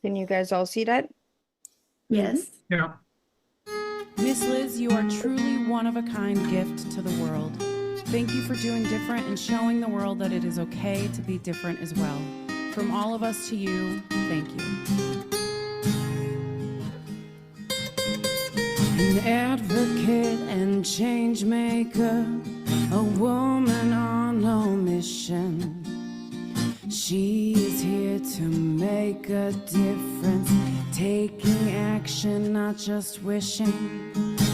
Can you guys all see that? Yes. Yeah. Miss Liz, you are truly one of a kind gift to the world. Thank you for doing different and showing the world that it is okay to be different as well. From all of us to you, thank you. An advocate and change maker, a woman on a mission. She is here to make a difference, taking action, not just wishing.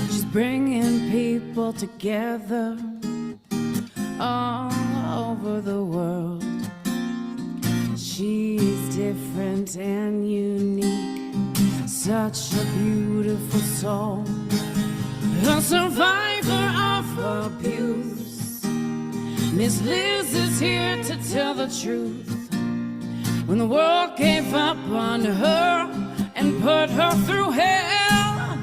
She's bringing people together all over the world. She's different and unique, such a beautiful soul, a survivor of abuse. Miss Liz is here to tell the truth. When the world gave up on her and put her through hell,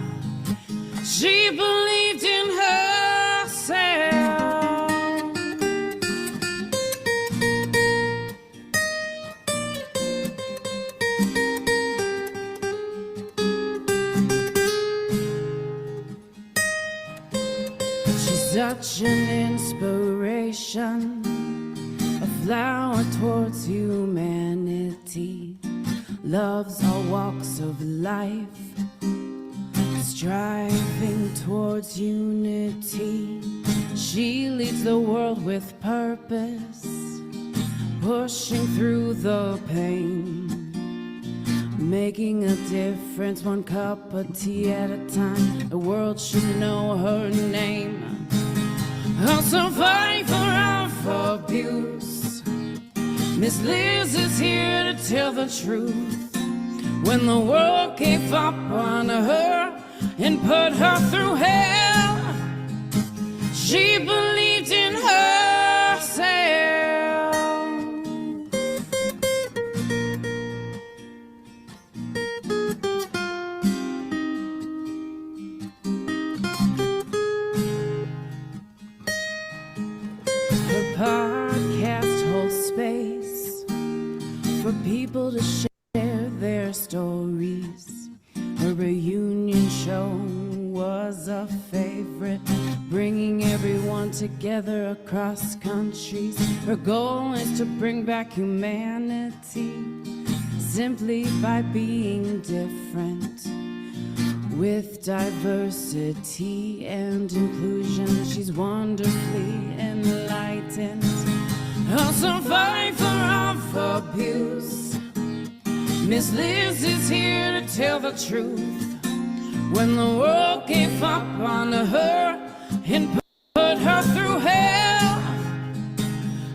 she believed in herself. She's such an inspiration, a flower towards humanity, loves all walks of life, striving towards unity. She leads the world with purpose, pushing through the pain, making a difference one cup of tea at a time. The world should know her name, a survivor of abuse. Miss Liz is here to tell the truth. When the world gave up on her and put her through hell, she believed in herself. Her podcast holds space for people to share their stories. Her reunion show was a favorite, bringing everyone together across countries. Her goal is to bring back humanity simply by being different. With diversity and inclusion, she's wonderfully enlightened, a survivor of abuse. Miss Liz is here to tell the truth. When the world gave up on her and put her through hell,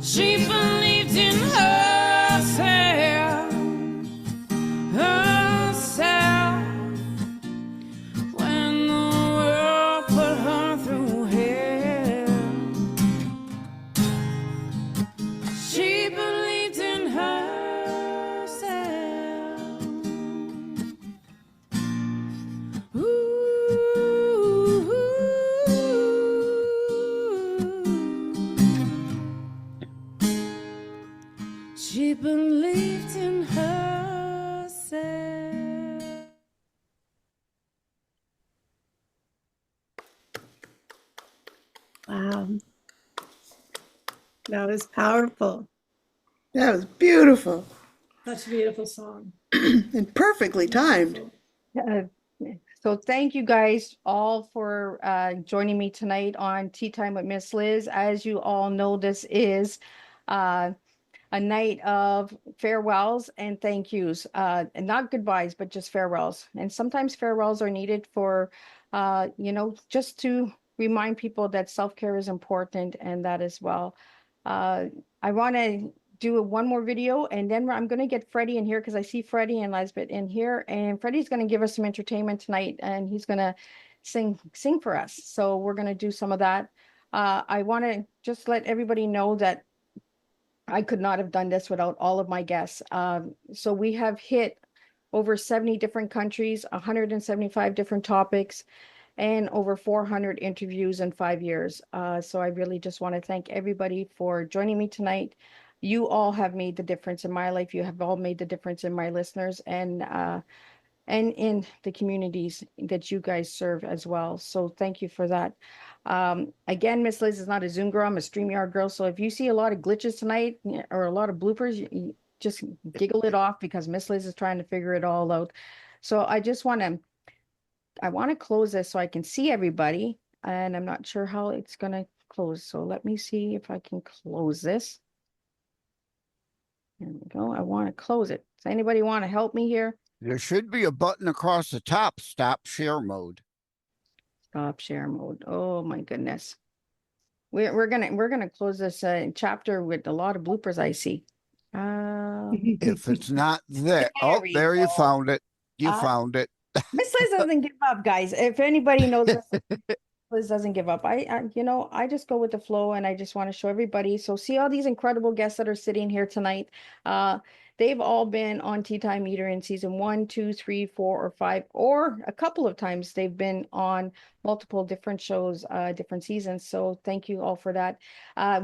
she believed in herself. Herself. When the world put her through hell, she believed in herself. Ooh. She believed in herself. Wow. That was powerful. That was beautiful Such a beautiful song. and perfectly timed. Uh, So thank you guys all for joining me tonight on Tea Time with Miss Liz. As you all know, this is a night of farewells and thank yous, and not goodbyes, but just farewells. And sometimes farewells are needed for, just to remind people that self-care is important and that as well. I want to do one more video and then I'm going to get Freddie in here because I see Freddie and Lisbeth in here, and Freddie's going to give us some entertainment tonight and he's going to sing for us. So we're going to do some of that. I want to just let everybody know that I could not have done this without all of my guests. So we have hit over 70 different countries, 175 different topics, and over 400 interviews in 5 years. So I really just want to thank everybody for joining me tonight. you all have made the difference in my life. You have all made the difference in my listeners and in the communities that you guys serve as well. So thank you for that. Again, Miss Liz is not a Zoom girl, I'm a StreamYard girl. So if you see a lot of glitches tonight or a lot of bloopers, you just giggle it off because Miss Liz is trying to figure it all out. So I want to close this so I can see everybody, and I'm not sure how it's going to close. So let me see if I can close this. There we go. I want to close it. Does anybody want to help me here? There should be a button across the top, stop share mode. Stop share mode. Oh my goodness. We're gonna close this chapter with a lot of bloopers I see. If it's not there, There we there you go. found it. You found it. Miss Liz doesn't give up, guys. If anybody knows this, Liz doesn't give up. I just go with the flow, and I just want to show everybody. So see all these incredible guests that are sitting here tonight. They've all been on Tea Time Eater in season 1, 2, 3, 4, or 5, or a couple of times they've been on multiple different shows, different seasons. So thank you all for that.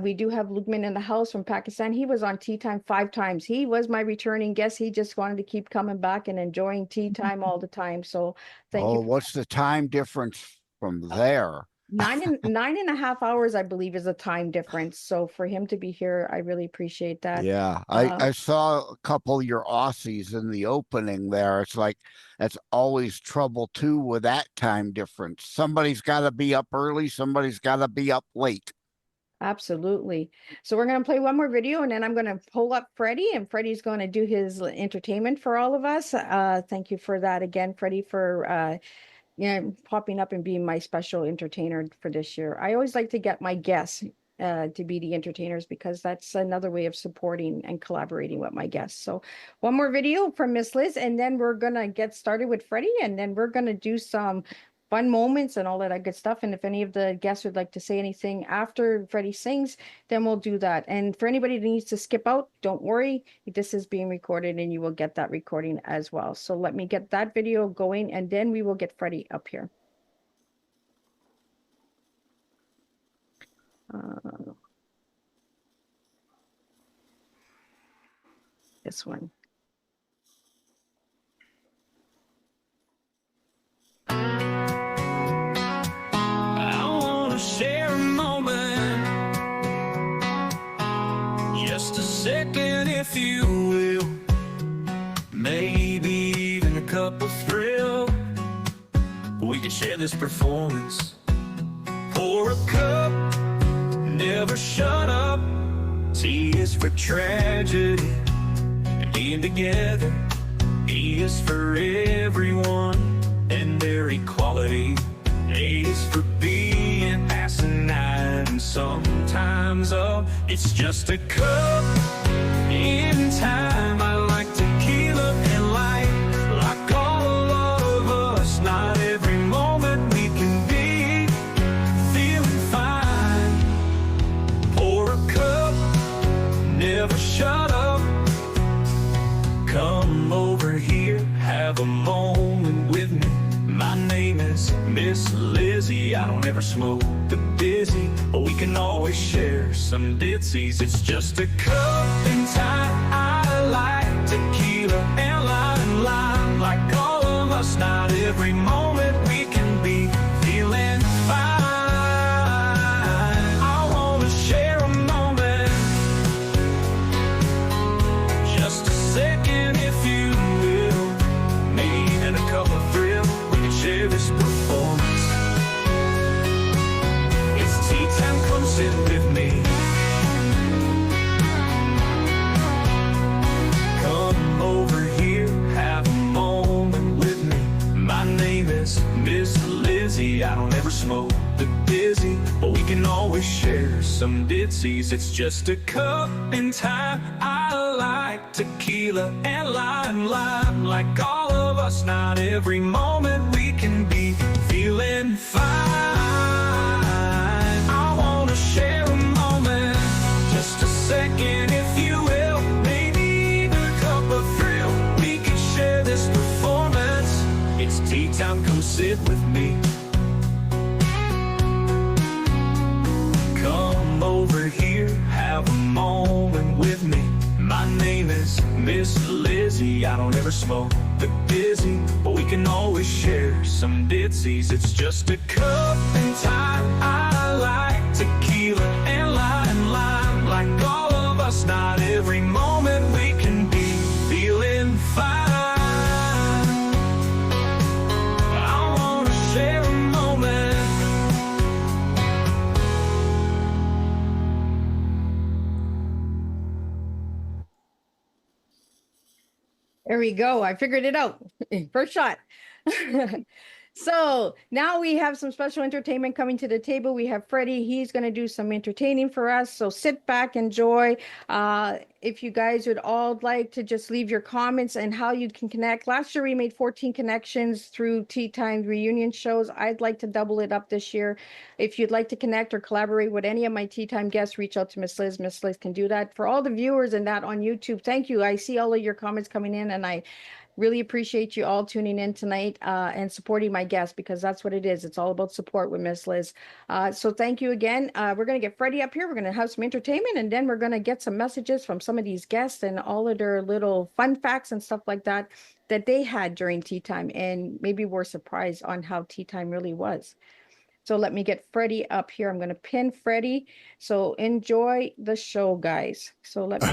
We do have Lukman in the house from Pakistan. He was on Tea Time 5 times. He was my returning guest. He just wanted to keep coming back and enjoying Tea Time all the time. So thank you. What's the time difference from there? 9.5 hours, I believe, is a time difference. So for him to be here, I really appreciate that. Yeah, I saw a couple of your Aussies in the opening there. It's like that's always trouble too with that time difference. Somebody's got to be up early, somebody's got to be up late. Absolutely. So we're going to play one more video, and then I'm going to pull up Freddie, and Freddie's going to do his entertainment for all of us. Thank you for that again, Freddie, for popping up and being my special entertainer for this year. I always like to get my guests to be the entertainers because that's another way of supporting and collaborating with my guests. So one more video from Miss Liz, and then we're going to get started with Freddie, and then we're going to do some fun moments and all that good stuff. And if any of the guests would like to say anything after Freddie sings, then we'll do that. And for anybody that needs to skip out, don't worry. This is being recorded and you will get that recording as well. So let me get that video going, and then we will get Freddie up here. This one. Share a moment, just a second if you will, maybe even a cup of thrill. We could share this performance. Pour a cup, never shut up. T is for tragedy, and being together. E is for everyone and their equality. A is for being asinine and sometimes up. It's just a cup in time. I like tequila and light, like all of us. Not every moment we can be feeling fine. Pour a cup, never shut up. Come over here, have a moment with me. My name is Miss Lizzie. I don't ever smoke the busy, but we can always share some ditsies. It's just a cup in time. I like tequila and lime, like all of us. Not every moment we can be feeling fine. I wanna share a moment, just a second if you will, maybe even a cup of thrill. Share this performance. It's tea time, come sit with me. Come over here, have a moment with me. My name is Miss Lizzie. I don't ever smoke the busy, but we can always share some ditsies. It's just a cup in time. I like tequila and lime, like all of us. Not every moment we can be feeling fine. I wanna share a moment, just a second if you will, maybe even a cup of thrill. We can share this performance. It's tea time, come sit with me. Come over here, have a moment with me. don't ever smoke the busy, but we can always share some ditsies. It's just a cup and time. I like tequila and lime, like all of us. Not every moment we can be feeling fine. I wanna share a moment. There we go. I figured it out. First shot. So now we have some special entertainment coming to the table. We have Freddie. He's going to do some entertaining for us. So sit back, enjoy. If you guys would all like to just leave your comments and how you can connect. Last year, we made 14 connections through Tea Time reunion shows. I'd like to double it up this year. If you'd like to connect or collaborate with any of my Tea Time guests, reach out to Miss Liz. Miss Liz can do that. For all the viewers and that on YouTube, thank you. I see all of your comments coming in, and I really appreciate you all tuning in tonight and supporting my guests, because that's what it is. It's all about support with Miss Liz. So thank you again. We're going to get Freddie up here. We're going to have some entertainment, and then we're going to get some messages from some of these guests and all of their little fun facts and stuff like that that they had during Tea Time, and maybe we're surprised on how Tea Time really was. So let me get Freddie up here. I'm going to pin Freddie. So enjoy the show, guys. So let me...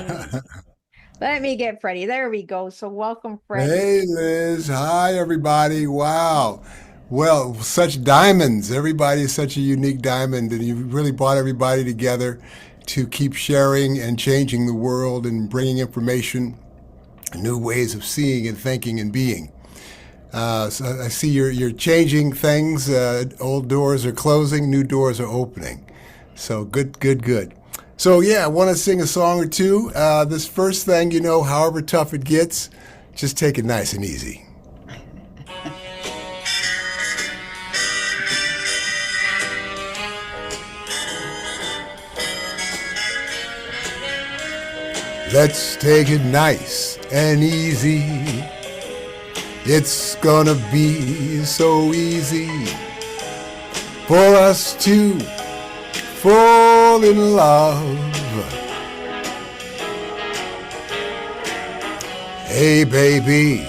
Let me get Freddie. There we go. So welcome, Freddie. Hey, Liz. Hi, everybody. Wow. Well, such diamonds. Everybody is such a unique diamond, and you really brought everybody together to keep sharing and changing the world and bringing information, new ways of seeing and thinking and being. So I see you're changing things. Old doors are closing, new doors are opening. So good, good, good. So yeah, I want to sing a song or two. This first thing, however tough it gets, just take it nice and easy. Let's take it nice and easy. It's gonna be so easy for us to fall in love. Hey baby,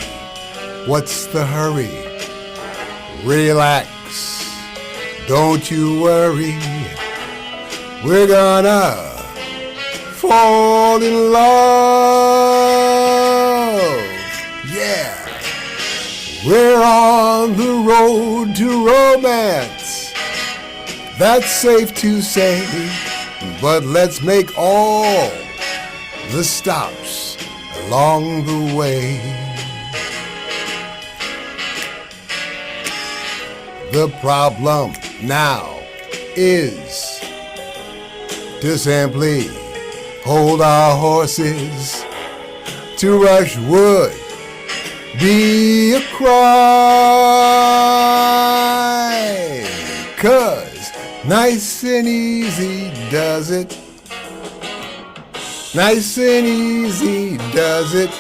what's the hurry? Relax, don't you worry. We're gonna fall in love. Yeah, we're on the road to romance. That's safe to say, but let's make all the stops along the way. The problem now is to simply hold our horses. To rush would be a crime, 'cause nice and easy does it. Nice and easy does it.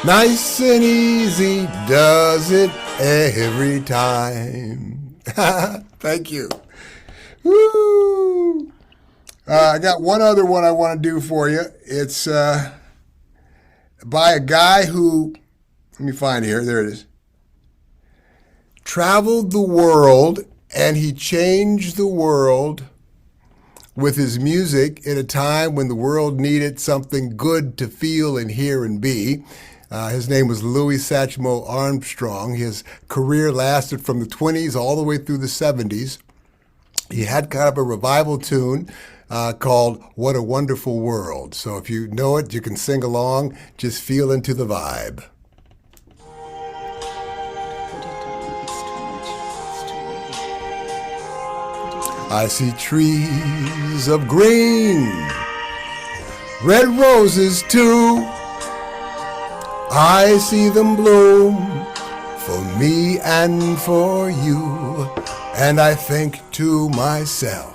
Nice and easy does it every time. Thank you. Woo! I got one other one I want to do for you. It's by a guy who, let me find it here. There it is. Traveled the world, and he changed the world with his music at a time when the world needed something good to feel and hear and be. His name was Louis Satchmo Armstrong. His career lasted from the 20s all the way through the 70s. He had kind of a revival tune called What a Wonderful World. So if you know it, you can sing along. Just feel into the vibe. I see trees of green, red roses too. I see them bloom for me and for you. And I think to myself,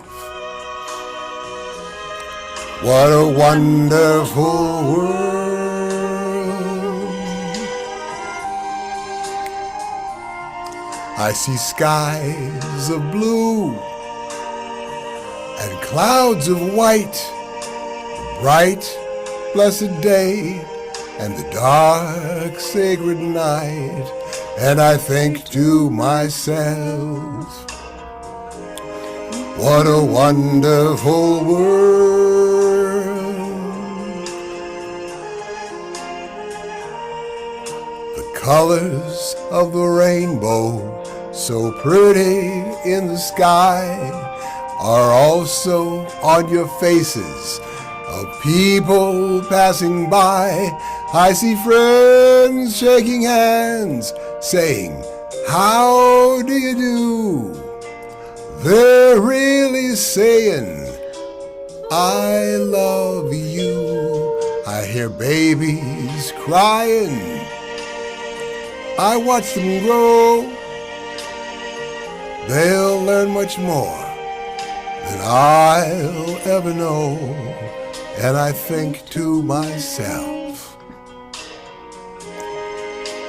what a wonderful world. I see skies of blue and clouds of white, bright, blessed day, and the dark sacred night, and I think to myself, what a wonderful world. The colors of the rainbow, so pretty in the sky, are also on your faces of people passing by. I see friends shaking hands, saying, how do you do? They're really saying, I love you. I hear babies crying. I watch them grow. They'll learn much more than I'll ever know. And I think to myself,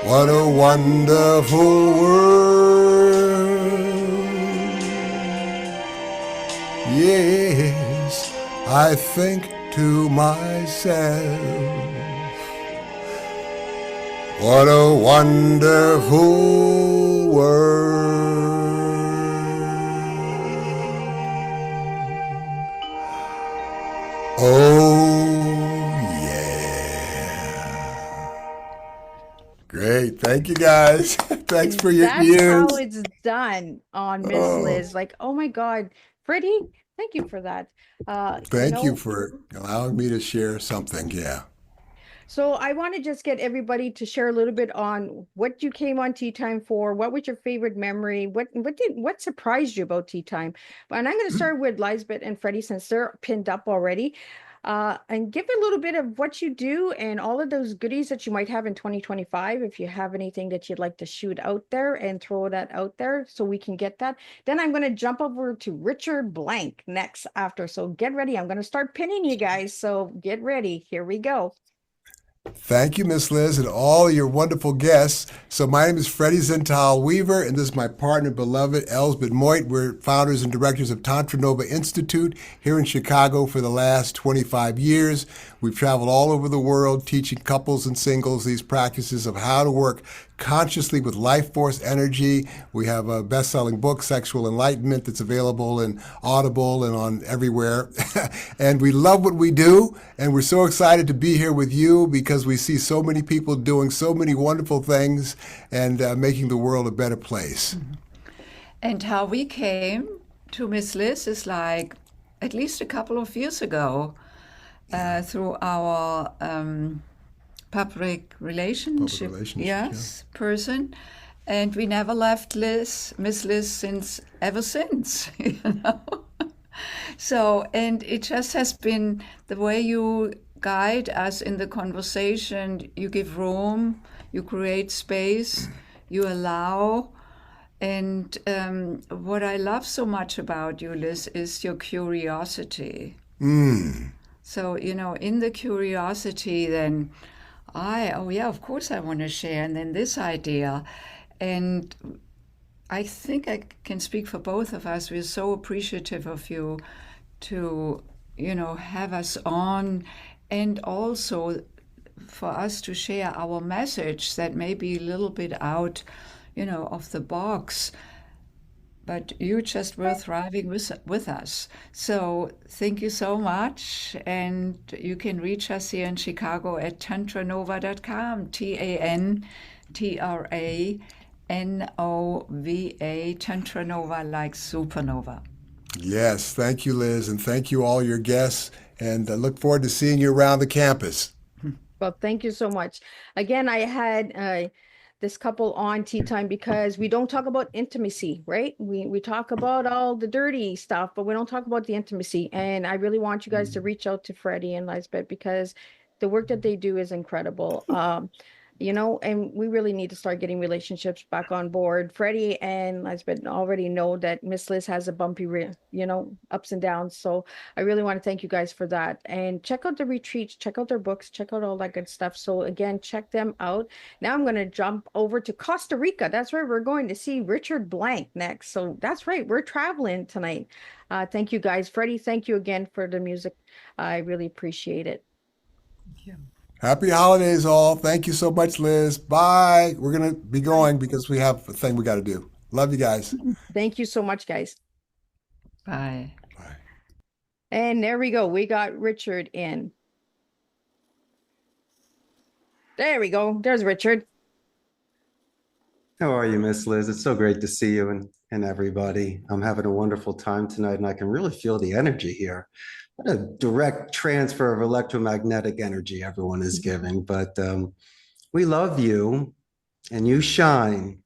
what a wonderful world. Yes, I think to myself, what a wonderful world. Oh, yeah. Great. Thank you, guys. Thanks for your That's ears. how it's done on Miss Oh. Liz. Like, oh my God, Freddie, thank you for that. Thank you for allowing me to share something. Yeah. So I want to just get everybody to share a little bit on what you came on Tea Time for. What was your favorite memory? What surprised you about Tea Time? And I'm going to start with Lisbeth and Freddie since they're pinned up already. And give a little bit of what you do and all of those goodies that you might have in 2025. If you have anything that you'd like to shoot out there and throw that out there so we can get that. Then I'm going to jump over to Richard Blank next after. So get ready. I'm going to start pinning you guys. So get ready. Here we go. Thank you, Miss Liz, and all your wonderful guests. So my name is Freddie Zental Weaver, and this is my partner, beloved Elsbeth Moit. We're founders and directors of Tantra Nova Institute here in Chicago for the last 25 years. We've traveled all over the world teaching couples and singles these practices of how to work consciously with life force energy. We have a best-selling book, Sexual Enlightenment, that's available in Audible and on everywhere. And we love what we do, and we're so excited to be here with you because we see so many people doing so many wonderful things and making the world a better place. And how we came to Miss Liz is like at least a couple of years ago through our public relationship, person, and we never left Miss Liz ever since, you know. So, and it just has been the way you guide us in the conversation. You give room, you create space, you allow. And what I love so much about you, Liz, is your curiosity. So, you know, in the curiosity, then of course I want to share. And then this idea. And I think I can speak for both of us. We're so appreciative of you to, you know, have us on, and also for us to share our message that may be a little bit out, you know, of the box. But you just were thriving with us. So thank you so much. And you can reach us here in Chicago at tantranova.com, TANTRANOVA, Tantranova, like supernova. Yes, thank you, Liz, and thank you all your guests, and I look forward to seeing you around the campus. Well, thank you so much. Again, I had this couple on Tea Time because we don't talk about intimacy, right? We talk about all the dirty stuff, but we don't talk about the intimacy. And I really want you guys to reach out to Freddie and Lisbeth because the work that they do is incredible. You know, and we really need to start getting relationships back on board. Freddie and Lisbeth already know that Miss Liz has a bumpy, you know, ups and downs. So I really want to thank you guys for that. And check out the retreats, check out their books, check out all that good stuff. So again, check them out. Now I'm going to jump over to Costa Rica. That's where we're going to see Richard Blank next. So that's right. We're traveling tonight. Thank you guys. Freddie, thank you again for the music. I really appreciate it. Thank you. Happy holidays, all. Thank you so much, Liz. Bye. We're going to be going because we have a thing we got to do. Love you guys. Thank you so much, guys. Bye. Bye. And there we go. We got Richard in. There we go. There's Richard. How are you, Miss Liz? It's so great to see you and everybody. I'm having a wonderful time tonight, and I can really feel the energy here. What a direct transfer of electromagnetic energy everyone is giving. But we love you, and you shine.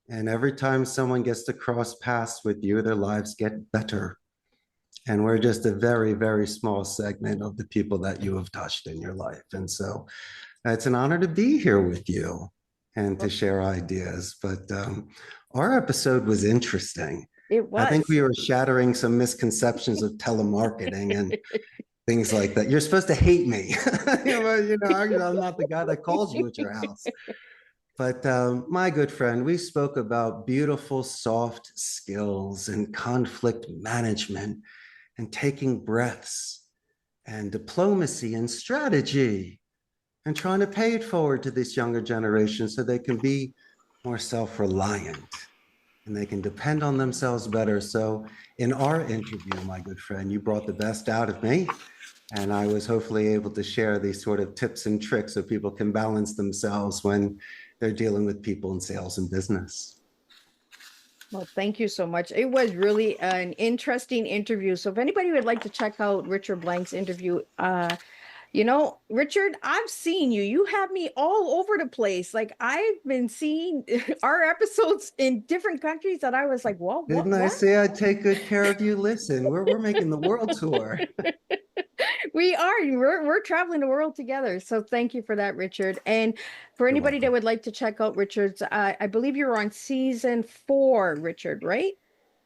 And every time someone gets to cross paths with you, their lives get better. And we're just a very, very small segment of the people that you have touched in your life. And so it's an honor to be here with you and to share ideas. But our episode was interesting. It was. I think we were shattering some misconceptions of telemarketing and things like that. You're supposed to hate me. I'm not the guy that calls you at your house. But my good friend, we spoke about beautiful, soft skills and conflict management and taking breaths and diplomacy and strategy and trying to pay it forward to this younger generation so they can be more self-reliant and they can depend on themselves better. So in our interview, my good friend, you brought the best out of me. And I was hopefully able to share these sort of tips and tricks so people can balance themselves when they're dealing with people in sales and business. Well, thank you so much. It was really an interesting interview. So if anybody would like to check out Richard Blank's interview, Richard, I've seen you. You have me all over the place. Like I've been seeing our episodes in different countries that I was like, well, Didn't I say I'd take good care of you? Listen, we're making the world tour. We are. We're traveling the world together. So thank you for that, Richard. And for anybody that would like to check out Richard's, I believe you're on season 4, Richard, right?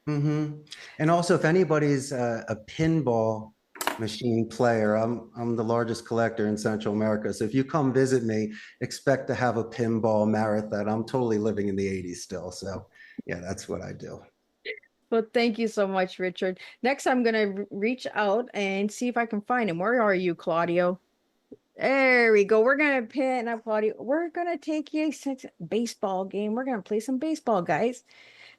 Mm-hmm. And also, if anybody's a pinball machine player, I'm the largest collector in Central America. So if you come visit me, expect to have a pinball marathon. I'm totally living in the 80s still. So yeah, that's what I do. Well, thank you so much, Richard. Next, I'm going to reach out and see if I can find him. Where are you, Claudio? There we go. We're going to pin up Claudio. We're going to take you to a baseball game. We're going to play some baseball, guys.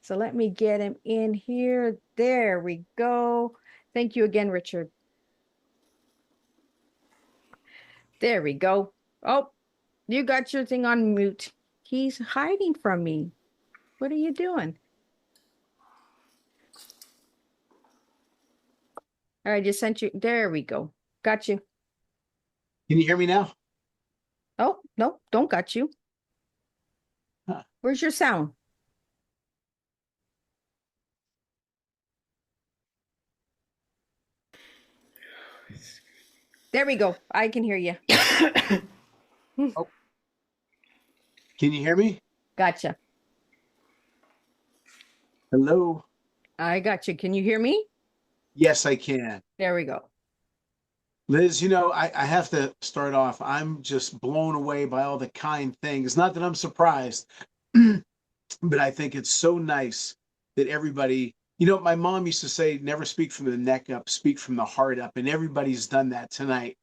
So let me get him in here. There we go. Thank you again, Richard. There we go. Oh, you got your thing on mute. He's hiding from me. What are you doing? All right, just sent you. There we go. Got you. Can you hear me now? Oh, no, don't got you. Huh. Where's your sound? There we go. I can hear you. Oh. Can you hear me? Gotcha. Hello? I got you. Can you hear me? Yes, I can. There we go. Liz, I have to start off. I'm just blown away by all the kind things. Not that I'm surprised, but I think it's so nice that everybody, my mom used to say, never speak from the neck up, speak from the heart up. And everybody's done that tonight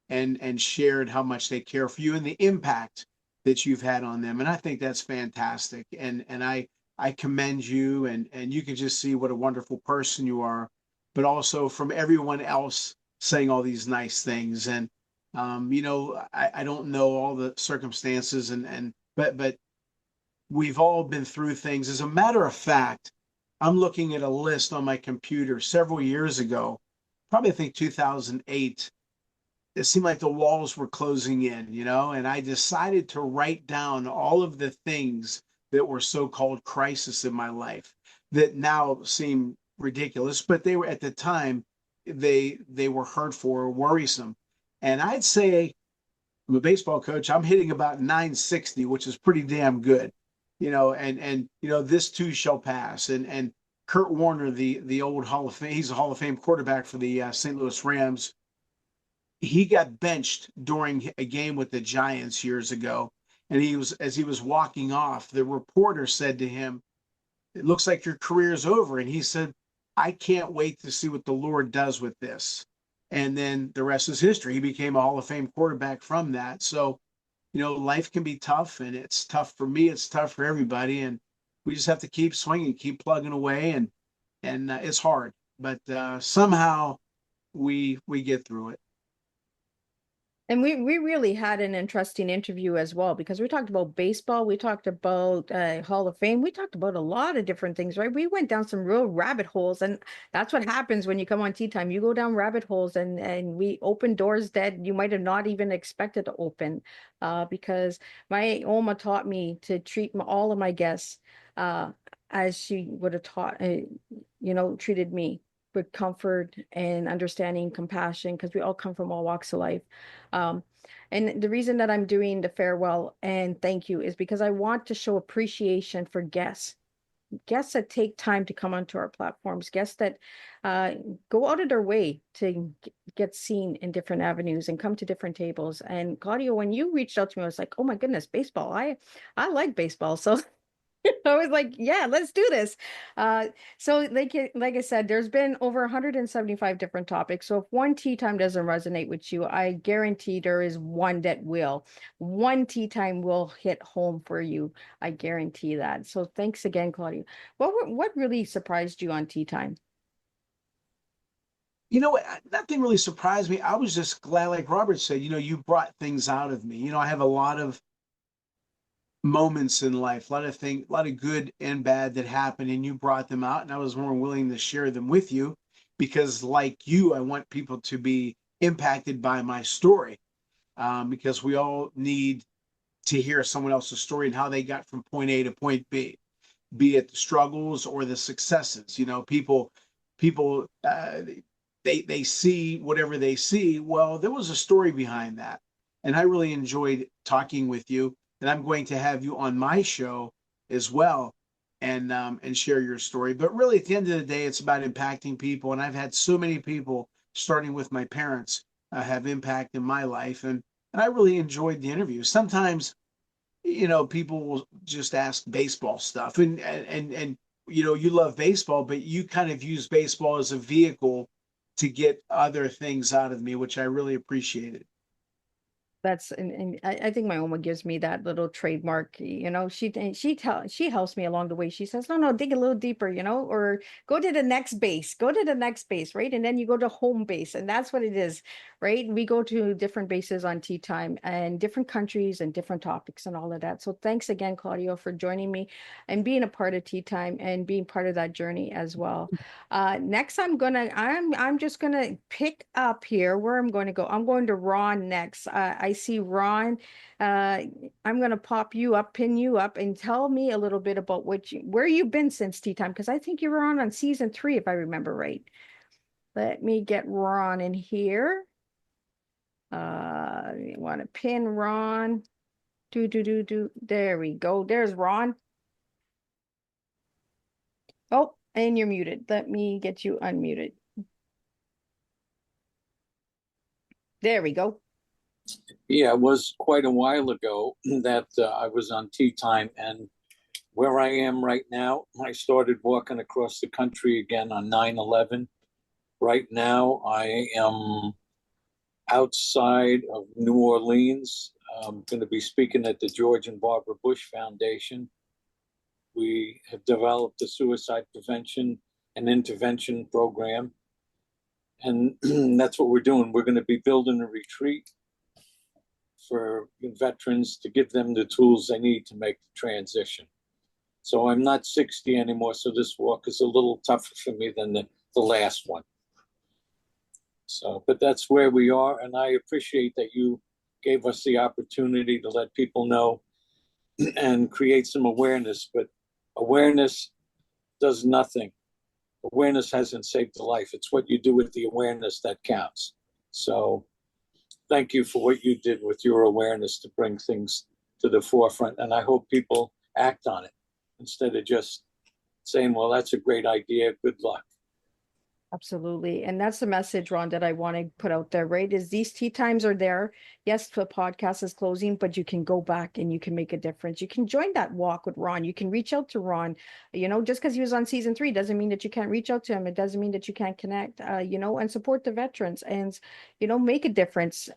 and shared how much they care for you and the impact that you've had on them. And I think that's fantastic. And I commend you, and you can just see what a wonderful person you are, but also from everyone else saying all these nice things. And, I don't know all the circumstances but we've all been through things. As a matter of fact, I'm looking at a list on my computer several years ago, probably I think 2008. It seemed like the walls were closing in, and I decided to write down all of the things that were so-called crisis in my life that now seem ridiculous, but they were at the time, they were hurtful or worrisome. And I'd say, I'm a baseball coach, I'm hitting about 960, which is pretty damn good, and this too shall pass. And Kurt Warner, the old Hall of Fame, he's a Hall of Fame quarterback for the St. Louis Rams. He got benched during a game with the Giants years ago. And as he was walking off, the reporter said to him, "It looks like your career is over." And he said, "I can't wait to see what the Lord does with this." And then the rest is history. He became a Hall of Fame quarterback from that. So, life can be tough, and it's tough for me. It's tough for everybody. And we just have to keep swinging, keep plugging away. And it's hard, but somehow we get through it. And we really had an interesting interview as well, because we talked about baseball, we talked about Hall of Fame, we talked about a lot of different things, right? We went down some real rabbit holes, and that's what happens when you come on Tea Time. You go down rabbit holes, and we open doors that you might have not even expected to open, because my Oma taught me to treat all of my guests as she would have taught, treated me, with comfort and understanding, compassion, because we all come from all walks of life. And the reason that I'm doing the farewell and thank you is because I want to show appreciation for guests that take time to come onto our platforms, guests that go out of their way to get seen in different avenues and come to different tables. And Claudio, when you reached out to me, I was like, oh my goodness, baseball. I like baseball. So I was like, yeah, let's do this. So like I said, there's been over 175 different topics. So if one tea time doesn't resonate with you, I guarantee there is one that will. One tea time will hit home for you. I guarantee that. So thanks again, Claudia. What really surprised you on tea time? Nothing really surprised me. I was just glad, like Robert said, you brought things out of me. I have a lot of moments in life, a lot of things, a lot of good and bad that happened, and you brought them out, and I was more willing to share them with you because, like you, I want people to be impacted by my story, because we all need to hear someone else's story and how they got from point A to point B, be it the struggles or the successes. People they see whatever they see. Well, there was a story behind that, and I really enjoyed talking with you. And I'm going to have you on my show as well, and share your story. But really, at the end of the day, it's about impacting people. And I've had so many people, starting with my parents, have impacted my life, and I really enjoyed the interview. Sometimes, people will just ask baseball stuff, and you love baseball, but you kind of use baseball as a vehicle to get other things out of me, which I really appreciated. That's and I think my Oma gives me that little trademark, she helps me along the way. She says, no, dig a little deeper, or go to the next base, right? And then you go to home base, and that's what it is, right? We go to different bases on Tea Time and different countries and different topics and all of that. So thanks again, Claudio, for joining me and being a part of Tea Time and being part of that journey as well. Next, I'm just gonna pick up here where I'm going to go. I'm going to Ron next. I see Ron. I'm gonna pop you up, pin you up, and tell me a little bit about where you've been since Tea Time, because I think you were on season 3, if I remember right. Let me get Ron in here. You want to pin Ron? Do. There we go. There's Ron. Oh, and you're muted. Let me get you unmuted. There we go. Yeah, it was quite a while ago that I was on Tea Time, and where I am right now, I started walking across the country again on 9/11. Right now, I am outside of New Orleans. I'm going to be speaking at the George and Barbara Bush Foundation. We have developed a suicide prevention and intervention program, and that's what we're doing. We're going to be building a retreat for veterans to give them the tools they need to make the transition. So I'm not 60 anymore, so this walk is a little tougher for me than the last one. So, but that's where we are, and I appreciate that you gave us the opportunity to let people know and create some awareness, but awareness does nothing. Awareness hasn't saved a life. It's what you do with the awareness that counts. So thank you for what you did with your awareness to bring things to the forefront. And I hope people act on it instead of just saying, well, that's a great idea. Good luck. Absolutely. And that's the message, Ron, that I want to put out there, right? Is these tea times are there. Yes, the podcast is closing, but you can go back and you can make a difference. You can join that walk with Ron. You can reach out to Ron. Just because he was on season 3 doesn't mean that you can't reach out to him. It doesn't mean that you can't connect, and support the veterans and, make a difference.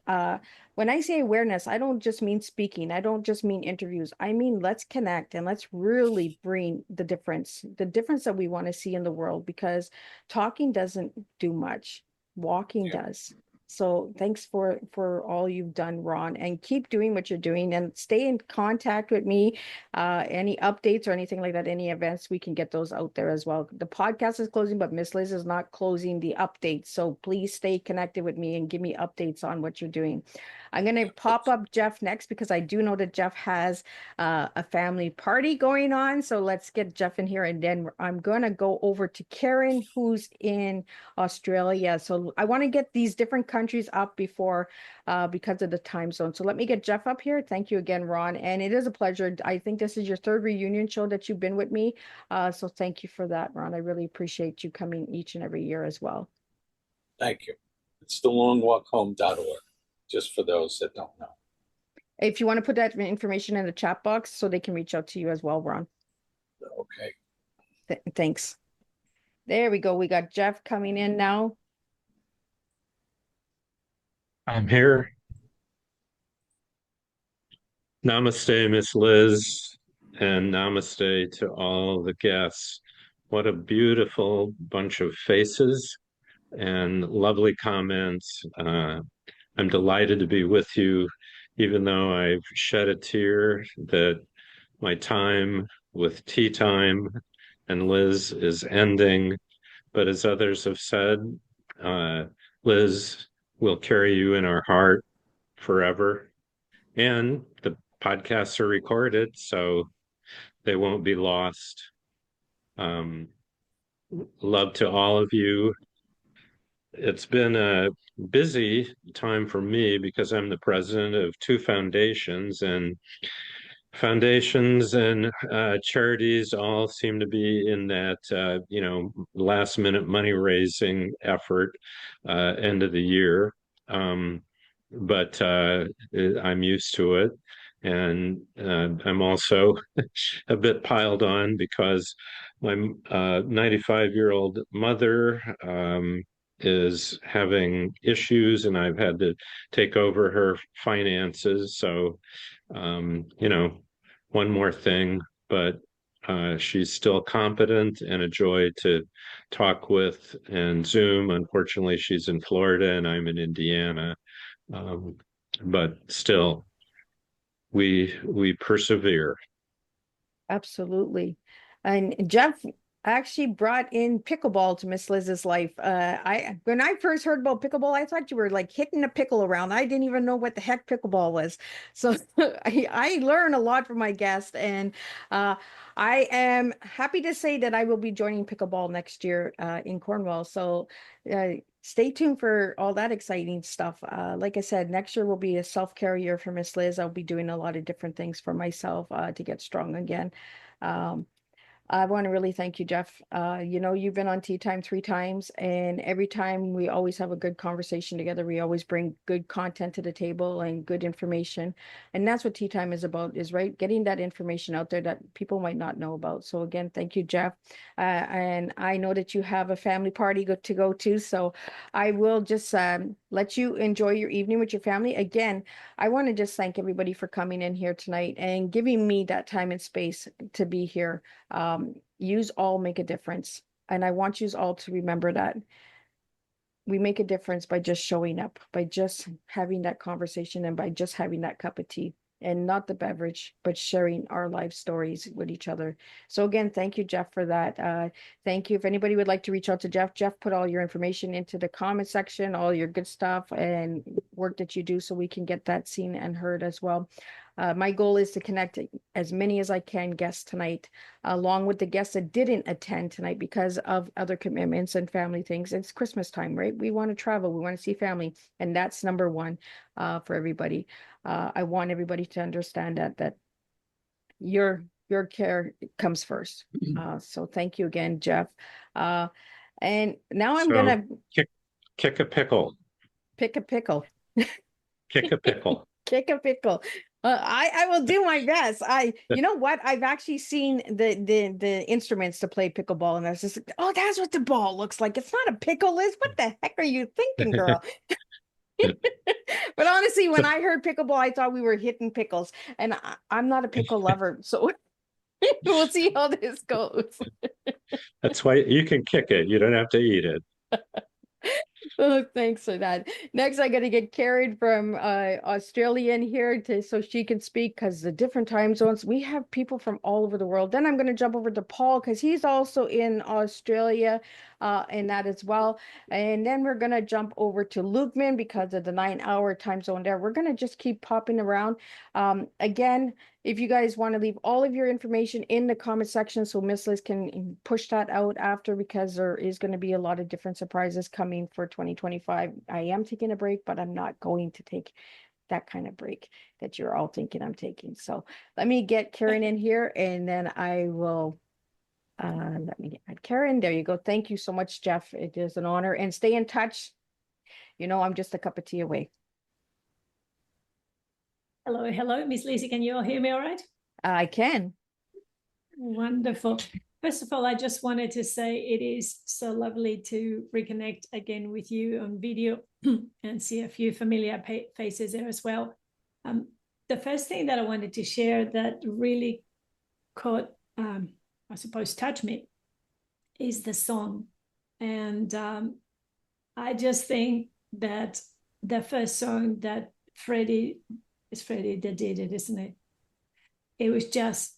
When I say awareness, I don't just mean speaking. I don't just mean interviews. I mean, let's connect and let's really bring the difference that we want to see in the world, because talking doesn't do much. Walking does. So thanks for all you've done, Ron, and keep doing what you're doing and stay in contact with me. Any updates or anything like that, any events, we can get those out there as well. The podcast is closing, but Miss Liz is not closing the updates. So please stay connected with me and give me updates on what you're doing. I'm going to pop up Jeff next because I do know that Jeff has a family party going on. So let's get Jeff in here. And then I'm going to go over to Karen, who's in Australia. So I want to get these different countries up before because of the time zone. So let me get Jeff up here. Thank you again, Ron. And it is a pleasure. I think this is your 3rd reunion show that you've been with me. So thank you for that, Ron. I really appreciate you coming each and every year as well. Thank you. It's thelongwalkhome.org, just for those that don't know. If you want to put that information in the chat box so they can reach out to you as well, Ron. Okay. Thanks. There we go. We got Jeff coming in now. I'm here. Namaste, Miss Liz, and namaste to all the guests. What a beautiful bunch of faces and lovely comments. I'm delighted to be with you, even though I've shed a tear that my time with Tea Time and Liz is ending. But as others have said, Liz will carry you in our heart forever. And the podcasts are recorded, so they won't be lost. Love to all of you. It's been a busy time for me because I'm the president of 2 foundations, and foundations and charities all seem to be in that last minute money raising effort end of the year, but I'm used to it, and I'm also a bit piled on because my 95-year-old mother is having issues, and I've had to take over her finances. So, one more thing, but she's still competent and a joy to talk with and Zoom. Unfortunately, she's in Florida and I'm in Indiana. But still, we persevere. Absolutely. And Jeff actually brought in pickleball to Miss Liz's life. When I first heard about pickleball, I thought you were like hitting a pickle around. I didn't even know what the heck pickleball was. So I learn a lot from my guest, and I am happy to say that I will be joining pickleball next year in Cornwall. So stay tuned for all that exciting stuff. Like I said, next year will be a self-care year for Miss Liz. I'll be doing a lot of different things for myself to get strong again. I want to really thank you, Jeff. You've been on Tea Time 3 times, and every time we always have a good conversation together. We always bring good content to the table and good information. And that's what Tea Time is about, is right, getting that information out there that people might not know about. So again, thank you, Jeff. And I know that you have a family party to go to. So I will just let you enjoy your evening with your family. Again, I want to just thank everybody for coming in here tonight and giving me that time and space to be here. Yous all make a difference. And I want yous all to remember that we make a difference by just showing up, by just having that conversation, and by just having that cup of tea, and not the beverage, but sharing our life stories with each other. So again, thank you, Jeff, for that. Thank you. If anybody would like to reach out to Jeff, put all your information into the comment section, all your good stuff and work that you do, so we can get that seen and heard as well. My goal is to connect as many as I can guests tonight, along with the guests that didn't attend tonight because of other commitments and family things. It's Christmas time, right? We want to travel. We want to see family. And that's number one for everybody. I want everybody to understand that your care comes first. So thank you again, Jeff. And now I'm So gonna kick a pickle, pick a pickle. kick a pickle. Kick a pickle. I will do my best. You know what? I've actually seen the instruments to play pickleball, and I was just like, oh, that's what the ball looks like. It's not a pickle, Liz. What the heck are you thinking, girl? But honestly, when I heard pickleball, I thought we were hitting pickles, and I'm not a pickle lover, so we'll see how this goes. That's why you can kick it. You don't have to eat it. Oh, thanks for that. Next, I got to get Karen from Australia in here so she can speak because the different time zones, we have people from all over the world. Then I'm going to jump over to Paul because he's also in Australia and that as well. And then we're going to jump over to Lukeman because of the 9-hour time zone there. We're going to just keep popping around. Again, if you guys want to leave all of your information in the comment section so Miss Liz can push that out after, because there is going to be a lot of different surprises coming for 2025. I am taking a break, but I'm not going to take that kind of break that you're all thinking I'm taking. So let me get Karen in here and then I will let me add Karen. There you go. Thank you so much, Jeff. It is an honor, and stay in touch. You know, I'm just a cup of tea away. Hello, hello, Miss Lizzie. Can you all hear me all right? I can. Wonderful. First of all, I just wanted to say it is so lovely to reconnect again with you on video and see a few familiar faces there as well. The first thing that I wanted to share that really caught, I suppose, touched me is the song. And I just think that the first song that Freddie that did it, isn't it? It was just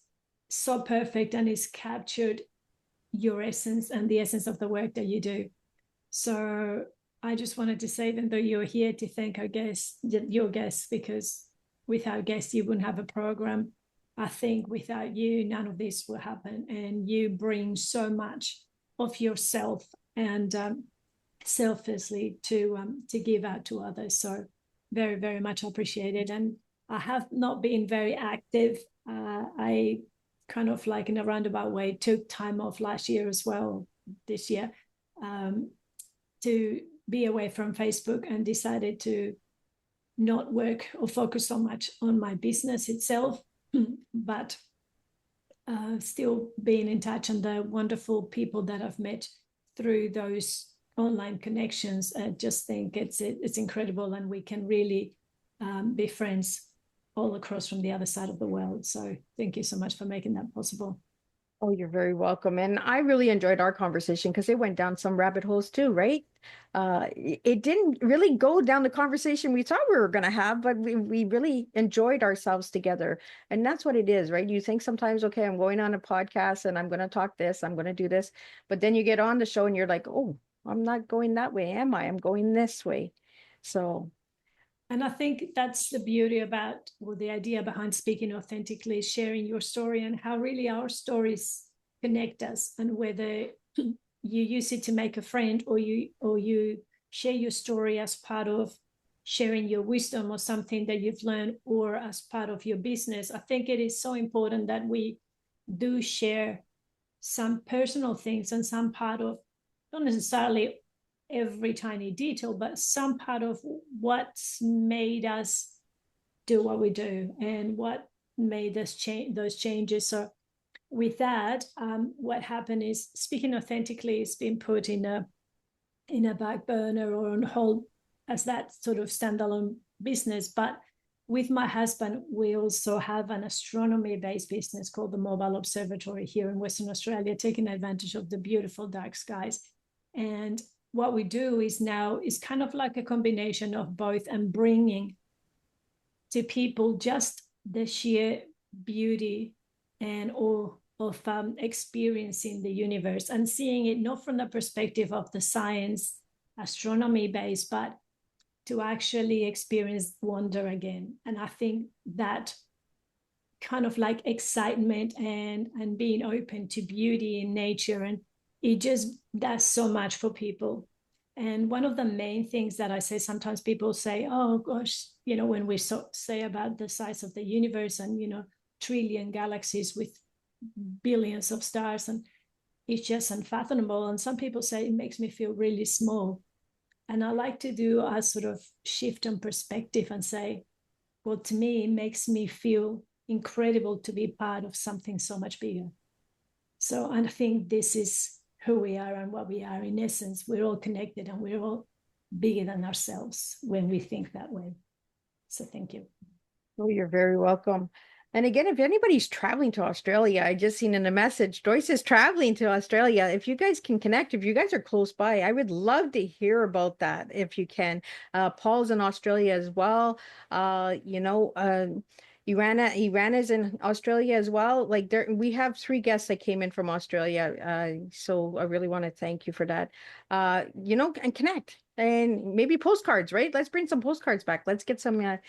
so perfect, and it's captured your essence and the essence of the work that you do. So I just wanted to say, even though you're here, to thank our guests, your guests, because without guests, you wouldn't have a program. I think without you, none of this will happen. And you bring so much of yourself and selflessly to give out to others. So very, very much appreciated. And I have not been very active. I kind of, like in a roundabout way, took time off last year as well, this year, to be away from Facebook, and decided to not work or focus so much on my business itself, but still being in touch, and the wonderful people that I've met through those online connections. I just think it's incredible, and we can really be friends all across from the other side of the world. So thank you so much for making that possible. Oh, you're very welcome. And I really enjoyed our conversation because it went down some rabbit holes too, right? It didn't really go down the conversation we thought we were going to have, but we really enjoyed ourselves together. And that's what it is, right? You think sometimes, okay, I'm going on a podcast and I'm going to talk this, I'm going to do this. But then you get on the show and you're like, oh, I'm not going that way, am I? I'm going this way. So. And I think that's the beauty about, or the idea behind speaking authentically, sharing your story, and how really our stories connect us, and whether you use it to make a friend, or you share your story as part of sharing your wisdom or something that you've learned, or as part of your business. I think it is so important that we do share some personal things and some part of, not necessarily every tiny detail, but some part of what's made us do what we do and what made us change those changes. So with that, what happened is, speaking authentically has been put in a back burner or on hold as that sort of standalone business. But with my husband, we also have an astronomy-based business called the Mobile Observatory here in Western Australia, taking advantage of the beautiful dark skies. And what we do is now is kind of like a combination of both, and bringing to people just the sheer beauty and awe of experiencing the universe, and seeing it not from the perspective of the science, astronomy based, but to actually experience wonder again. And I think that kind of like excitement and being open to beauty in nature, and it just does so much for people. And one of the main things that I say, sometimes people say, oh gosh, you know, when we say about the size of the universe and, you know, trillion galaxies with billions of stars, and it's just unfathomable. And some people say it makes me feel really small. And I like to do a sort of shift on perspective and say, well, to me, it makes me feel incredible to be part of something so much bigger. So I think this is who we are and what we are. In essence, we're all connected and we're all bigger than ourselves when we think that way. So thank you. Oh, you're very welcome. And again, if anybody's traveling to Australia, I just seen in a message, Joyce is traveling to Australia. If you guys can connect, if you guys are close by, I would love to hear about that if you can. Paul's in Australia as well. Iran is in Australia as well. Like there, we have 3 guests that came in from Australia. So I really want to thank you for that. And connect and maybe postcards, right? Let's bring some postcards back. Let's get some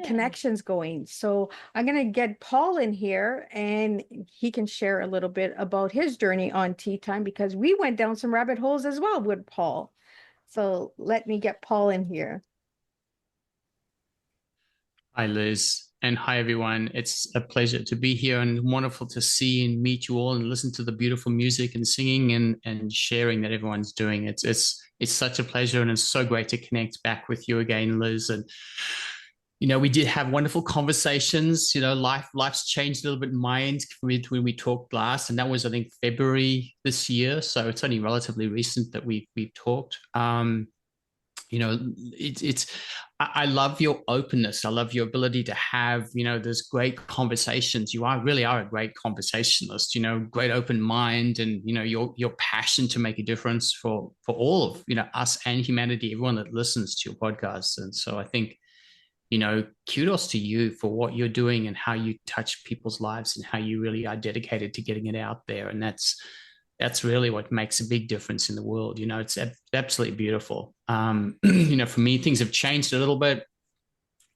connections going. So I'm going to get Paul in here and he can share a little bit about his journey on Tea Time, because we went down some rabbit holes as well with Paul. So let me get Paul in here. Hi, Liz. And hi, everyone. It's a pleasure to be here and wonderful to see and meet you all and listen to the beautiful music and singing and sharing that everyone's doing. It's such a pleasure, and it's so great to connect back with you again, Liz. And we did have wonderful conversations. Life's changed a little bit in my end when we talked last, and that was, I think, February this year. So it's only relatively recent that we've talked. I love your openness. I love your ability to have, those great conversations. You really are a great conversationalist, great open mind, and, your passion to make a difference for all of, us and humanity, everyone that listens to your podcast. And so I think, kudos to you for what you're doing and how you touch people's lives and how you really are dedicated to getting it out there. And that's really what makes a big difference in the world. It's absolutely beautiful. For me, things have changed a little bit.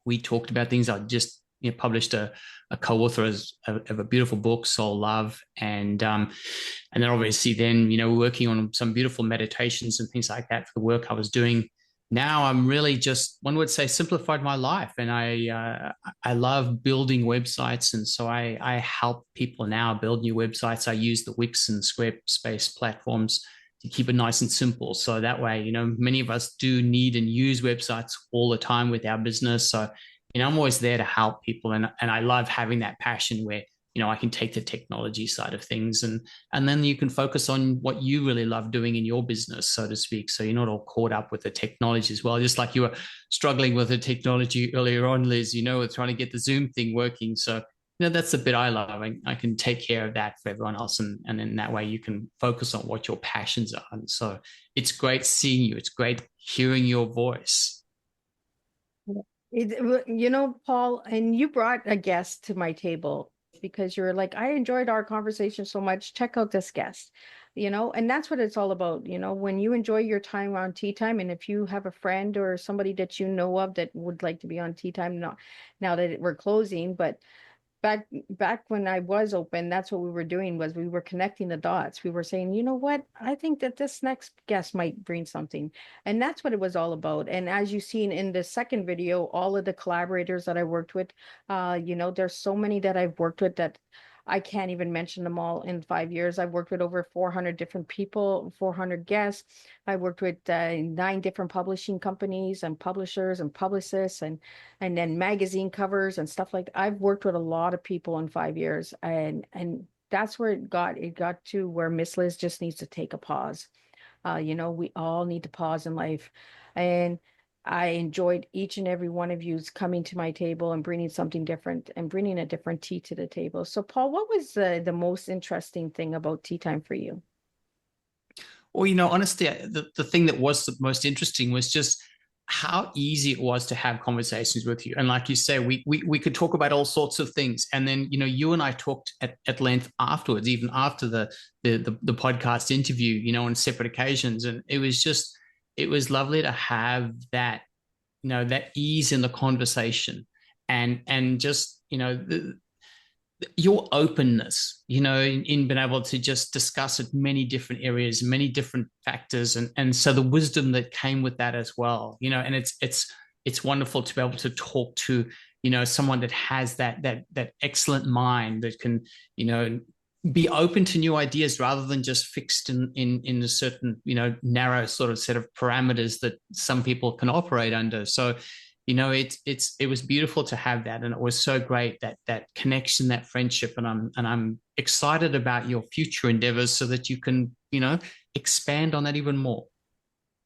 We talked about things. I just published a co-author of a beautiful book, Soul Love. And then obviously we're working on some beautiful meditations and things like that for the work I was doing. Now I'm really just, one would say, simplified my life. And I love building websites. And so I help people now build new websites. I use the Wix and Squarespace platforms to keep it nice and simple. So that way, many of us do need and use websites all the time with our business. So, I'm always there to help people. And I love having that passion where, I can take the technology side of things and then you can focus on what you really love doing in your business, so to speak. So you're not all caught up with the technology as well. Just like you were struggling with the technology earlier on, Liz, with trying to get the Zoom thing working. So, that's the bit I love. I can take care of that for everyone else. And then that way you can focus on what your passions are. And so it's great seeing you. It's great hearing your voice. Paul, and you brought a guest to my table because you're like, I enjoyed our conversation so much. Check out this guest, and that's what it's all about. When you enjoy your time on Tea Time, and if you have a friend or somebody that you know of that would like to be on Tea Time, now that we're closing, but back when I was open, that's what we were doing, was we were connecting the dots. We were saying, you know what, I think that this next guest might bring something. And that's what it was all about. And as you've seen in the second video, all of the collaborators that I worked with, there's so many that I've worked with that I can't even mention them all. In 5 years, I've worked with over 400 different people, 400 guests. I worked with 9 different publishing companies and publishers and publicists and then magazine covers and stuff like that. I've worked with a lot of people in 5 years, and that's where it got to where Miss Liz just needs to take a pause. We all need to pause in life, and I enjoyed each and every one of you coming to my table and bringing something different and bringing a different tea to the table. So, Paul, what was the most interesting thing about Tea Time for you? Well, honestly, the thing that was the most interesting was just how easy it was to have conversations with you. And like you say, we could talk about all sorts of things. And then, you and I talked at length afterwards, even after the podcast interview, on separate occasions. And it was lovely to have that, that ease in the conversation and just, your openness, in being able to just discuss it many different areas, many different factors. And so the wisdom that came with that as well, and it's wonderful to be able to talk to, someone that has that excellent mind that can, be open to new ideas rather than just fixed in a certain, narrow sort of set of parameters that some people can operate under. So, it was beautiful to have that, and it was so great that connection, that friendship, and I'm excited about your future endeavors so that you can, expand on that even more.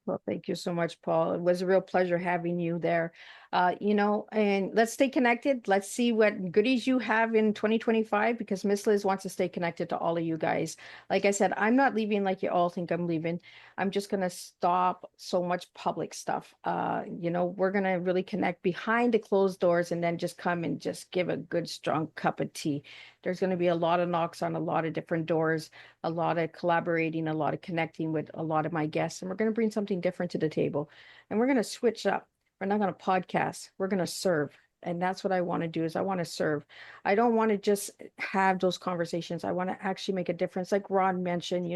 Well, thank you so much, Paul. It was a real pleasure having you there. And let's stay connected. Let's see what goodies you have in 2025, because Miss Liz wants to stay connected to all of you guys. Like I said, I'm not leaving like you all think I'm leaving. I'm just going to stop so much public stuff. We're going to really connect behind the closed doors and then just come and just give a good, strong cup of tea. There's going to be a lot of knocks on a lot of different doors, a lot of collaborating, a lot of connecting with a lot of my guests. And we're going to bring something different to the table. And we're going to switch up. We're not going to podcast. We're going to serve. And that's what I want to do is I want to serve. I don't want to just have those conversations. I want to actually make a difference. Like Ron mentioned,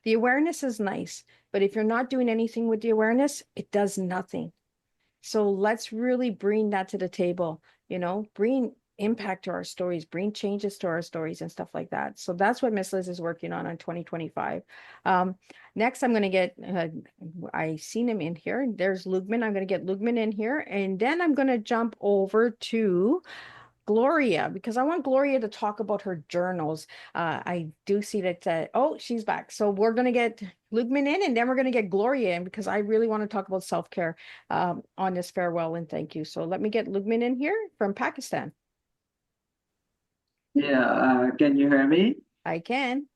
the awareness is nice, but if you're not doing anything with the awareness, it does nothing. So let's really bring that to the table, bring impact to our stories, bring changes to our stories and stuff like that. So that's what Miss Liz is working on 2025. Next, I'm going to get, I seen him in here. There's Lugman. I'm going to get Lugman in here. And then I'm going to jump over to Gloria, because I want Gloria to talk about her journals. I do see that, she's back. So we're going to get Lugman in, and then we're going to get Gloria in, because I really want to talk about self-care on this farewell and thank you. So let me get Lugman in here from Pakistan. Yeah, can you hear me? I can.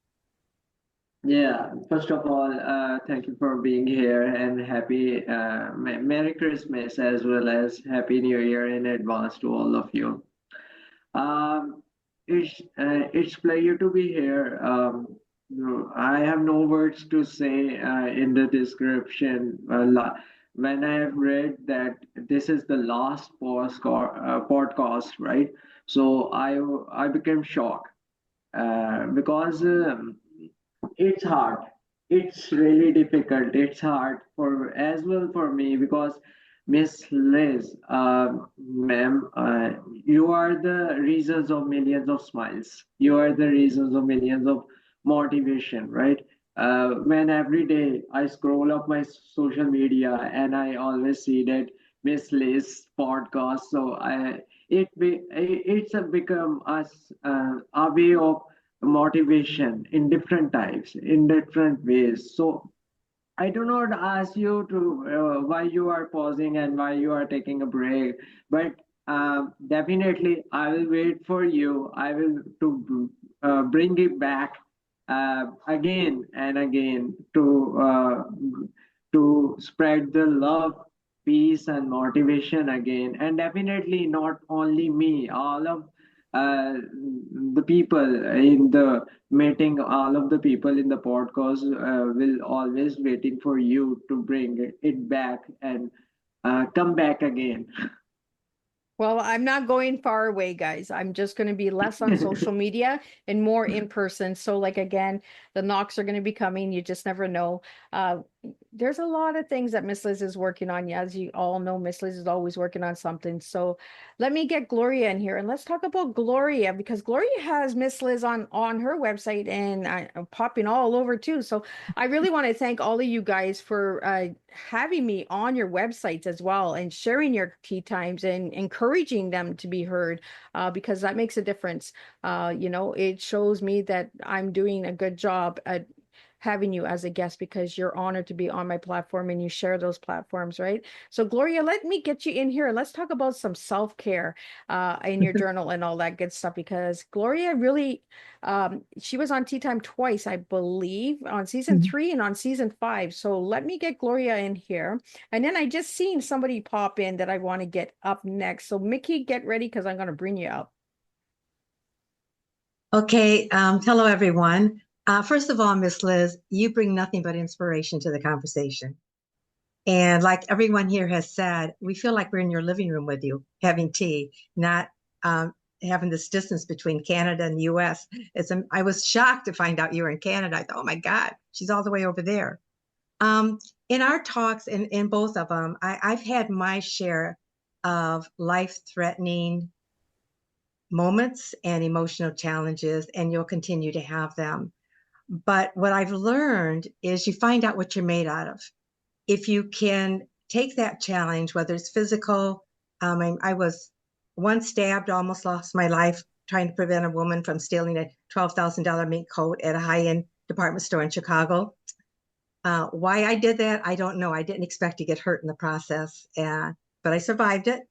Yeah, first of all, thank you for being here and happy Merry Christmas as well as Happy New Year in advance to all of you. It's pleasure to be here. I have no words to say in the description. When I have read that this is the last podcast, right? So I became shocked because it's hard. It's really difficult. It's hard for as well for me because Miss Liz, ma'am, you are the reasons of millions of smiles. You are the reasons of millions of motivation, right? When every day I scroll up my social media and I always see that Miss Liz podcast, so it's a become us a way of motivation in different types, in different ways. So I do not ask you to why you are pausing and why you are taking a break, but definitely I will wait for you. I will bring it back again and again to spread the love, peace, and motivation again. And definitely not only me, all of the people in the meeting, all of the people in the podcast will always waiting for you to bring it back and come back again. Well, I'm not going far away, guys. I'm just going to be less on social media and more in person. So, like, again, the knocks are going to be coming. You just never know. There's a lot of things that Miss Liz is working on. Yeah, as you all know, Miss Liz is always working on something. So let me get Gloria in here and let's talk about Gloria, because Gloria has Miss Liz on her website and I'm popping all over too. So I really want to thank all of you guys for having me on your websites as well and sharing your tea times and encouraging them to be heard, because that makes a difference. It shows me that I'm doing a good job at having you as a guest, because you're honored to be on my platform and you share those platforms, right? So Gloria, let me get you in here and let's talk about some self-care in your journal and all that good stuff, because Gloria really, she was on Tea Time twice, I believe, on season 3 and on season 5. So let me get Gloria in here. And then I just seen somebody pop in that I want to get up next. So Mickey, get ready because I'm going to bring you up. Okay, hello everyone. First of all, Miss Liz, you bring nothing but inspiration to the conversation. And like everyone here has said, we feel like we're in your living room with you, having tea, not having this distance between Canada and the US. I was shocked to find out you were in Canada. I thought, oh my God, she's all the way over there. In our talks, in both of them, I've had my share of life-threatening moments and emotional challenges, and you'll continue to have them. But what I've learned is you find out what you're made out of. If you can take that challenge, whether it's physical, I was once stabbed, almost lost my life trying to prevent a woman from stealing a $12,000 mink coat at a high-end department store in Chicago. Why I did that, I don't know. I didn't expect to get hurt in the process, but I survived it.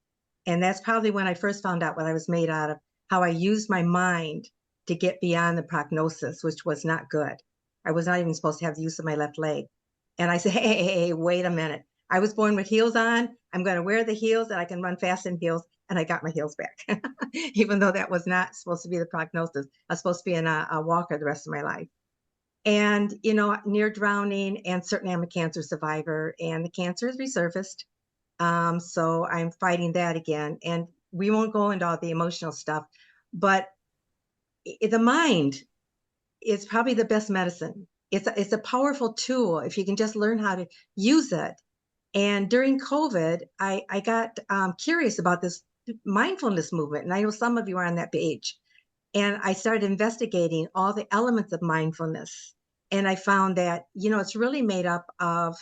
And that's probably when I first found out what I was made out of, how I used my mind to get beyond the prognosis, which was not good. I was not even supposed to have the use of my left leg. And I said, hey, wait a minute. I was born with heels on. I'm going to wear the heels and I can run fast in heels. And I got my heels back, even though that was not supposed to be the prognosis. I was supposed to be in a walker the rest of my life. And, near drowning, and certainly I'm a cancer survivor, and the cancer has resurfaced. So I'm fighting that again. And we won't go into all the emotional stuff, but the mind is probably the best medicine. It's a powerful tool if you can just learn how to use it. And during COVID, I got curious about this mindfulness movement. And I know some of you are on that page. And I started investigating all the elements of mindfulness. And I found that, it's really made up of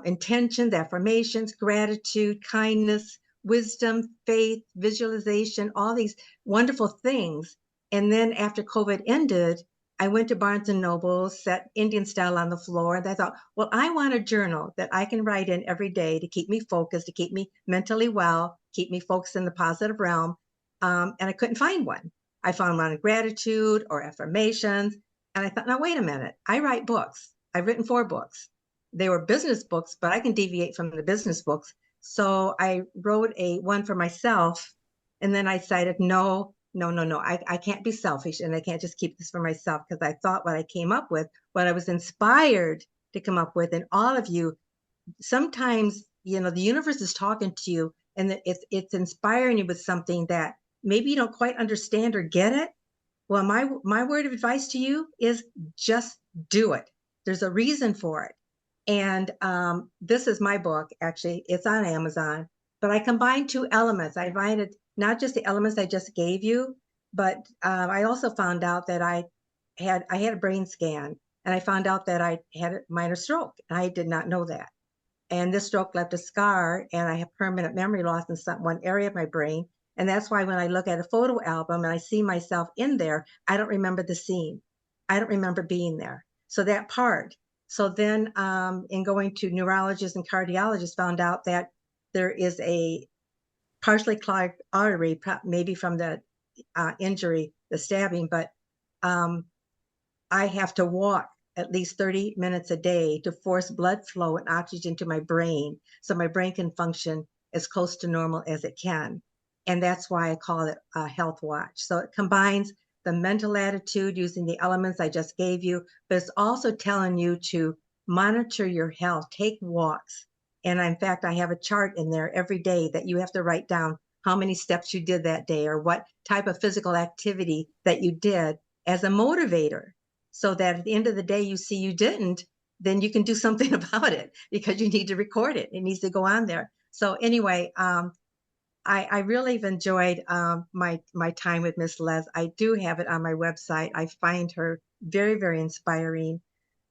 intentions, affirmations, gratitude, kindness, wisdom, faith, visualization, all these wonderful things. And then after COVID ended, I went to Barnes and Noble, set Indian style on the floor, and I thought, well, I want a journal that I can write in every day to keep me focused, to keep me mentally well, keep me focused in the positive realm. And I couldn't find one. I found one on gratitude or affirmations. And I thought, now, wait a minute. I write books. I've written 4 books. They were business books, but I can deviate from the business books. So I wrote one for myself. And then I decided, no, I can't be selfish. And I can't just keep this for myself, because I thought what I came up with, what I was inspired to come up with, and all of you, sometimes, the universe is talking to you, and it's inspiring you with something that maybe you don't quite understand or get it. Well, my word of advice to you is just do it. There's a reason for it. And this is my book, actually. It's on Amazon. But I combined 2 elements. I invited not just the elements I just gave you, but I also found out that I had a brain scan, and I found out that I had a minor stroke. I did not know that. And this stroke left a scar, and I have permanent memory loss in one area of my brain. And that's why when I look at a photo album and I see myself in there, I don't remember the scene. I don't remember being there. So that part. So then in going to neurologists and cardiologists, found out that there is a partially clogged artery, maybe from the injury, the stabbing, but I have to walk at least 30 minutes a day to force blood flow and oxygen to my brain so my brain can function as close to normal as it can. And that's why I call it a health watch. So it combines the mental attitude using the elements I just gave you, but it's also telling you to monitor your health, take walks. And in fact, I have a chart in there every day that you have to write down how many steps you did that day or what type of physical activity that you did as a motivator, so that at the end of the day, you see you didn't, then you can do something about it, because you need to record it. It needs to go on there. So anyway, I really have enjoyed my time with Miss Liz. I do have it on my website. I find her very, very inspiring.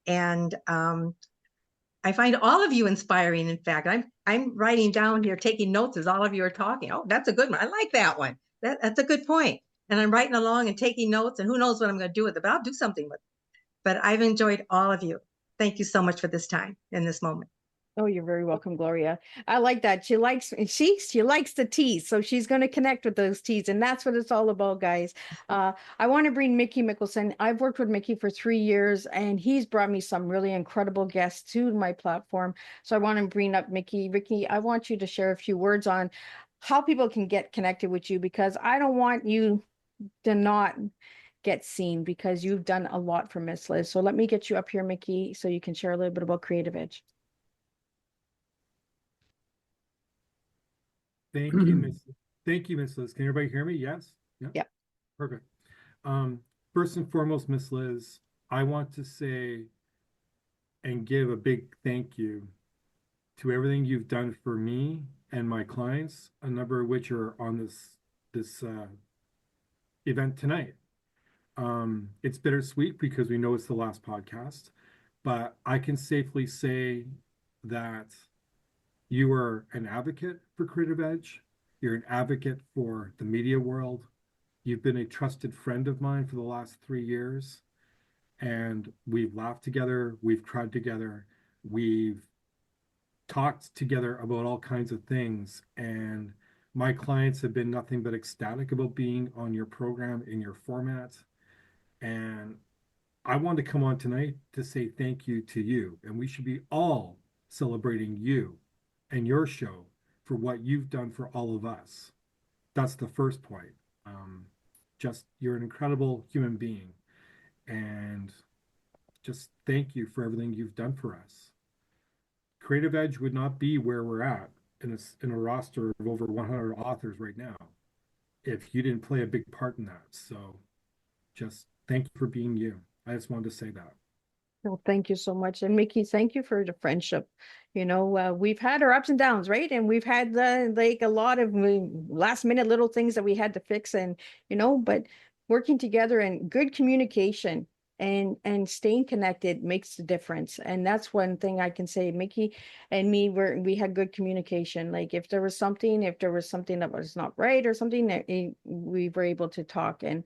And I find all of you inspiring. In fact, I'm writing down here, taking notes as all of you are talking. Oh, that's a good one. I like that one. That's a good point. And I'm writing along and taking notes, and who knows what I'm going to do with it, but I'll do something with it. But I've enjoyed all of you. Thank you so much for this time in this moment. Oh, you're very welcome, Gloria. I like that. She likes the teas, so she's going to connect with those teas, and that's what it's all about, guys. I want to bring Mickey Mickelson. I've worked with Mickey for 3 years, and he's brought me some really incredible guests to my platform. So I want to bring up Mickey. Mickey, I want you to share a few words on how people can get connected with you, because I don't want you to not get seen, because you've done a lot for Miss Liz. So let me get you up here, Mickey, so you can share a little bit about Creative Edge. Thank you, Miss Liz. Can everybody hear me? Yes? Yeah. Perfect. First and foremost, Miss Liz, I want to say and give a big thank you to everything you've done for me and my clients, a number of which are on this event tonight. It's bittersweet because we know it's the last podcast, but I can safely say that you are an advocate for Creative Edge. You're an advocate for the media world. You've been a trusted friend of mine for the last 3 years, and we've laughed together, we've cried together, we've talked together about all kinds of things. And my clients have been nothing but ecstatic about being on your program in your format. And I wanted to come on tonight to say thank you to you. And we should be all celebrating you and your show for what you've done for all of us. That's the first point. Just you're an incredible human being. And just thank you for everything you've done for us. Creative Edge would not be where we're at in a roster of over 100 authors right now if you didn't play a big part in that. So just thank you for being you. I just wanted to say that. Well, thank you so much. And Mickey, thank you for the friendship. We've had our ups and downs, right? And we've had like a lot of last minute little things that we had to fix but working together and good communication and staying connected makes the difference. And that's one thing I can say. Mickey and me, we had good communication. Like if there was something that was not right or something, that we were able to talk and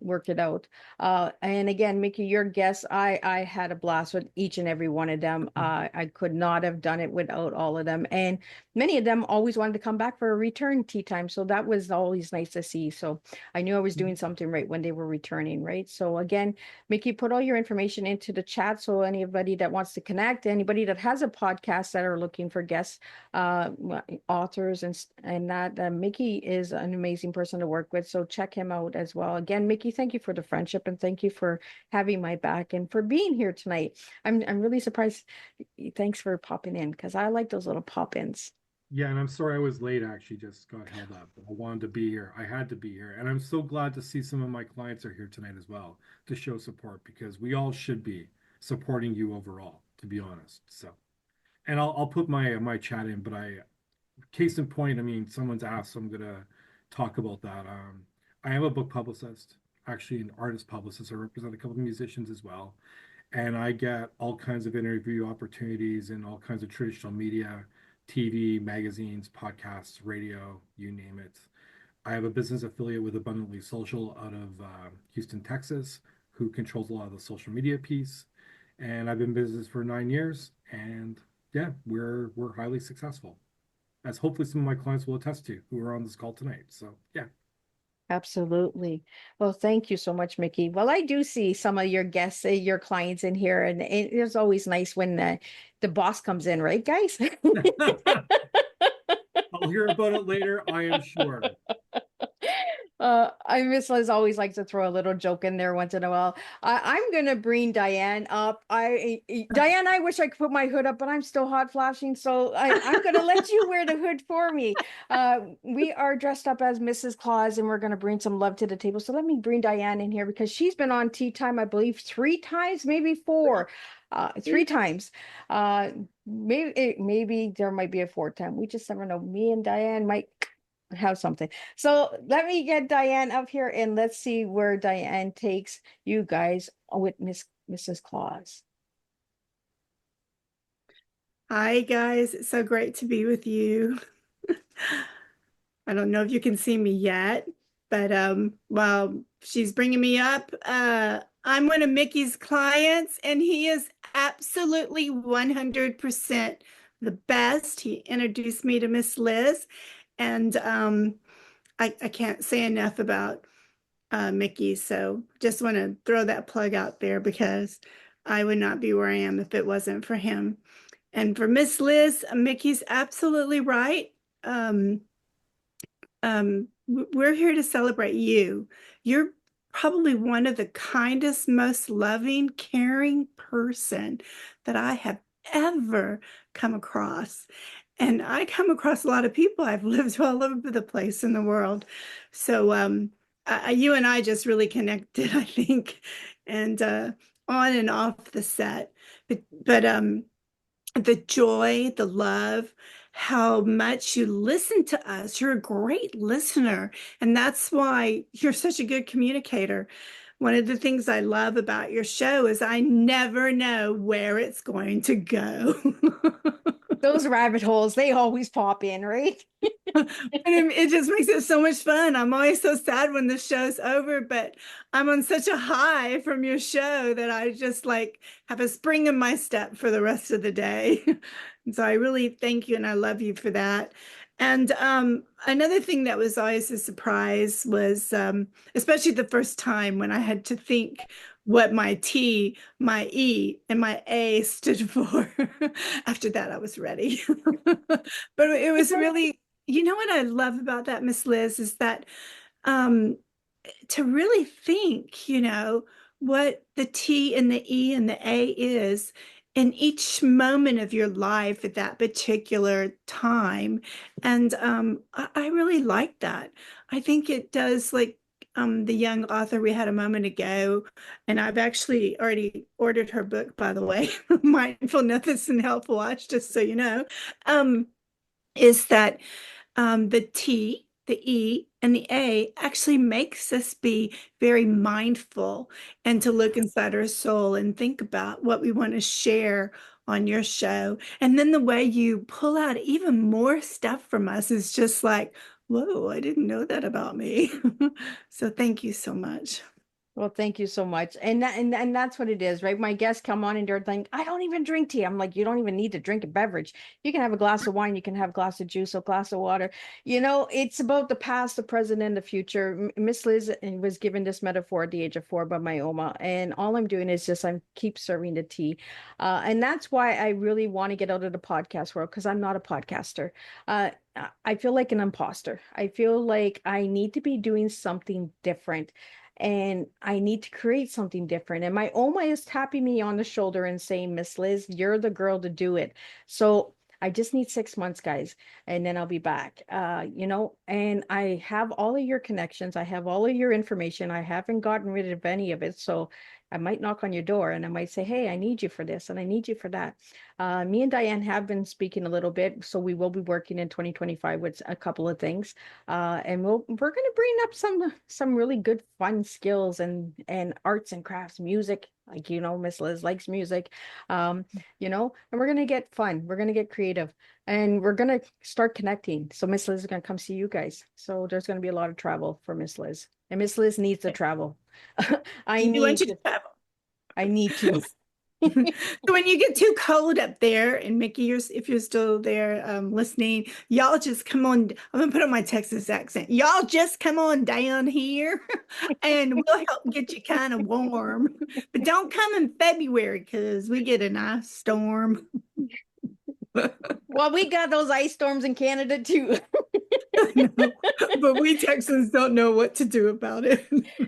work it out. And again, Mickey, your guests, I had a blast with each and every one of them. I could not have done it without all of them. And many of them always wanted to come back for a return tea time. So that was always nice to see. So I knew I was doing something right when they were returning, right? So again, Mickey, put all your information into the chat. So anybody that wants to connect, anybody that has a podcast that are looking for guests, authors and that, Mickey is an amazing person to work with. So check him out as well. Again, Mickey, thank you for the friendship and thank you for having my back and for being here tonight. I'm really surprised. Thanks for popping in because I like those little pop-ins. Yeah, and I'm sorry I was late. I actually just got held up. I wanted to be here. I had to be here. And I'm so glad to see some of my clients are here tonight as well to show support because we all should be supporting you overall, to be honest. So, and I'll put my chat in, but case in point, I mean, someone's asked, so I'm gonna talk about that. I am a book publicist, actually an artist publicist. I represent a couple of musicians as well. And I get all kinds of interview opportunities in all kinds of traditional media, TV, magazines, podcasts, radio, you name it. I have a business affiliate with Abundantly Social out of Houston, Texas, who controls a lot of the social media piece. And I've been in business for 9 years, and yeah, we're highly successful, as hopefully some of my clients will attest to who are on this call tonight. So yeah. Absolutely. Well, thank you so much, Mickey. Well, I do see some of your guests, your clients in here, and it's always nice when the boss comes in, right, guys? I'll hear about it later, I am sure. I Miss Liz always likes to throw a little joke in there once in a while. I'm gonna bring Diane up. Diane, I wish I could put my hood up, but I'm still hot flashing, so I'm gonna let you wear the hood for me. We are dressed up as Mrs. Claus, and we're gonna bring some love to the table. So let me bring Diane in here because she's been on Tea Time, I believe, 3 times, maybe 4. 3 times. Maybe there might be a 4th time. We just never know. Me and Diane might have something. So let me get Diane up here and let's see where Diane takes you guys with Mrs. Claus. Hi, guys. It's so great to be with you. I don't know if you can see me yet, but while she's bringing me up, I'm one of Mickey's clients, and he is absolutely 100% the best. He introduced me to Miss Liz, and I can't say enough about Mickey. So just want to throw that plug out there because I would not be where I am if it wasn't for him. And for Miss Liz, Mickey's absolutely right. We're here to celebrate you. You're probably one of the kindest, most loving, caring person that I have ever come across. And I come across a lot of people. I've lived all over the place in the world. So you and I just really connected, I think, and on and off the set. But the joy, the love, how much you listen to us. You're a great listener, and that's why you're such a good communicator. One of the things I love about your show is I never know where it's going to go. Those rabbit holes, they always pop in, right? And it just makes it so much fun. I'm always so sad when the show's over, but I'm on such a high from your show that I just like have a spring in my step for the rest of the day. And so I really thank you and I love you for that. And another thing that was always a surprise was, especially the first time when I had to think what my T, my E, and my A stood for. After that, I was ready. But it was really, you know what I love about that, Miss Liz, is that um, to really think, what the T and the E and the A is in each moment of your life at that particular time. And I really like that. I think it does, like the young author we had a moment ago, and I've actually already ordered her book, by the way, Mindfulness and Health Watch, just so you know, is that the T, the E, and the A actually makes us be very mindful and to look inside our soul and think about what we want to share on your show. And then the way you pull out even more stuff from us is just like, whoa, I didn't know that about me. So thank you so much. Well, thank you so much. And that's what it is, right? My guests come on and they're like, I don't even drink tea. I'm like, you don't even need to drink a beverage. You can have a glass of wine, you can have a glass of juice, a glass of water. It's about the past, the present, and the future. Miss Liz was given this metaphor at the age of 4 by my Oma. And all I'm doing is just I'm keep serving the tea. And that's why I really want to get out of the podcast world, because I'm not a podcaster. I feel like an imposter. I feel like I need to be doing something different and I need to create something different. And my Oma is tapping me on the shoulder and saying, Miss Liz, you're the girl to do it. So I just need 6 months, guys, and then I'll be back. And I have all of your connections. I have all of your information. I haven't gotten rid of any of it. So I might knock on your door and I might say, hey, I need you for this and I need you for that. Me and Diane have been speaking a little bit, so we will be working in 2025 with a couple of things. And we're going to bring up some really good fun skills and arts and crafts, music. Like, Miss Liz likes music, and we're going to get fun. We're going to get creative and we're going to start connecting. So Miss Liz is going to come see you guys. So there's going to be a lot of travel for Miss Liz, and Miss Liz needs to travel. I want you to travel. I need to. So when you get too cold up there, and Mickey, if you're still there listening, y'all just come on. I'm gonna put on my Texas accent. Y'all just come on down here, and we'll help get you kind of warm. But don't come in February because we get a nice storm. Well, we got those ice storms in Canada too. But we Texans don't know what to do about it.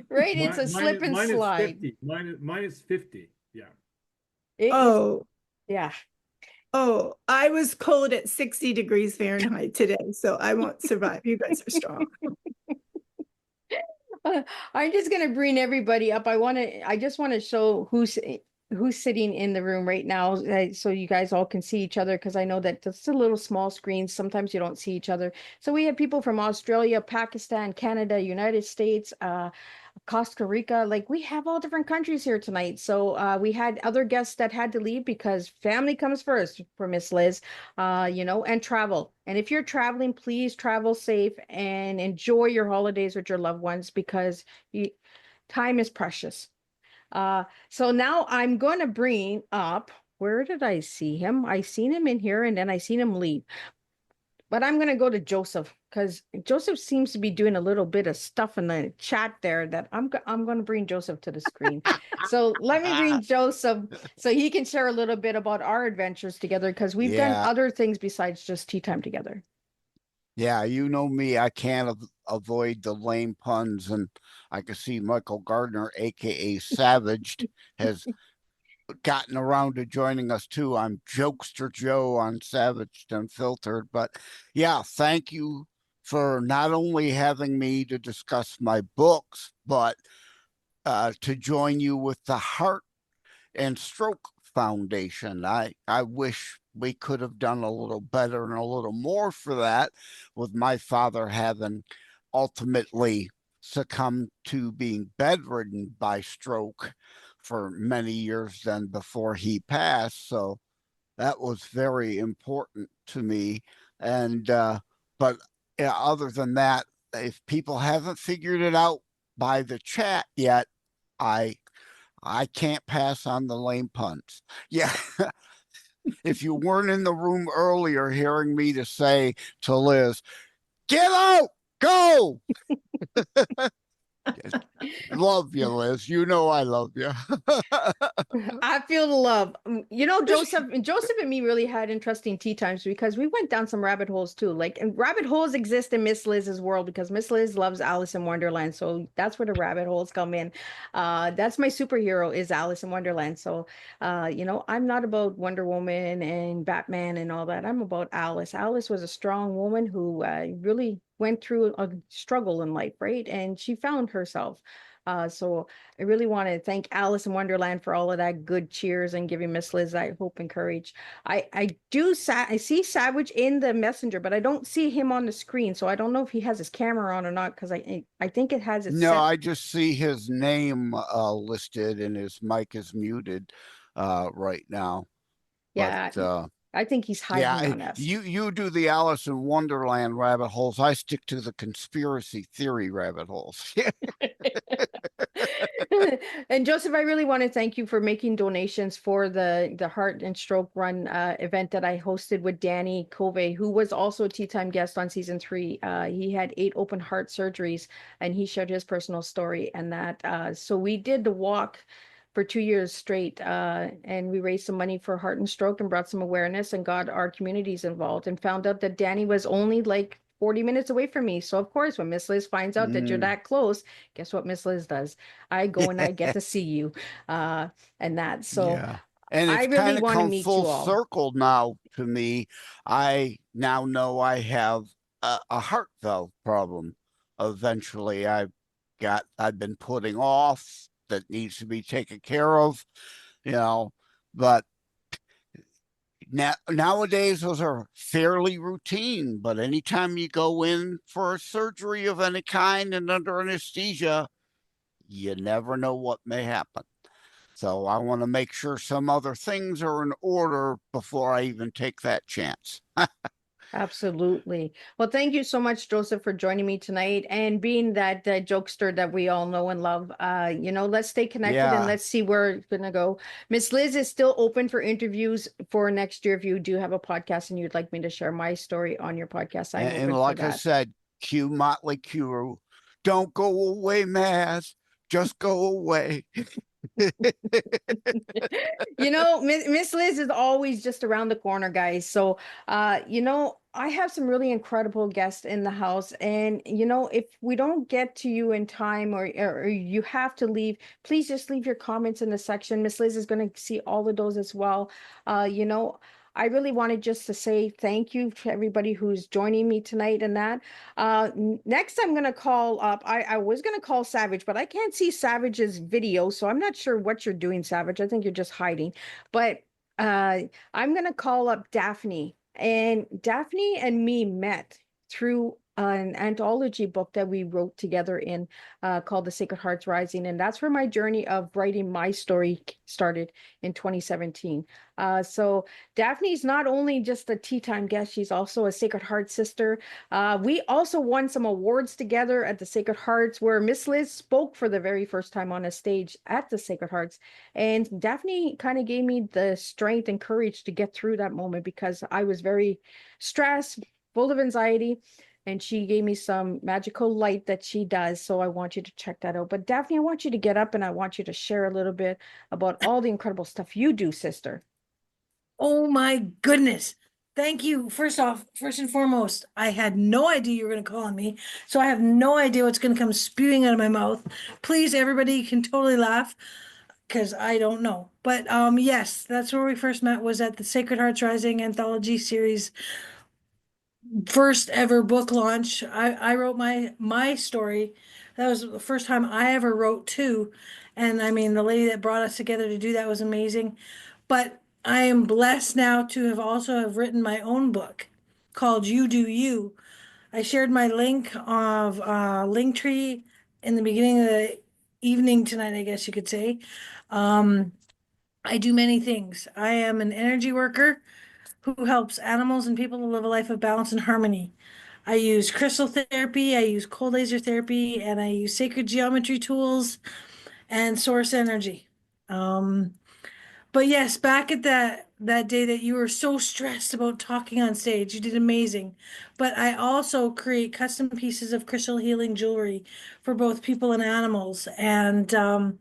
Right? It's a slip and slide. Minus 50. Yeah. Yeah. Oh, I was cold at 60 degrees Fahrenheit today, so I won't survive. You guys are strong. I'm just gonna bring everybody up. I just want to show who's sitting in the room right now, so you guys all can see each other, because I know that that's a little small screen. Sometimes you don't see each other. So we have people from Australia, Pakistan, Canada, United States, Costa Rica. Like, we have all different countries here tonight. So we had other guests that had to leave because family comes first for Miss Liz, and travel. And if you're traveling, please travel safe and enjoy your holidays with your loved ones, because time is precious. So now I'm going to bring up, where did I see him? I seen him in here and then I seen him leave. But I'm going to go to Joseph, because Joseph seems to be doing a little bit of stuff in the chat there that I'm going to bring Joseph to the screen. So let me bring Joseph so he can share a little bit about our adventures together, because we've done other things besides just tea time together. Yeah, you know me, I can't avoid the lame puns, and I can see Michael Gardner, aka Savaged, has gotten around to joining us too. I'm Jokester Joe on Savaged Unfiltered. But yeah, thank you for not only having me to discuss my books, but to join you with the Heart and Stroke Foundation. I wish we could have done a little better and a little more for that, with my father having ultimately succumbed to being bedridden by stroke for many years then before he passed. So that was very important to me. And but yeah, other than that, if people haven't figured it out by the chat yet, I I can't pass on the lame puns. Yeah. If you weren't in the room earlier hearing me to say to Liz, get out, go. Love you, Liz. You know I love you. I feel the love. You know, Joseph and me really had interesting tea times because we went down some rabbit holes too. Like, and rabbit holes exist in Miss Liz's world because Miss Liz loves Alice in Wonderland. So that's where the rabbit holes come in. That's my superhero is Alice in Wonderland. So, you know, I'm not about Wonder Woman and Batman and all that. I'm about Alice. Alice was a strong woman who really went through a struggle in life, right? And she found herself. So I really want to thank Alice in Wonderland for all of that good cheers and giving Miss Liz that hope and courage. I see Savage in the messenger, but I don't see him on the screen, so I don't know if he has his camera on or not because I think it has it No, set. I just see his name listed and his mic is muted right now. Yeah, But I think he's hiding yeah, on us. you do the Alice in Wonderland rabbit holes. I stick to the conspiracy theory rabbit holes. And Joseph, I really want to thank you for making donations for the Heart and Stroke Run event that I hosted with Danny Covey, who was also a Tea Time guest on season 3. He had 8 open heart surgeries, and he shared his personal story. And that so we did the walk for 2 years straight, and we raised some money for Heart and Stroke and brought some awareness and got our communities involved, and found out that Danny was only like 40 minutes away from me. So of course, when Miss Liz finds out that you're that close, guess what Miss Liz does? I go and I get to see you, and that. So Yeah. And I it's really kind of want to come meet full you all. circle now to me. I now know I have a heart valve problem. Eventually, I've been putting off that needs to be taken care of, you know, but nowadays those are fairly routine. But anytime you go in for a surgery of any kind and under anesthesia, you never know what may happen. So I want to make sure some other things are in order before I even take that chance. Absolutely. Well, thank you so much, Joseph, for joining me tonight and being that jokester that we all know and love. You know, let's stay connected and Yeah. let's see where it's going to go. Miss Liz is still open for interviews for next year. If you do have a podcast and you'd like me to share my story on your podcast, I'm And open for like I that. said, cue Motley Crue. Don't go away, Maz. Just go away. You know, Miss Liz is always just around the corner, guys. So, you know, I have some really incredible guests in the house, and you know, if we don't get to you in time, or you have to leave, please just leave your comments in the section. Miss Liz is going to see all of those as well. You know, I really wanted just to say thank you to everybody who's joining me tonight and that. Next, I'm going to call up. I was going to call Savage, but I can't see Savage's video, so I'm not sure what you're doing, Savage. I think you're just hiding. But I'm going to call up Daphne. And Daphne and me met through an anthology book that we wrote together in called The Sacred Hearts Rising. And that's where my journey of writing my story started in 2017. So Daphne's not only just a tea time guest, she's also a Sacred Heart sister. We also won some awards together at the Sacred Hearts, where Miss Liz spoke for the very first time on a stage at the Sacred Hearts. And Daphne kind of gave me the strength and courage to get through that moment because I was very stressed, full of anxiety. And she gave me some magical light that she does. So I want you to check that out. But Daphne, I want you to get up and I want you to share a little bit about all the incredible stuff you do, sister. Oh my goodness. Thank you. First off, first and foremost, I had no idea you were going to call on me. So I have no idea what's going to come spewing out of my mouth. Please, everybody can totally laugh because I don't know. But yes, that's where we first met, was at the Sacred Hearts Rising anthology series first ever book launch. I wrote my story. That was the first time I ever wrote too. And I mean, the lady that brought us together to do that was amazing. But I am blessed now to have written my own book called You Do You. I shared my link of Linktree in the beginning of the evening tonight, I guess you could say. I do many things. I am an energy worker who helps animals and people to live a life of balance and harmony. I use crystal therapy, I use cold laser therapy, and I use sacred geometry tools and source energy. But yes, back at that day that you were so stressed about talking on stage, you did amazing. But I also create custom pieces of crystal healing jewelry for both people and animals. And I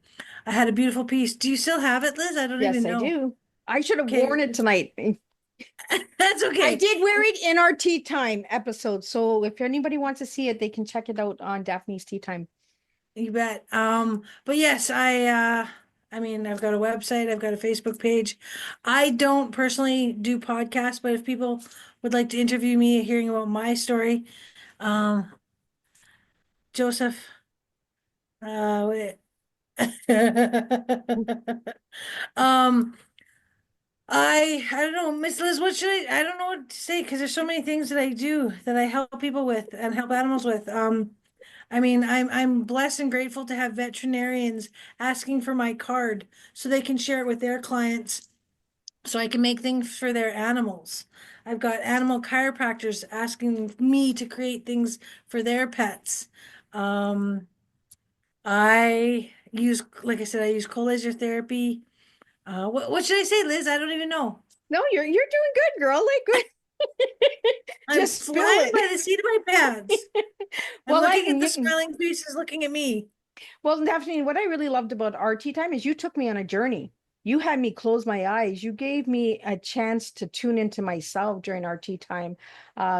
had a beautiful piece. Do you still have it, Liz? I don't Yes, even I know. do. I should have Okay, worn it tonight. that's okay. I did wear it in our tea time episode. So if anybody wants to see it, they can check it out on Daphne's Tea Time. You bet. But yes, I mean, I've got a website, I've got a Facebook page. I don't personally do podcasts, but if people would like to interview me, hearing about my story, Joseph, wait. um, I don't know, Miss Liz, what should I don't know what to say because there's so many things that I do that I help people with and help animals with. I mean, I'm blessed and grateful to have veterinarians asking for my card so they can share it with their clients so I can make things for their animals. I've got animal chiropractors asking me to create things for their pets. I use, like I said, I use cold laser therapy. What should I say, Liz? I don't even know. No, you're doing good, girl. Like good. I'm Just spill flying it. by the seat of my pants. I'm Well, looking at the smiling faces looking at me. Well, Daphne, what I really loved about our tea time is you took me on a journey. You had me close my eyes. You gave me a chance to tune into myself during our tea time.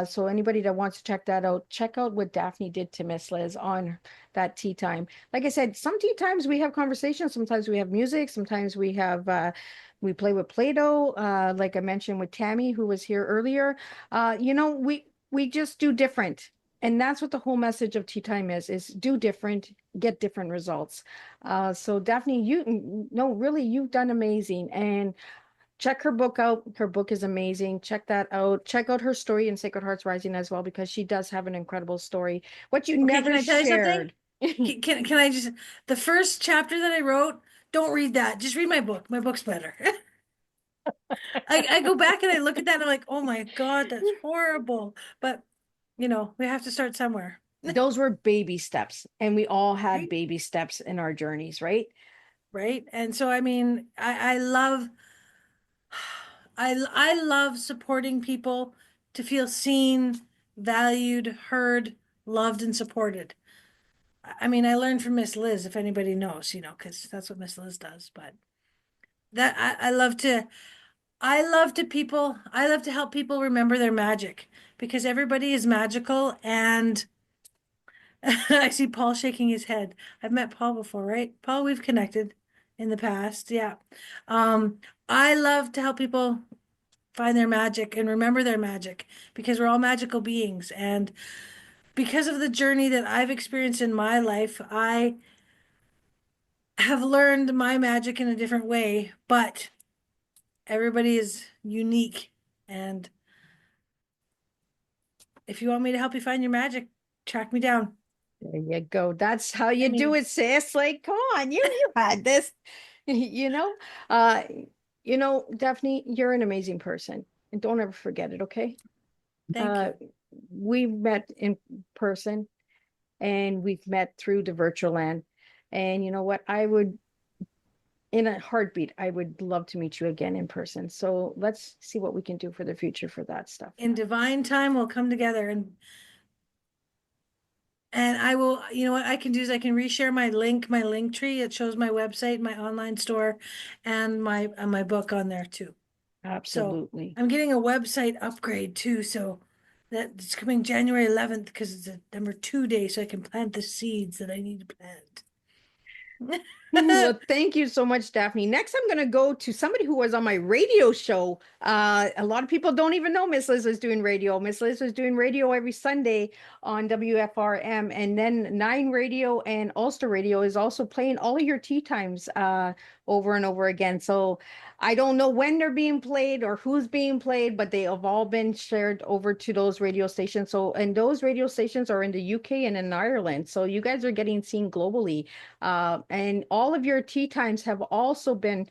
So anybody that wants to check that out, check out what Daphne did to Miss Liz on that tea time. Like I said, some tea times we have conversations, sometimes we have music, sometimes we play with Play-Doh, like I mentioned with Tammy, who was here earlier. We just do different. And that's what the whole message of tea time is do different, get different results. So Daphne, no, really, you've done amazing. And check her book out. Her book is amazing. Check that out. Check out her story in Sacred Hearts Rising as well, because she does have an incredible story. What you Okay, never can I tell you something? shared. Can I just the first chapter that I wrote, don't read that. Just read my book. My book's better. I go back and I look at that and I'm like, oh my God, that's horrible. But we have to start somewhere. Those were baby steps, and we all had Right? baby steps in our journeys, right? Right. And so I mean, I love I love supporting people to feel seen, valued, heard, loved, and supported. I mean, I learned from Miss Liz, if anybody knows, because that's what Miss Liz does. But that I love to help people remember their magic because everybody is magical. And I see Paul shaking his head. I've met Paul before, right? Paul, we've connected in the past. Yeah. I love to help people find their magic and remember their magic because we're all magical beings. And because of the journey that I've experienced in my life, I have learned my magic in a different way, but everybody is unique. And if you want me to help you find your magic, track me down. There you go. That's how you do it, sis. Like, come on, you had this, you know. Uh, Daphne, you're an amazing person, and don't ever forget it, okay? Thank you. We met in person, and we've met through the virtual land. And you know what? In a heartbeat, I would love to meet you again in person. So let's see what we can do for the future for that stuff. In divine time, we'll come together and I will, what I can do is I can reshare my link tree. It shows my website, my online store, and my book on there too. Absolutely. So I'm getting a website upgrade too. So that's coming January 11th because it's a number 2 day, so I can plant the seeds that I need to plant. Well, thank you so much, Daphne. Next, I'm going to go to somebody who was on my radio show. A lot of people don't even know Miss Liz was doing radio. Miss Liz was doing radio every Sunday on WFRM, and then Nine Radio and Ulster Radio is also playing all of your tea times over and over again. So I don't know when they're being played or who's being played, but they have all been shared over to those radio stations. So, and those radio stations are in the UK and in Ireland. So you guys are getting seen globally. And all of your tea times have also been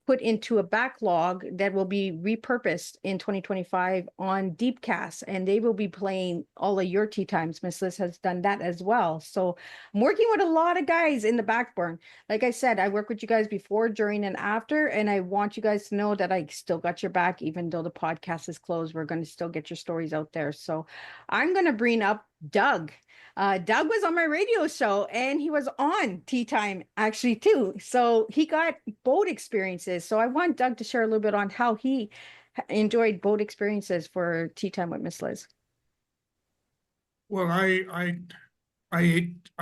put into a backlog that will be repurposed in 2025 on Deepcast, and they will be playing all of your tea times. Miss Liz has done that as well. So I'm working with a lot of guys in the backburn. Like I said, I work with you guys before, during, and after, and I want you guys to know that I still got your back, even though the podcast is closed. We're going to still get your stories out there. So I'm going to bring up Doug. Doug was on my radio show and he was on Tea Time actually too. So he got boat experiences. So I want Doug to share a little bit on how he enjoyed boat experiences for Tea Time with Miss Liz. Well, I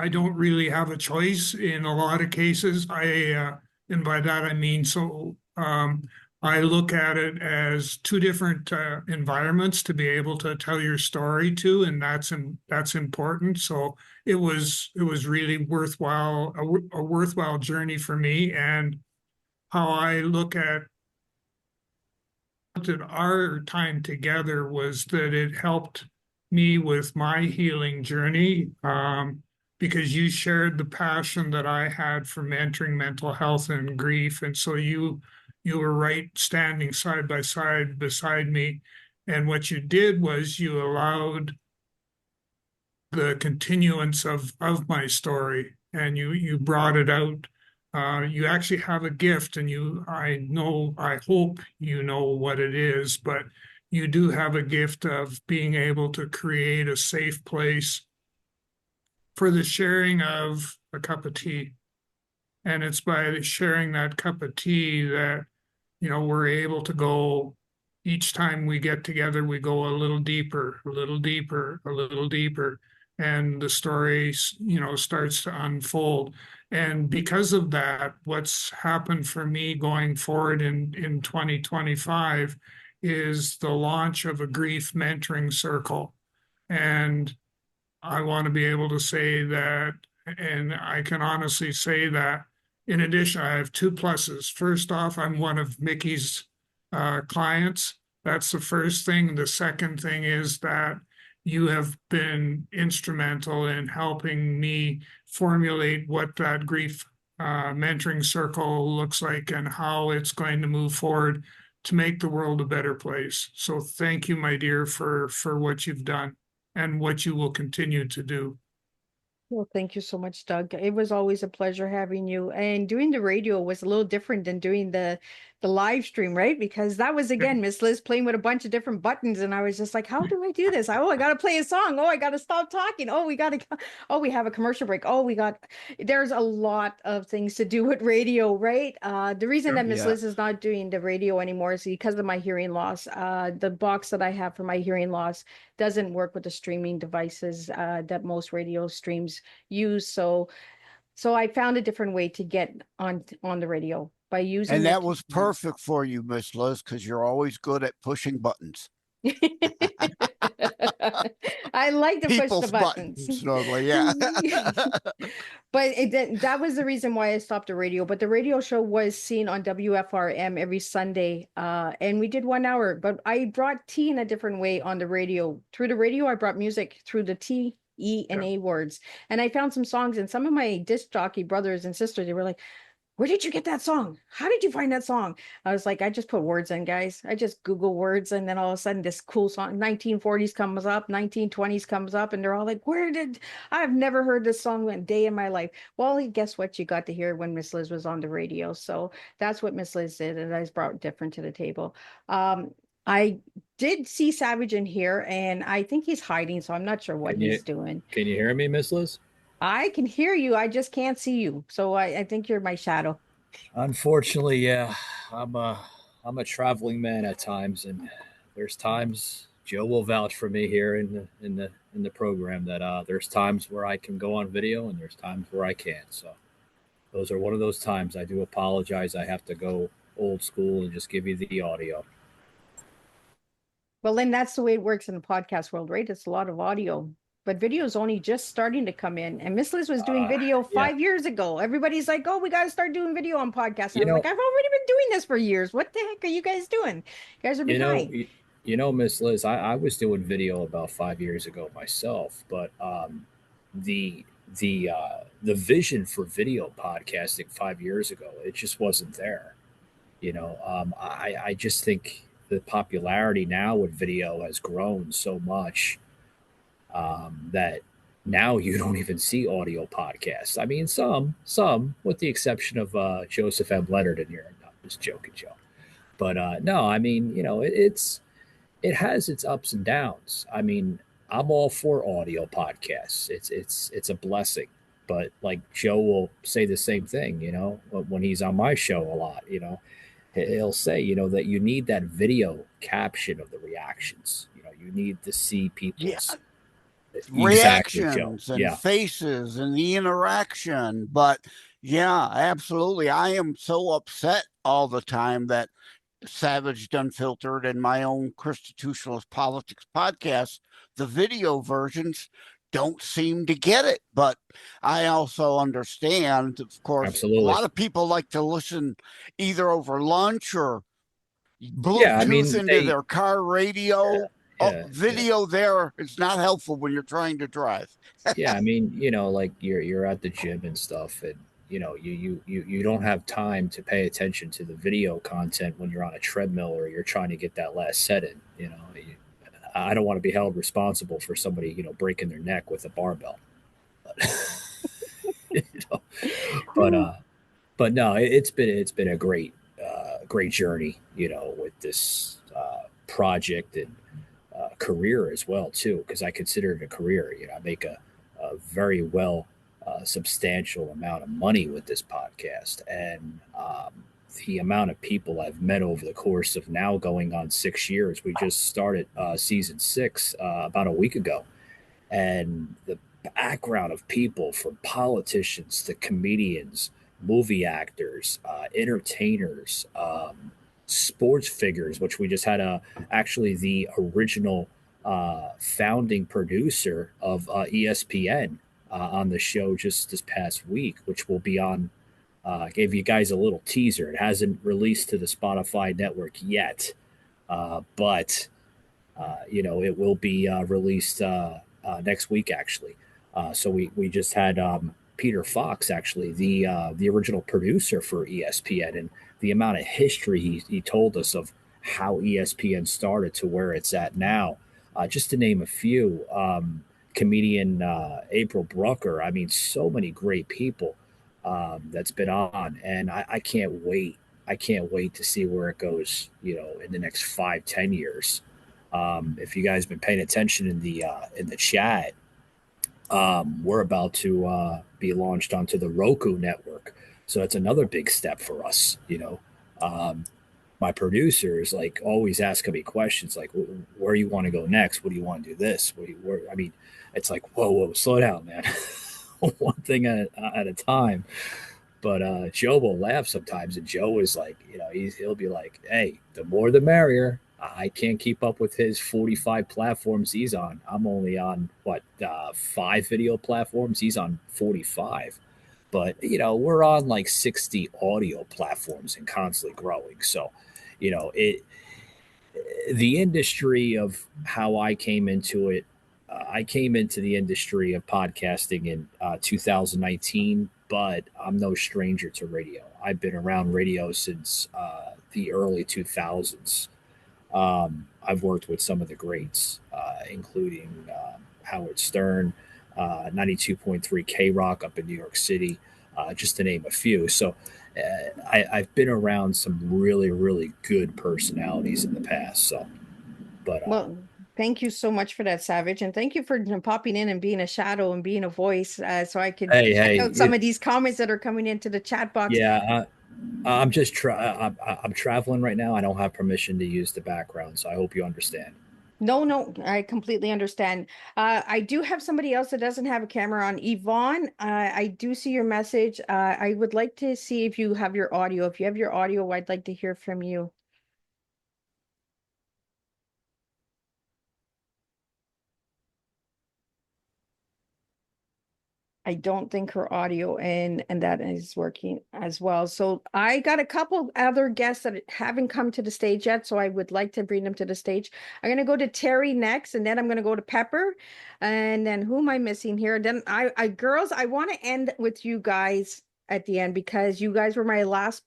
don't really have a choice in a lot of cases. And by that I mean, I look at it as two different environments to be able to tell your story to, and that's important. So it was really worthwhile, a worthwhile journey for me. And how I look at our time together was that it helped me with my healing journey, because you shared the passion that I had for mentoring mental health and grief, and so you were right standing side by side beside me. And what you did was you allowed the continuance of my story, and you brought it out. You actually have a gift, and I hope you know what it is, but you do have a gift of being able to create a safe place for the sharing of a cup of tea. And it's by sharing that cup of tea that we're able to go, each time we get together, we go a little deeper, a little deeper, a little deeper. And the story, starts to unfold. And because of that, what's happened for me going forward in 2025 is the launch of a grief mentoring circle. And I want to be able to say that, and I can honestly say that, in addition, I have two pluses. First off, I'm one of Mickey's clients. That's the first thing. The second thing is that you have been instrumental in helping me formulate what that grief mentoring circle looks like and how it's going to move forward to make the world a better place. So thank you, my dear, for what you've done and what you will continue to do. Well, thank you so much, Doug. It was always a pleasure having you. And doing the radio was a little different than doing the live stream, right? Because that was again Miss Liz playing with a bunch of different buttons, and I was just like, how do I do this? I gotta play a song. Oh, I gotta stop talking. Oh, we have a commercial break. There's a lot of things to do with radio, right? The reason that Miss Liz is not doing the radio anymore is because of my hearing loss. The box that I have for my hearing loss doesn't work with the streaming devices that most radio streams use. So I found a different way to get on the radio by using And that was perfect for you, Miss Liz, because you're always good at pushing buttons. I like to push the buttons normally, yeah. But that was the reason why I stopped the radio. But the radio show was seen on WFRM every Sunday, and we did 1 hour. But I brought tea in a different way on the radio. Through the radio, I brought music through the T, E, and A words. And I found some songs, and some of my disc jockey brothers and sisters, they were like, where did you get that song? How did you find that song? I was like, I just put words in, guys. I just Google words, and then all of a sudden this cool song, 1940s comes up, 1920s comes up, and they're all like, I've never heard this song a day in my life. Well, guess what? You got to hear it when Miss Liz was on the radio. So that's what Miss Liz did, and I brought different to the table. I did see Savage in here, and I think he's hiding, so I'm not sure what he's doing. Can you hear me, Miss Liz? I can hear you. I just can't see you. So I think you're my shadow. Unfortunately, yeah. I'm a traveling man at times, and there's times Joe will vouch for me here in the program that there's times where I can go on video and there's times where I can't. So those are one of those times. I do apologize. I have to go old school and just give you the audio. Well, then that's the way it works in the podcast world, right? It's a lot of audio, but video is only just starting to come in. And Miss Liz was doing video Yeah. 5 years ago. Everybody's like, "Oh, we got to start doing video on podcasts." And You I'm know, like, "I've already been doing this for years. What the heck are you guys doing? You guys are you know, behind." Miss Liz, I was doing video about 5 years ago myself, but the the vision for video podcasting 5 years ago, it just wasn't there. I just think the popularity now with video has grown so much that now you don't even see audio podcasts. I mean, some, with the exception of Joseph M. Leonard in here. No, I'm just joking, Joe. But no, I mean, it has its ups and downs. I mean, I'm all for audio podcasts. It's a blessing. But like Joe will say the same thing, when he's on my show a lot, he'll say, that you need that video caption of the reactions. You need to see people's exactly, Joe. Reactions and Yeah. faces and the interaction. But yeah, absolutely. I am so upset all the time that Savaged Unfiltered and my own Constitutionalist Politics podcast, the video versions don't seem to get it. But I also understand, of course, Absolutely. a lot of people like to listen either over lunch or Bluetooth Yeah, I mean, into their car radio. yeah, Video there is not helpful when you're trying to drive. yeah, I mean, like you're at the gym and stuff, and you don't have time to pay attention to the video content when you're on a treadmill or you're trying to get that last set in. I don't want to be held responsible for somebody breaking their neck with a barbell. But no, it's been a great journey, with this project and career as well too, because I consider it a career. I make a very well substantial amount of money with this podcast, and the amount of people I've met over the course of now going on 6 years. We just started season 6 about a week ago, and the background of people, from politicians to comedians, movie actors, entertainers, sports figures, which we just had actually the original founding producer of ESPN on the show just this past week, which will be on. Gave you guys a little teaser. It hasn't released to the Spotify network yet, but it will be released next week, actually. So we just had Peter Fox, actually, the original producer for ESPN, and the amount of history he told us of how ESPN started to where it's at now. Just to name a few, comedian April Brucker. I mean, so many great people that's been on, and I can't wait. I can't wait to see where it goes, in the next 5-10 years. If you guys have been paying attention in the chat, we're about to be launched onto the Roku network. So that's another big step for us. My producer is like always asking me questions like, where you want to go next? What do you want to do this? I mean, it's like, whoa, slow down, man. One thing at a time. But Joe will laugh sometimes, and Joe is like, he'll be like, hey, the more the merrier. I can't keep up with his 45 platforms he's on. I'm only on 5 video platforms. He's on 45. But we're on like 60 audio platforms and constantly growing. So, the industry of how I came into it, I came into the industry of podcasting in 2019, but I'm no stranger to radio. I've been around radio since the early 2000s. I've worked with some of the greats, including Howard Stern, 92.3 K-Rock up in New York City, just to name a few. So I've been around some really, really good personalities in the past. So, but Well, thank you so much for that, Savage, and thank you for popping in and being a shadow and being a voice, so I could check out some of these comments that are coming into the chat box. Yeah, I'm just I'm traveling right now. I don't have permission to use the background, so I hope you understand. No, I completely understand. I do have somebody else that doesn't have a camera on. Yvonne, I do see your message. I would like to see if you have your audio. If you have your audio, I'd like to hear from you. I don't think her audio and that is working as well. So I got a couple other guests that haven't come to the stage yet, so I would like to bring them to the stage. I'm gonna go to Terry next, and then I'm gonna go to Pepper, and then who am I missing here? Then I girls, I want to end with you guys at the end because you guys were my last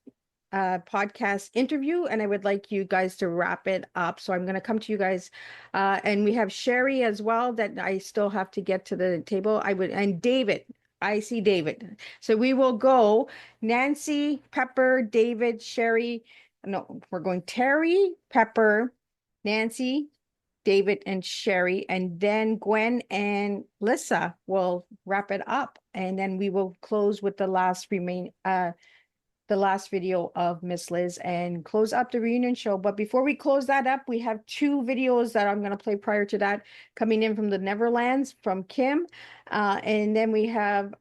podcast interview, and I would like you guys to wrap it up. So I'm going to come to you guys, and we have Sherry as well that I still have to get to the table. And David. I see David. So we will go Nancy, Pepper, David, Sherry. No, we're going Terry, Pepper, Nancy, David, and Sherry, and then Gwen and Lissa will wrap it up, and then we will close with the last video of Miss Liz and close up the reunion show. But before we close that up, we have two videos that I'm going to play prior to that coming in from the Neverlands from Kim. And then we have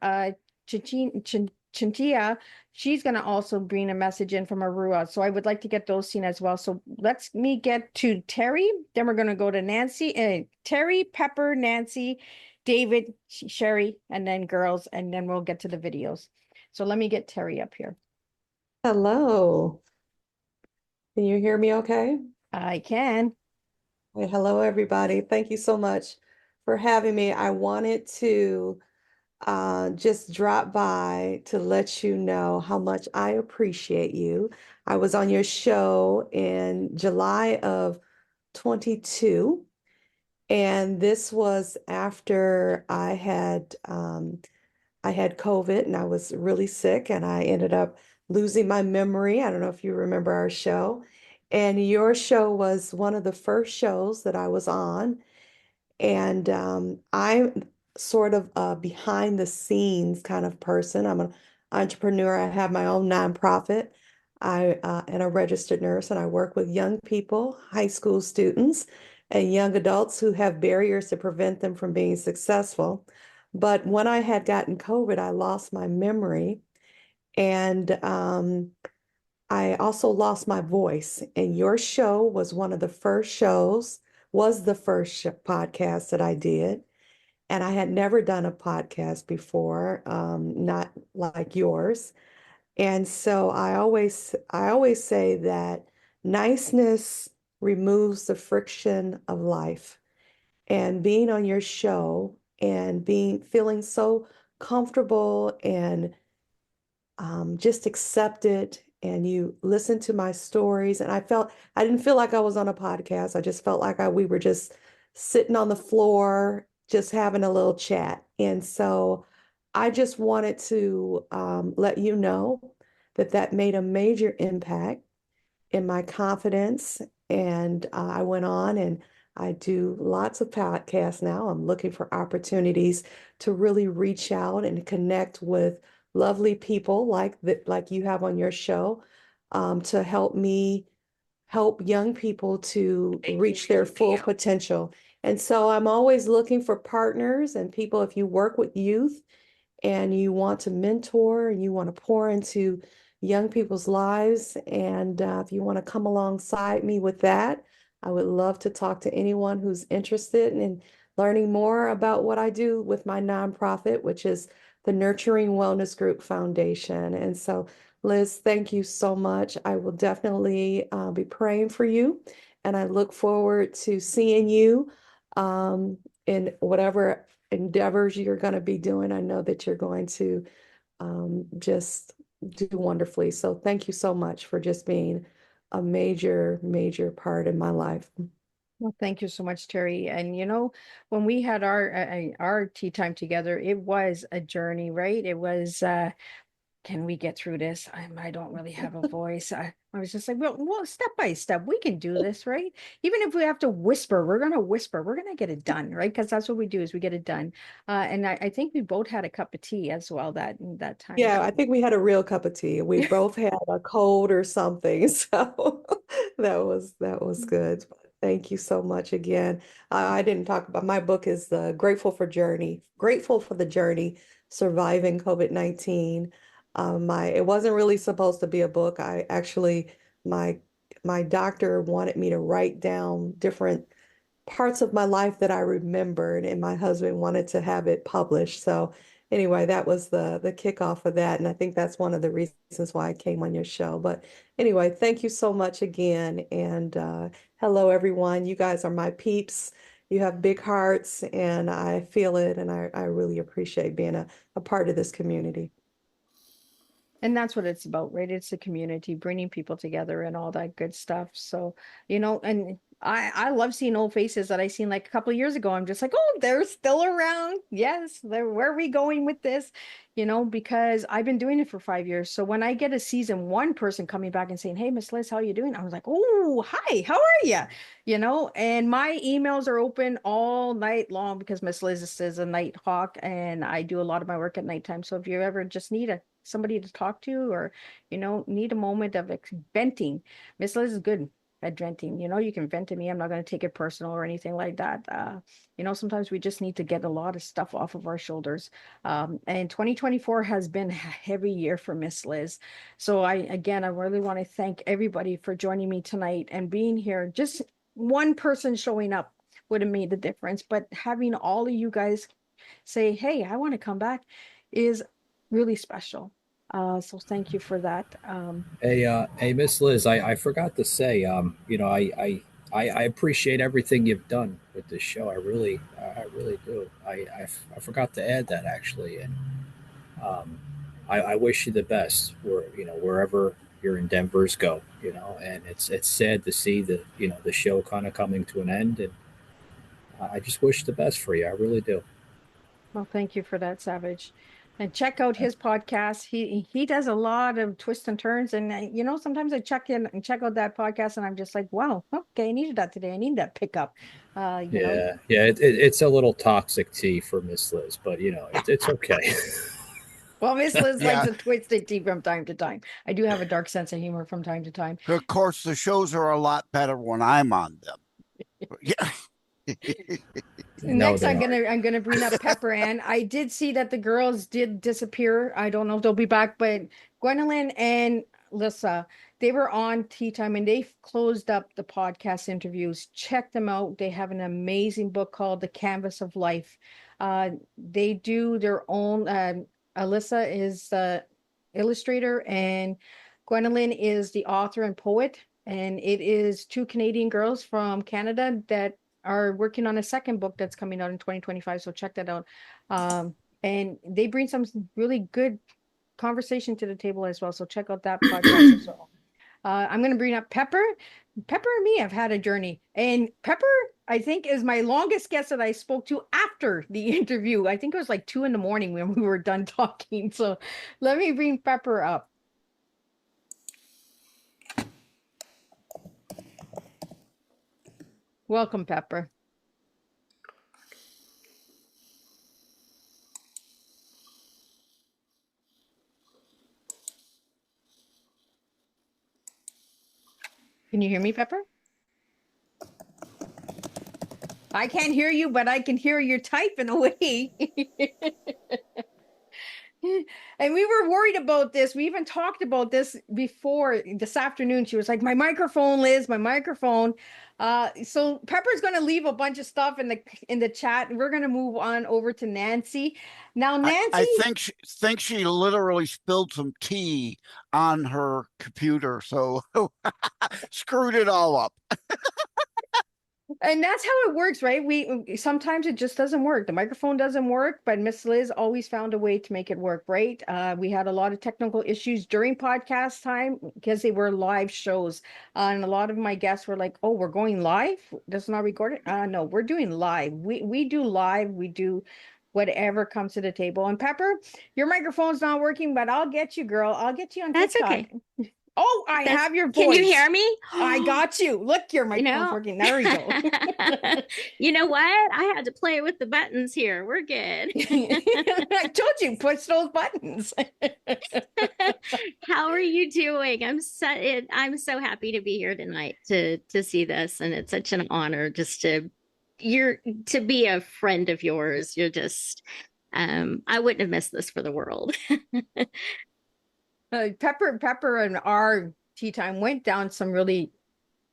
Chintia. She's going to also bring a message in from Arua. So I would like to get those seen as well. So let's me get to Terry. Then we're going to go to Nancy and Terry, Pepper, Nancy, David, Sherry, and then girls. And then we'll get to the videos. So let me get Terry up here. Hello. Can you hear me okay? I can. Hey, hello, everybody. Thank you so much for having me. I wanted to just drop by to let you know how much I appreciate you. I was on your show in July of 22, and this was after I had COVID and I was really sick and I ended up losing my memory. I don't know if you remember our show. And your show was one of the first shows that I was on. And I'm sort of a behind the scenes kind of person. I'm an entrepreneur. I have my own nonprofit. I am a registered nurse and I work with young people, high school students, and young adults who have barriers to prevent them from being successful. But when I had gotten COVID, I lost my memory and I also lost my voice. And your show was one of the first shows, was the first podcast that I did. And I had never done a podcast before, not like yours. And so I always say that niceness removes the friction of life. And being on your show and feeling so comfortable and just accepted, and you listened to my stories, and I didn't feel like I was on a podcast. I just felt like we were just sitting on the floor, just having a little chat. And so I just wanted to let you know that that made a major impact in my confidence. And I went on and I do lots of podcasts now. I'm looking for opportunities to really reach out and connect with lovely people like you have on your show, to help young people to reach their full potential. And so I'm always looking for partners and people. If you work with youth and you want to mentor and you want to pour into young people's lives, and if you want to come alongside me with that, I would love to talk to anyone who's interested in learning more about what I do with my nonprofit, which is the Nurturing Wellness Group Foundation. And so, Liz, thank you so much. I will definitely be praying for you, and I look forward to seeing you in whatever endeavors you're going to be doing. I know that you're going to just do wonderfully. So thank you so much for just being a major, major part in my life. Well, thank you so much, Terry. And when we had our tea time together, it was a journey, right? It was can we get through this? I don't really have a voice. I was just like, well, step by step, we can do this, right? Even if we have to whisper, we're gonna whisper, we're gonna get it done, right? Because that's what we do, is we get it done. And I think we both had a cup of tea as well that time. Yeah, I think we had a real cup of tea. We both had a cold or something. So that was good. Thank you so much again. I didn't talk about my book is Grateful for the Journey, Surviving COVID-19. It wasn't really supposed to be a book. I actually my my doctor wanted me to write down different parts of my life that I remembered, and my husband wanted to have it published. So anyway, that was the kickoff of that, and I think that's one of the reasons why I came on your show. But anyway, thank you so much again, and hello everyone. You guys are my peeps. You have big hearts, and I feel it, and I really appreciate being a part of this community. And that's what it's about, right? It's a community, bringing people together and all that good stuff. So, and I love seeing old faces that I seen like a couple of years ago. I'm just like, oh, they're still around. Yes, where are we going with this? Because I've been doing it for 5 years. So when I get a season one person coming back and saying, hey, Miss Liz, how you doing? I was like, oh, hi, how are you? And my emails are open all night long because Miss Liz is a night hawk and I do a lot of my work at nighttime. So if you ever just need somebody to talk to, or need a moment of venting, Miss Liz is good at venting. You can vent to me. I'm not going to take it personal or anything like that. Sometimes we just need to get a lot of stuff off of our shoulders. And 2024 has been a heavy year for Miss Liz. So I really want to thank everybody for joining me tonight and being here. Just one person showing up would have made the difference, but having all of you guys say, hey, I want to come back, is really special. So thank you for that. Hey, Miss Liz, I forgot to say, I appreciate everything you've done with this show. I really do. I forgot to add that actually, and I wish you the best wherever your endeavors go. And it's sad to see the show kind of coming to an end, and I just wish the best for you. I really do. Well, thank you for that, Savage. And check out his podcast. He does a lot of twists and turns. And, sometimes I check in and check out that podcast and I'm just like, wow, okay, I needed that today. I need that pickup. It's a little toxic tea for Miss Liz, but, it's okay. Well, Miss Liz Yeah. likes a twisted tea from time to time. I do have a dark sense of humor from time to time. Of course, the shows are a lot better when I'm on them. Yeah. Next, I'm gonna bring up Pepper Ann. I did see that the girls did disappear. I don't know if they'll be back, but Gwendolyn and Lissa, they were on Tea Time and they closed up the podcast interviews. Check them out. They have an amazing book called The Canvas of Life. They do their own. Alyssa is the illustrator and Gwendolyn is the author and poet. And it is two Canadian girls from Canada that are working on a second book that's coming out in 2025. So check that out. And they bring some really good conversation to the table as well. So check out that podcast as well. I'm going to bring up Pepper. Pepper and me have had a journey. And Pepper, I think, is my longest guest that I spoke to after the interview. I think it was like 2 a.m. when we were done talking. So let me bring Pepper up. Welcome, Pepper. Can you hear me, Pepper? I can't hear you, but I can hear you typing away. And we were worried about this. We even talked about this before this afternoon. She was like, my microphone, Liz, my microphone. So Pepper's going to leave a bunch of stuff in the chat, and we're going to move on over to Nancy. Now, Nancy, I think she literally spilled some tea on her computer, so screwed it all up. and that's how it works, right? We sometimes it just doesn't work. The microphone doesn't work, but Miss Liz always found a way to make it work, right? We had a lot of technical issues during podcast time because they were live shows. And a lot of my guests were like, oh, we're going live? That's not recorded? No, we're doing live. We do live. We do whatever comes to the table. And Pepper, your microphone's not working, but I'll get you, girl. I'll get you on That's TikTok. okay. Oh, I have your voice. Can you hear me? I got you. Look, your microphone's working. There we go. You know what? I had to play with the buttons here. We're good. I told you, push those buttons. How are you doing? I'm so happy to be here tonight to see this, and it's such an honor just to be a friend of yours. You're just I wouldn't have missed this for the world. Pepper and our tea time went down some really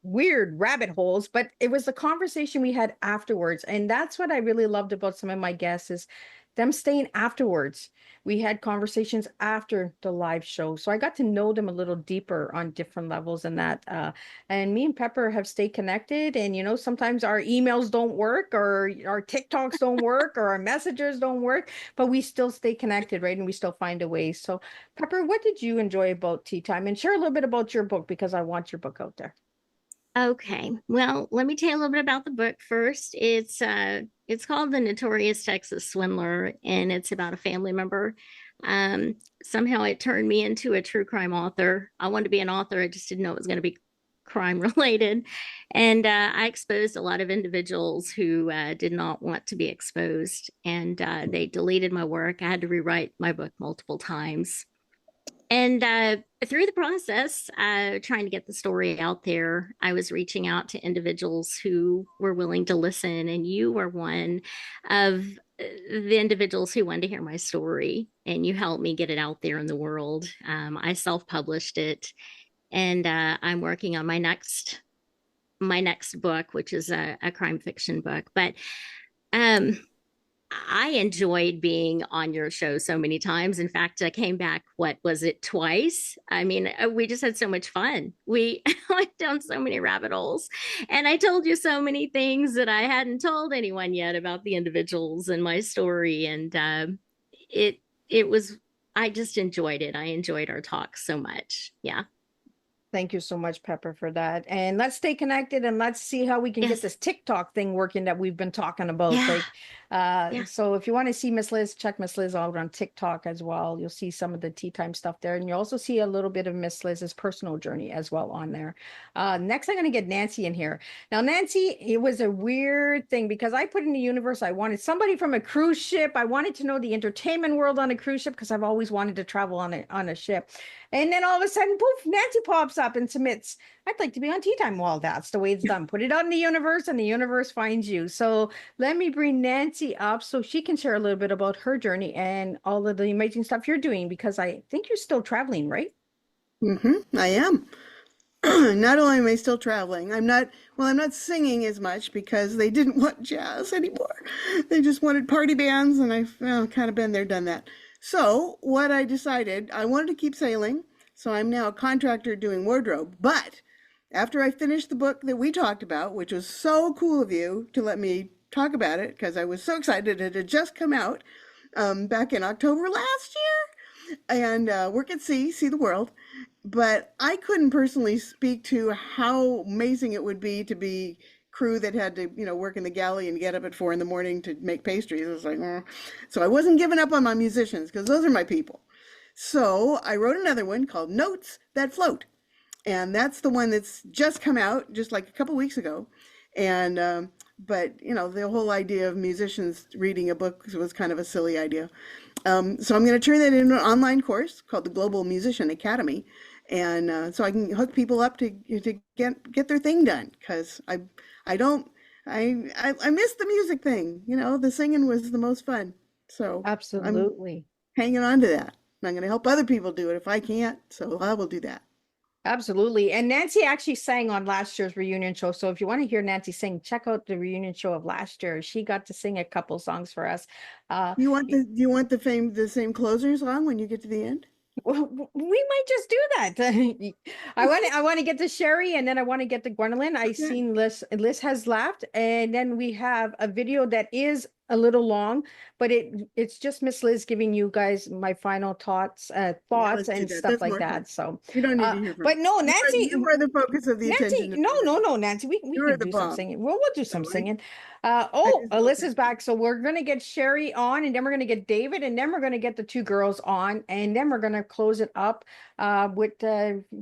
weird rabbit holes, but it was the conversation we had afterwards. And that's what I really loved about some of my guests is them staying afterwards. We had conversations after the live show. So I got to know them a little deeper on different levels and that. And me and Pepper have stayed connected. And, sometimes our emails don't work or our TikToks don't work or our messages don't work, but we still stay connected, right? And we still find a way. So Pepper, what did you enjoy about Tea Time? And share a little bit about your book because I want your book out there. Okay. Well, let me tell you a little bit about the book first. It's called The Notorious Texas Swindler, and it's about a family member. Somehow it turned me into a true crime author. I wanted to be an author. I just didn't know it was going to be crime related. And I exposed a lot of individuals who did not want to be exposed, and they deleted my work. I had to rewrite my book multiple times. And through the process, trying to get the story out there, I was reaching out to individuals who were willing to listen. And you were one of the individuals who wanted to hear my story. And you helped me get it out there in the world. I self-published it. And I'm working on my next book, which is a crime fiction book. But I enjoyed being on your show so many times. In fact, I came back, what was it, twice? I mean, we just had so much fun. We went down so many rabbit holes. And I told you so many things that I hadn't told anyone yet about the individuals and my story. And it was, I just enjoyed it. I enjoyed our talk so much. Yeah. Thank you so much, Pepper, for that. And let's stay connected and let's see how we can get this TikTok thing working that we've been talking about. So if you want to see Miss Liz, check Miss Liz out on TikTok as well. You'll see some of the tea time stuff there. And you'll also see a little bit of Miss Liz's personal journey as well on there. Next, I'm going to get Nancy in here. Now, Nancy, it was a weird thing because I put in the universe, I wanted somebody from a cruise ship. I wanted to know the entertainment world on a cruise ship because I've always wanted to travel on a ship. And then all of a sudden, poof, Nancy pops up and submits, I'd like to be on Tea Time. Well, that's the way it's done. Put it out in the universe and the universe finds you. So let me bring Nancy up so she can share a little bit about her journey and all of the amazing stuff you're doing, because I think you're still traveling, right? I am. Not only am I still traveling, I'm not singing as much because they didn't want jazz anymore. They just wanted party bands, and I've kind of been there, done that. So what I decided, I wanted to keep sailing, so I'm now a contractor doing wardrobe. But after I finished the book that we talked about, which was so cool of you to let me talk about it, because I was so excited, it had just come out back in October last year, and Work at Sea, See the World. But I couldn't personally speak to how amazing it would be to be crew that had to, work in the galley and get up at 4 a.m. to make pastries. It was like, So I wasn't giving up on my musicians because those are my people. So I wrote another one called Notes That Float. And that's the one that's just come out just like a couple weeks ago. And, but the whole idea of musicians reading a book was kind of a silly idea. So I'm going to turn that into an online course called the Global Musician Academy. And so I can hook people up to get their thing done, because I miss the music thing. The singing was the most fun. So absolutely I'm hanging on to that. And I'm going to help other people do it if I can't. So I will do that. Absolutely. And Nancy actually sang on last year's reunion show. So if you want to hear Nancy sing, check out the reunion show of last year. She got to sing a couple songs for us. Do you want the same closer song when you get to the end? Well, we might just do that. I want to get to Sherry, and then I want to get to Gwendolyn. I seen Liz has laughed, and then we have a video that is a little long, but it's just Miss Liz giving you guys my final thoughts, Yeah, let's do and that. stuff That's like more fun. that. So, You don't need to hear from but me. no, Nancy, You are the focus of the Nancy, attention. no, Nancy, we You are can the do some bomb. singing. We'll do some So singing. I just love Alyssa's back, so we're gonna get Sherry on, and then we're gonna get David, and then we're gonna get the two girls on, and then we're gonna close it up with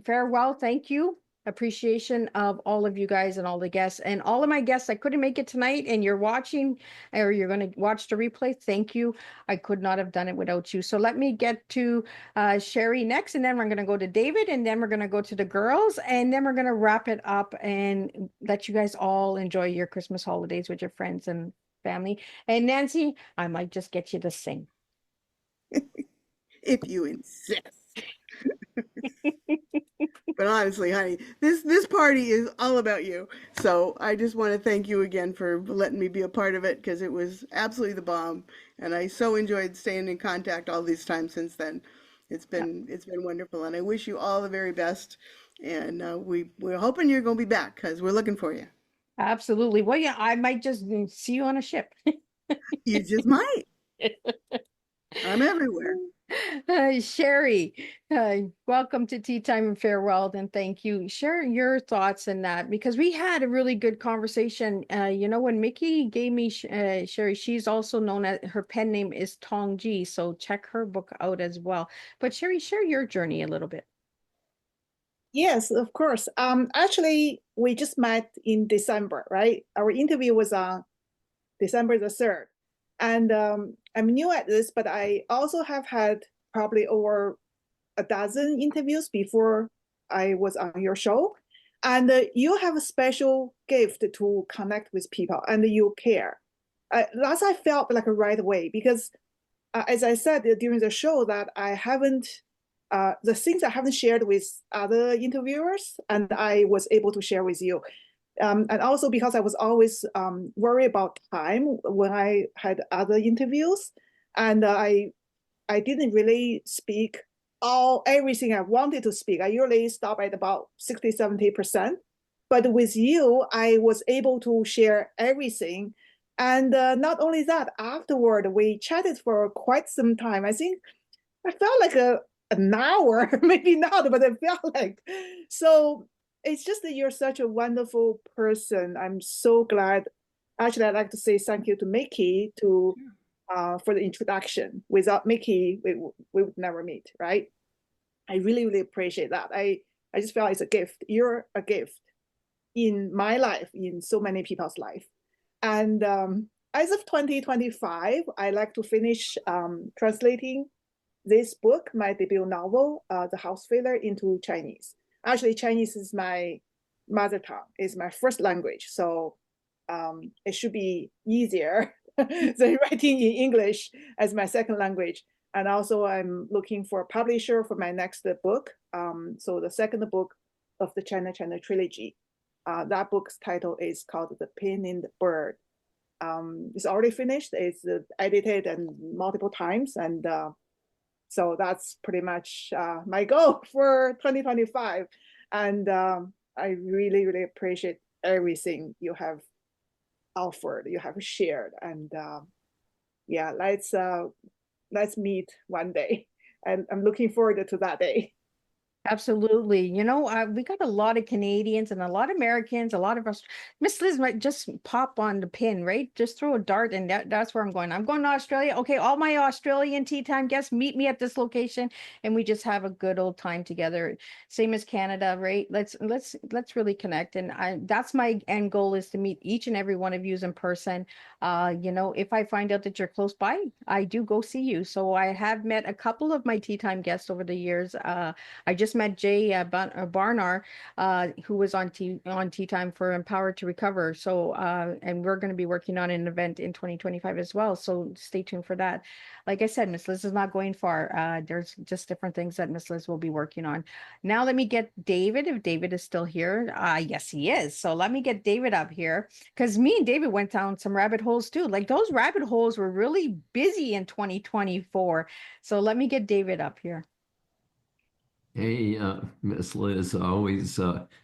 farewell. Thank you. Appreciation of all of you guys and all the guests and all of my guests. I couldn't make it tonight, and you're watching or you're going to watch the replay. Thank you. I could not have done it without you. So let me get to Sherry next, and then we're going to go to David, and then we're going to go to the girls, and then we're going to wrap it up and let you guys all enjoy your Christmas holidays with your friends and family. And Nancy, I might just get you to sing. if you insist. But honestly, honey, this party is all about you. So I just want to thank you again for letting me be a part of it, because it was absolutely the bomb, and I so enjoyed staying in contact all these times since then. It's been wonderful, and I wish you all the very best. And we're hoping you're going to be back, because we're looking for you. Absolutely. Well, yeah, I might just see you on a ship. You just might. I'm everywhere. Sherry, welcome to Tea Time and Farewell, and thank you. Share your thoughts in that, because we had a really good conversation. When Mickey gave me Sherry, she's also known as, her pen name is Tong Ji, so check her book out as well. But Sherry, share your journey a little bit. Yes, of course. Actually, we just met in December, right? Our interview was on December the 3rd. And I'm new at this, but I also have had probably over a dozen interviews before I was on your show. And you have a special gift to connect with people, and you care. That's I felt like right away, because as I said during the show, that I haven't, the things I haven't shared with other interviewers, and I was able to share with you. And also because I was always worried about time when I had other interviews, and I didn't really speak everything I wanted to speak. I usually stop at about 60-70%. But with you, I was able to share everything. And not only that, afterward, we chatted for quite some time. I think I felt like an hour, maybe not, but it felt like. So it's just that you're such a wonderful person. I'm so glad. Actually, I'd like to say thank you to Mickey for the introduction. Without Mickey, we would never meet, right? I really, really appreciate that. I just felt it's a gift. You're a gift in my life, in so many people's life. And as of 2025, I like to finish translating this book, my debut novel, The House Failure, into Chinese. Actually, Chinese is my mother tongue, is my first language. So it should be easier than writing in English as my second language. And also I'm looking for a publisher for my next book. So the second book of the China trilogy. That book's title is called The Pinning Bird. It's already finished. It's edited and multiple times. And so that's pretty much my goal for 2025. And I really, really appreciate everything you have offered, you have shared. And yeah, let's meet one day. And I'm looking forward to that day. Absolutely. We got a lot of Canadians and a lot of Americans, a lot of us. Miss Liz might just pop on the pin, right? Just throw a dart, and that's where I'm going. I'm going to Australia. Okay, all my Australian tea time guests, meet me at this location, and we just have a good old time together. Same as Canada, right? Let's really connect. And that's my end goal, is to meet each and every one of you in person. If I find out that you're close by, I do go see you. So I have met a couple of my tea time guests over the years. I just met Jay Barnar, who was on Tea Time for Empowered to Recover. So, and we're going to be working on an event in 2025 as well. So stay tuned for that. Like I said, Miss Liz is not going far. There's just different things that Miss Liz will be working on. Now let me get David, if David is still here. Yes, he is. So let me get David up here, because me and David went down some rabbit holes too. Like those rabbit holes were really busy in 2024. So let me get David up here. Hey, Miss Liz, always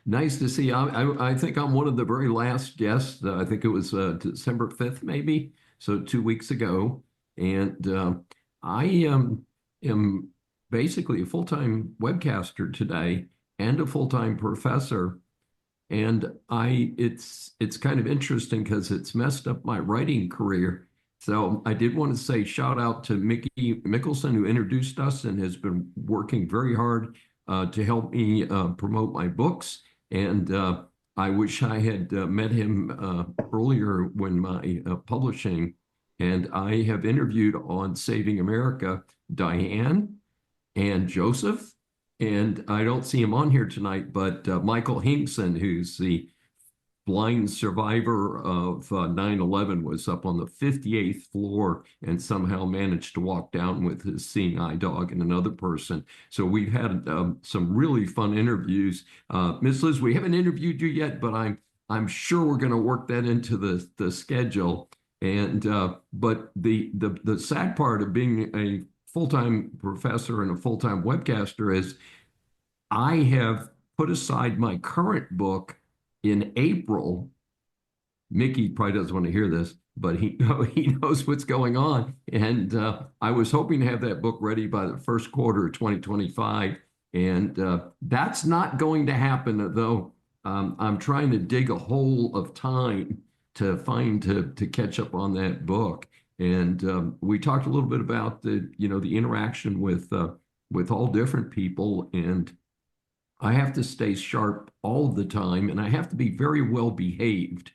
nice to see you. I think I'm one of the very last guests. I think it was December 5th, maybe, so 2 weeks ago. And I am basically a full-time webcaster today and a full-time professor. And it's kind of interesting because it's messed up my writing career. So I did want to say shout out to Mickey Mickelson, who introduced us and has been working very hard to help me promote my books. And I wish I had met him earlier when my publishing. And I have interviewed on Saving America Diane and Joseph. And I don't see him on here tonight, but Michael Hinkson, who's the blind survivor of 9/11, was up on the 58th floor and somehow managed to walk down with his seeing eye dog and another person. So we've had some really fun interviews. Miss Liz, we haven't interviewed you yet, but I'm sure we're going to work that into the schedule. And but the sad part of being a full-time professor and a full-time webcaster is I have put aside my current book in April. Mickey probably doesn't want to hear this, but he knows what's going on. And I was hoping to have that book ready by the first quarter of 2025. And that's not going to happen, though. I'm trying to dig a hole of time to catch up on that book. And we talked a little bit about the interaction with all different people, and I have to stay sharp all the time, and I have to be very well behaved.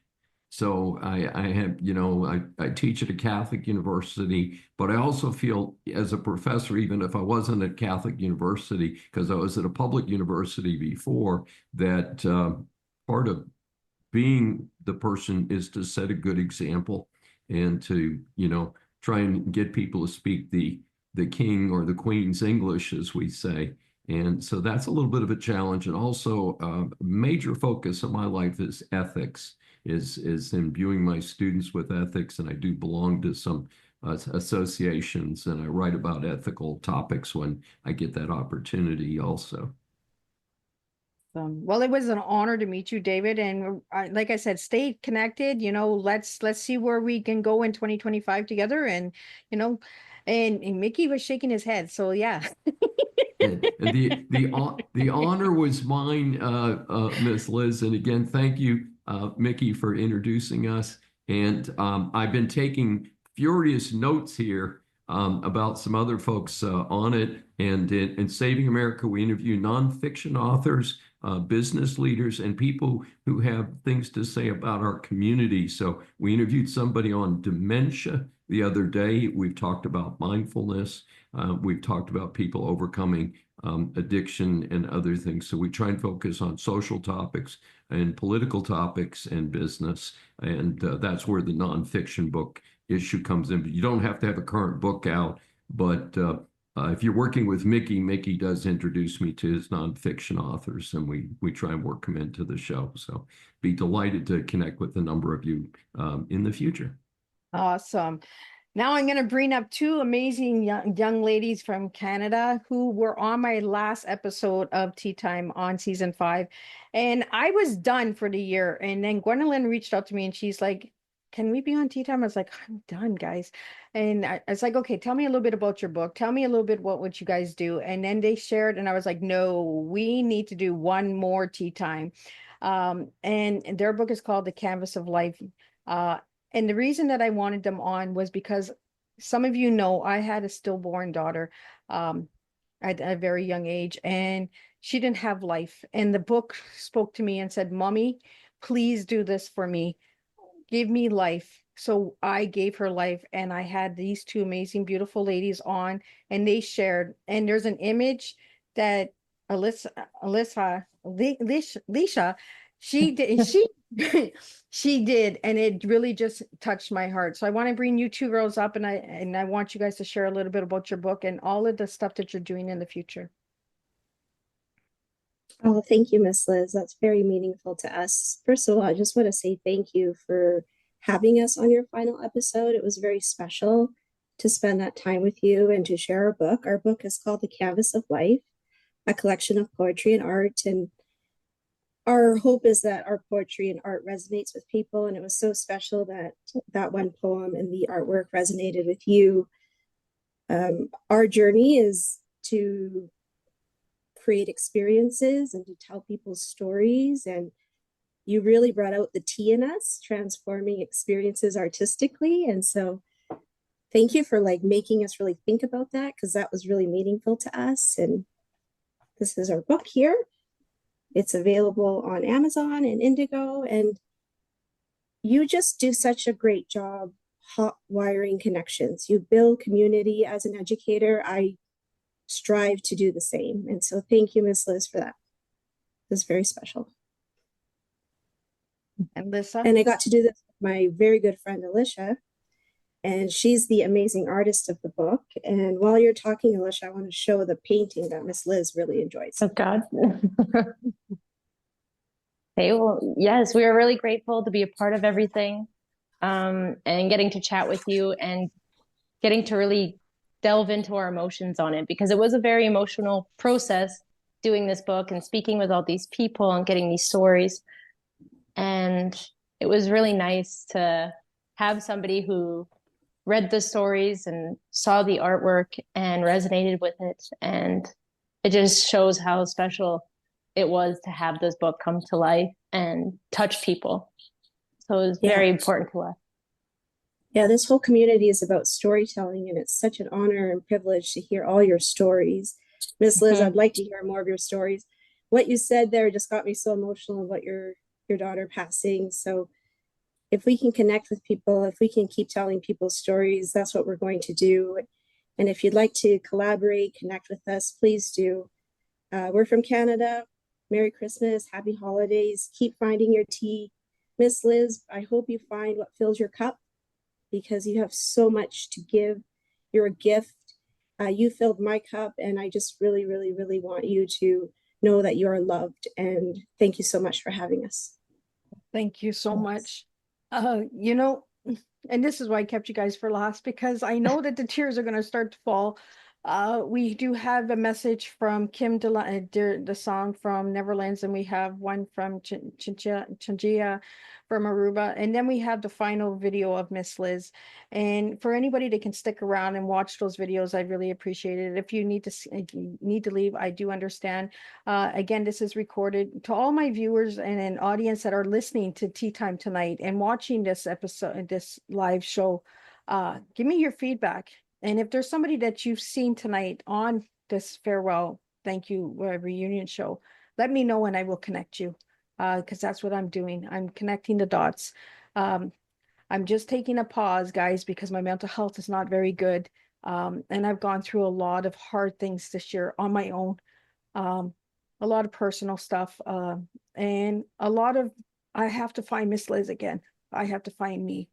So I teach at a Catholic university, but I also feel as a professor, even if I wasn't at Catholic university, because I was at a public university before, that part of being the person is to set a good example and to, try and get people to speak the king or the queen's English, as we say. And so that's a little bit of a challenge. And also a major focus of my life is ethics, is imbuing my students with ethics. And I do belong to some associations, and I write about ethical topics when I get that opportunity also. Well, it was an honor to meet you, David. And like I said, stay connected. Let's see where we can go in 2025 together. And and Mickey was shaking his head. So yeah. And the honor was mine, Miss Liz. And again, thank you, Mickey, for introducing us. And I've been taking furious notes here about some other folks on it. And in Saving America, we interview nonfiction authors, business leaders, and people who have things to say about our community. So we interviewed somebody on dementia the other day. We've talked about mindfulness. We've talked about people overcoming addiction and other things. So we try and focus on social topics and political topics and business. And that's where the nonfiction book issue comes in. But you don't have to have a current book out. But if you're working with Mickey does introduce me to his nonfiction authors, and we try and work them into the show. So be delighted to connect with a number of you in the future. Awesome. Now I'm going to bring up two amazing young ladies from Canada who were on my last episode of Tea Time on season 5. And I was done for the year. And then Gwendolyn reached out to me and she's like, can we be on Tea Time? I was like, I'm done, guys. And I was like, okay, tell me a little bit about your book. Tell me a little bit what you guys do. And then they shared, and I was like, no, we need to do one more Tea Time. And their book is called The Canvas of Life. And the reason that I wanted them on was because some of you know I had a stillborn daughter at a very young age, and she didn't have life. And the book spoke to me and said, Mommy, please do this for me. Give me life. So I gave her life, and I had these two amazing, beautiful ladies on, and they shared. And there's an image that Alicia, she did, she did, and it really just touched my heart. So I want to bring you two girls up, and I want you guys to share a little bit about your book and all of the stuff that you're doing in the future. Oh, thank you, Miss Liz. That's very meaningful to us. First of all, I just want to say thank you for having us on your final episode. It was very special to spend that time with you and to share our book. Our book is called The Canvas of Life, a collection of poetry and art. And our hope is that our poetry and art resonates with people, and it was so special that that one poem and the artwork resonated with you. Our journey is to create experiences and to tell people's stories, and you really brought out the tea in us, transforming experiences artistically. And so thank you for like making us really think about that, because that was really meaningful to us. And this is our book here. It's available on Amazon and Indigo, and you just do such a great job hot wiring connections. You build community as an educator. I strive to do the same. And so thank you, Miss Liz, for that. It was very special. And Lisa? And I got to do this with my very good friend, Alicia, and she's the amazing artist of the book. And while you're talking, Alicia, I want to show the painting that Miss Liz really enjoys. Oh, God. Okay, well, yes, we are really grateful to be a part of everything, and getting to chat with you and getting to really delve into our emotions on it, because it was a very emotional process doing this book and speaking with all these people and getting these stories. And it was really nice to have somebody who read the stories and saw the artwork and resonated with it. And it just shows how special it was to have this book come to life and touch people. So it was very important to us. Yeah, this whole community is about storytelling, and it's such an honor and privilege to hear all your stories. Miss Liz, I'd like to hear more of your stories. What you said there just got me so emotional about your daughter passing. So if we can connect with people, if we can keep telling people's stories, that's what we're going to do. And if you'd like to collaborate, connect with us, please do. We're from Canada. Merry Christmas, happy holidays. Keep finding your tea. Miss Liz, I hope you find what fills your cup, because you have so much to give. You're a gift. You filled my cup, and I just really, really, really want you to know that you are loved. And thank you so much for having us. Thank you so much. You know, and this is why I kept you guys for last, because I know that the tears are going to start to fall. We do have a message from Kim the song from Neverlands, and we have one from Changia from Aruba, and then we have the final video of Miss Liz. And for anybody that can stick around and watch those videos, I really appreciate it. If you need to leave, I do understand. Again, this is recorded. To all my viewers and an audience that are listening to Tea Time tonight and watching this episode, this live show, give me your feedback. And if there's somebody that you've seen tonight on this farewell, thank you, reunion show, let me know and I will connect you, because that's what I'm doing. I'm connecting the dots. I'm just taking a pause, guys, because my mental health is not very good. And I've gone through a lot of hard things this year on my own, a lot of personal stuff, and I have to find Miss Liz again. I have to find me.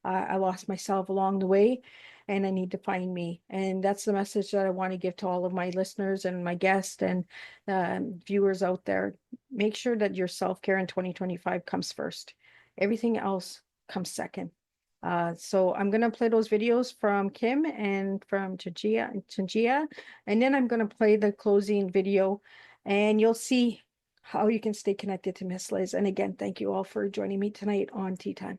I lost myself along the way, and I need to find me. And that's the message that I want to give to all of my listeners and my guests and viewers out there. Make sure that your self-care in 2025 comes first. Everything else comes second. So I'm going to play those videos from Kim and from Changia, and then I'm going to play the closing video, and you'll see how you can stay connected to Miss Liz. And again, thank you all for joining me tonight on Tea Time.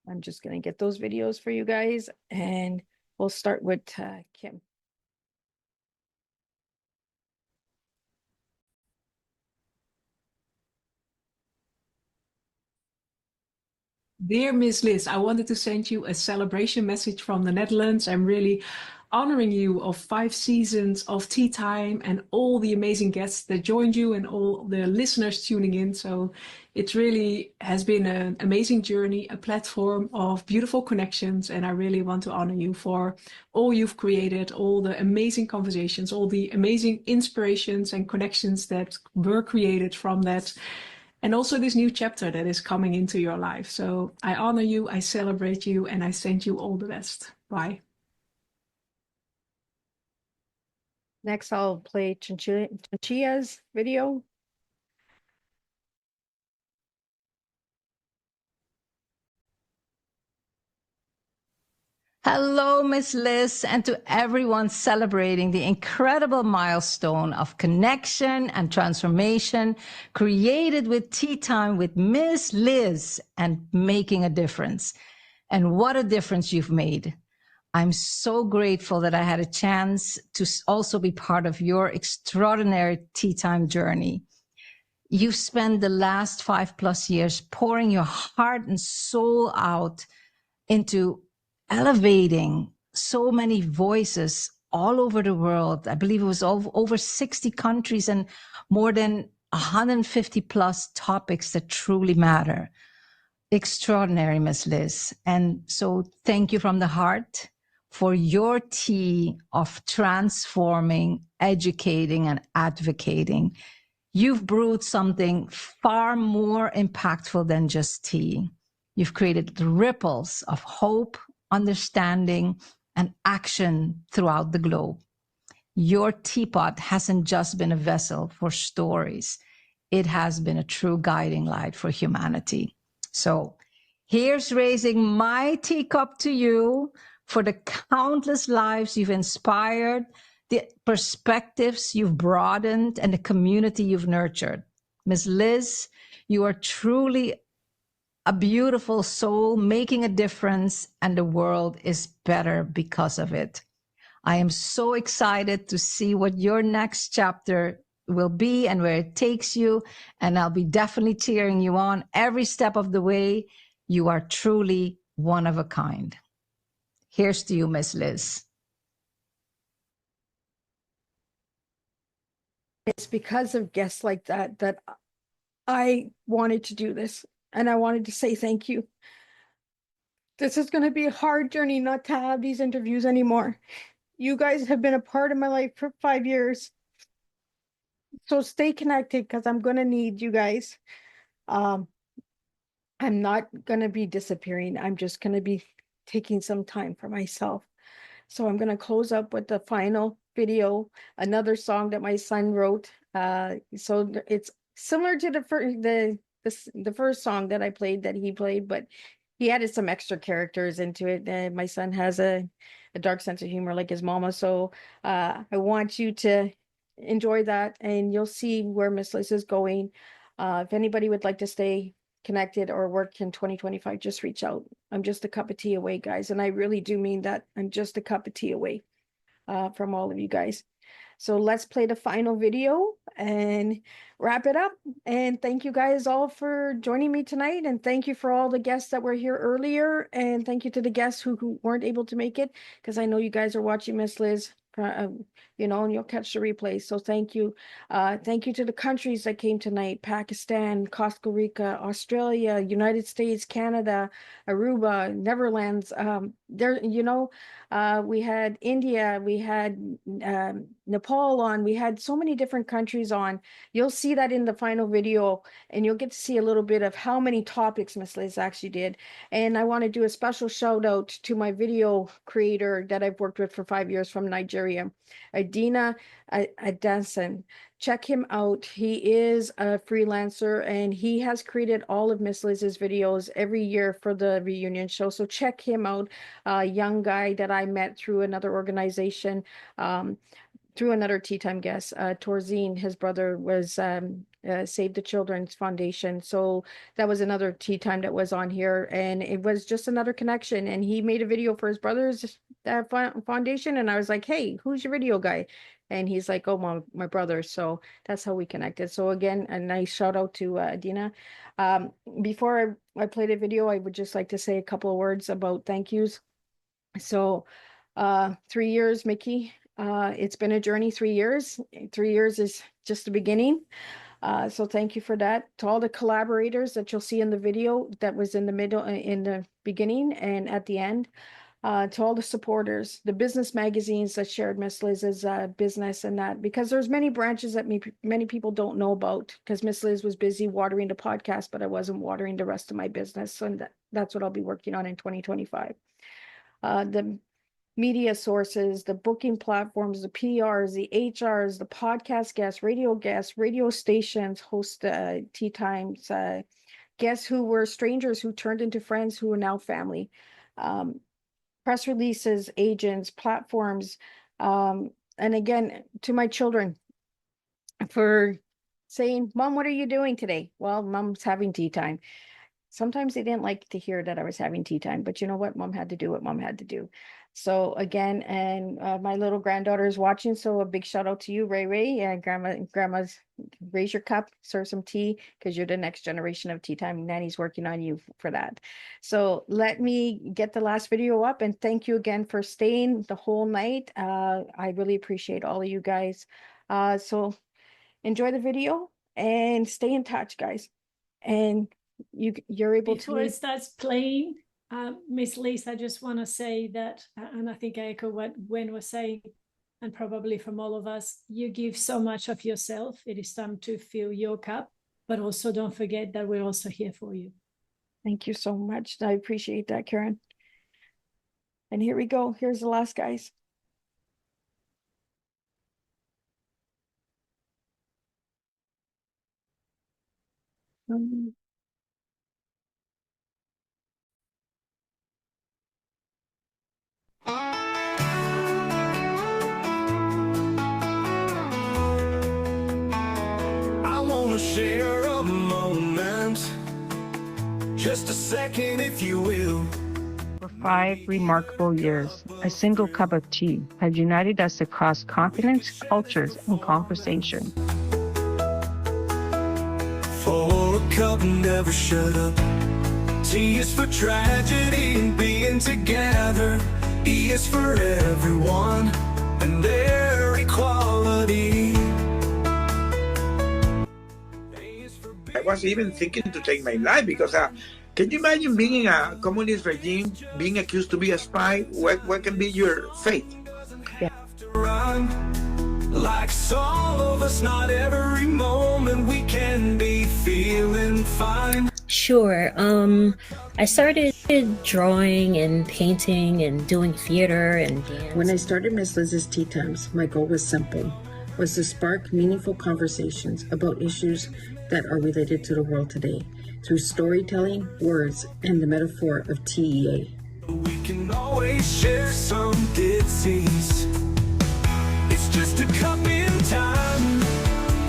I'm just going to get those videos for you guys, and we'll start with Kim. Dear Miss Liz, I wanted to send you a celebration message from the Netherlands. I'm really honoring you of 5 seasons of Tea Time and all the amazing guests that joined you and all the listeners tuning in. So it really has been an amazing journey, a platform of beautiful connections. And I really want to honor you for all you've created, all the amazing conversations, all the amazing inspirations and connections that were created from that. And also this new chapter that is coming into your life. So I honor you, I celebrate you, and I send you all the best. Bye. Next, I'll play Chanchia's video. Hello, Miss Liz, and to everyone celebrating the incredible milestone of connection and transformation created with Tea Time with Miss Liz and making a difference. And what a difference you've made. I'm so grateful that I had a chance to also be part of your extraordinary Tea Time journey. You've spent the last 5+ years pouring your heart and soul out into elevating so many voices all over the world. I believe it was over 60 countries and more than 150+ topics that truly matter. Extraordinary, Miss Liz. And so thank you from the heart for your tea of transforming, educating, and advocating. You've brewed something far more impactful than just tea. You've created ripples of hope, understanding, and action throughout the globe. Your teapot hasn't just been a vessel for stories. It has been a true guiding light for humanity. So here's raising my teacup to you for the countless lives you've inspired, the perspectives you've broadened, and the community you've nurtured. Ms. Liz, you are truly a beautiful soul making a difference, and the world is better because of it. I am so excited to see what your next chapter will be and where it takes you, and I'll be definitely cheering you on every step of the way. You are truly one of a kind. Here's to you, Miss Liz. It's because of guests like that that I wanted to do this, and I wanted to say thank you. This is going to be a hard journey not to have these interviews anymore. You guys have been a part of my life for 5 years. So stay connected because I'm going to need you guys. I'm not going to be disappearing. I'm just going to be taking some time for myself. So I'm going to close up with the final video, another song that my son wrote. So it's similar to the first song that I played that he played, but he added some extra characters into it. My son has a dark sense of humor like his mama. So I want you to enjoy that, and you'll see where Miss Liz is going. If anybody would like to stay connected or work in 2025, just reach out. I'm just a cup of tea away, guys. And I really do mean that. I'm just a cup of tea away from all of you guys. So let's play the final video and wrap it up. And thank you guys all for joining me tonight. And thank you for all the guests that were here earlier. And thank you to the guests who weren't able to make it, because I know you guys are watching Miss Liz, and you'll catch the replay. So thank you. Thank you to the countries that came tonight: Pakistan, Costa Rica, Australia, United States, Canada, Aruba, Netherlands. We had India, we had Nepal on, we had so many different countries on. You'll see that in the final video, and you'll get to see a little bit of how many topics Miss Liz actually did. And I want to do a special shout out to my video creator that I've worked with for 5 years from Nigeria, Adina Adanson. Check him out. He is a freelancer, and he has created all of Miss Liz's videos every year for the reunion show. So check him out. A young guy that I met through another organization, through another Tea Time guest, Torzine. His brother was Save the Children's Foundation. So that was another Tea Time that was on here, and it was just another connection. And he made a video for his brother's foundation, and I was like, hey, who's your video guy? And he's like, oh, my brother. So that's how we connected. So again, a nice shout out to Adina. Before I play the video, I would just like to say a couple of words about thank yous. So 3 years, Mickey. It's been a journey, 3 years. 3 years is just the beginning. So thank you for that. To all the collaborators that you'll see in the video that was in the middle, in the beginning and at the end. To all the supporters, the business magazines that shared Miss Liz's business, and that, because there's many branches that many people don't know about, because Miss Liz was busy watering the podcast, but I wasn't watering the rest of my business. And that's what I'll be working on in 2025. The media sources, the booking platforms, the PRs, the HRs, the podcast guests, radio stations host Tea Times, guests who were strangers who turned into friends who are now family. press releases, agents, platforms, and again, to my children for saying, Mom, what are you doing today? Well, Mom's having tea time. Sometimes they didn't like to hear that I was having tea time, but you know what? Mom had to do what Mom had to do. So again, and my little granddaughter is watching, so a big shout out to you, Ray Ray, and grandma's raise your cup, serve some tea, because you're the next generation of tea time. Nanny's working on you for that. So let me get the last video up, and thank you again for staying the whole night. I really appreciate all of you guys. So enjoy the video and stay in touch, guys. And you're able Before it starts playing, Miss Liz, I just want to say that, and I think I echo what Gwen was saying, and probably from all of us, you give so much of yourself. It is time to fill your cup, but also don't forget that we're also here for you. Thank you so much. I appreciate that, Karen. And here we go. Here's the last, guys. I wanna share a moment, just a second if you will. For 5 remarkable years, a single cup of tea has united us across continents, cultures, and conversation. For a cup never shut up. T is for tragedy and being together. E is for everyone and their equality. I was even thinking to take my life because can you imagine being in a communist regime, being accused to be a spy? What can be your fate? Yeah. Like all of us, not every moment we can be feeling fine. Sure. I started drawing and painting and doing theater and dance. When I started Miss Liz's Tea Times, my goal was simple, was to spark meaningful conversations about issues that are related to the world today through storytelling, words, and the metaphor of TEA. We can always share some disease. It's just a cup in time.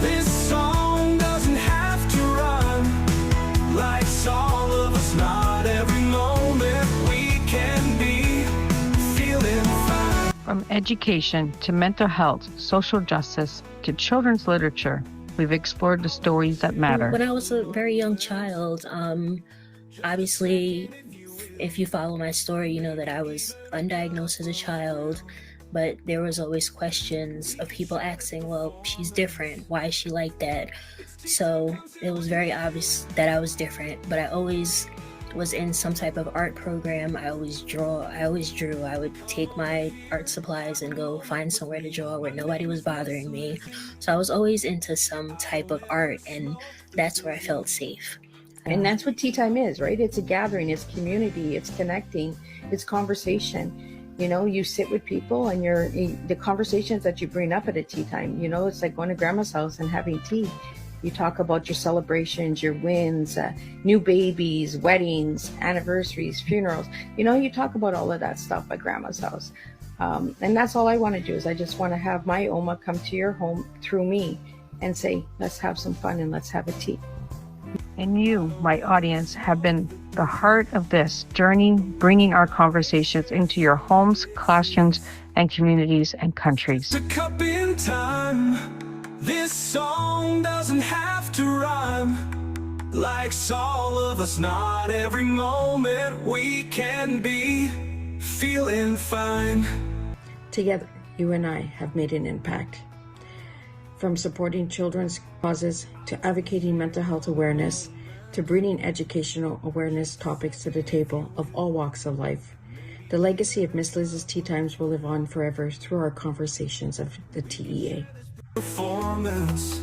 This song doesn't have to rhyme. Like all of us, not every moment we can be feeling fine. From education to mental health, social justice to children's literature, we've explored the stories that matter. When I was a very young child, obviously, if you follow my story, you know that I was undiagnosed as a child, but there was always questions of people asking, well, she's different. Why is she like that? So it was very obvious that I was different, but I always was in some type of art program. I always drew. I would take my art supplies and go find somewhere to draw where nobody was bothering me. So I was always into some type of art, and that's where I felt safe. And that's what tea time is, right? It's a gathering, it's community, it's connecting, it's conversation. You know, you sit with people and the conversations that you bring up at a tea time, you know, it's like going to grandma's house and having tea. You talk about your celebrations, your wins, new babies, weddings, anniversaries, funerals. You know, you talk about all of that stuff at grandma's house. And that's all I want to do is I just want to have my Oma come to your home through me and say, let's have some fun and let's have a tea. And you, my audience, have been the heart of this journey, bringing our conversations into your homes, classrooms, and communities and countries. A cup in time. This song doesn't have to rhyme. Like all of us, not every moment we can be feeling fine. Together, you and I have made an impact. From supporting children's causes to advocating mental health awareness to bringing educational awareness topics to the table of all walks of life. The legacy of Miss Liz's Tea Times will live on forever through our conversations of the TEA. Performance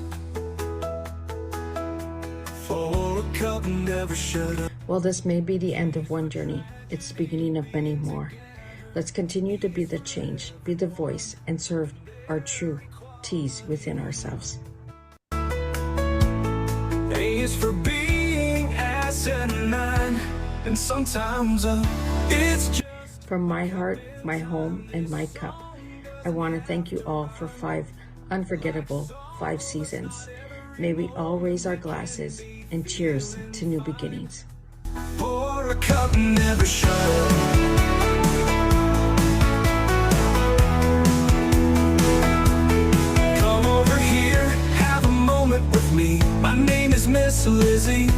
for a cup never shut up. While this may be the end of one journey, it's the beginning of many more. Let's continue to be the change, be the voice, and serve our true teas within ourselves. A is for being ass and man, and sometimes it's just From my heart, my home, and my cup, I want to thank you all for 5 unforgettable 5 seasons. May we all raise our glasses and cheers to new beginnings. Pour a cup and never shut. Come over here, have a moment with me. My name is Miss Lizzie.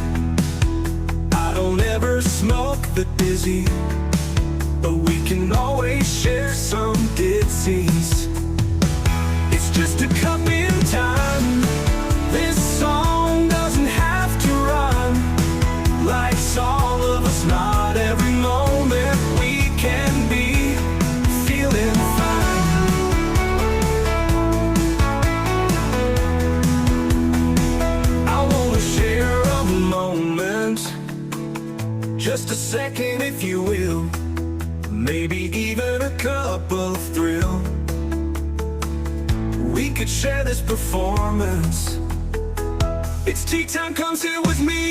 I don't ever smoke the dizzy, but we can always share some ditties. It's just a cup in time. This song doesn't have to run. Life's all of us, not every moment we can be feeling fine. I wanna share a moment, just a second if you will, maybe even a cup of thrill. We could share this performance. It's tea time, come sit with me.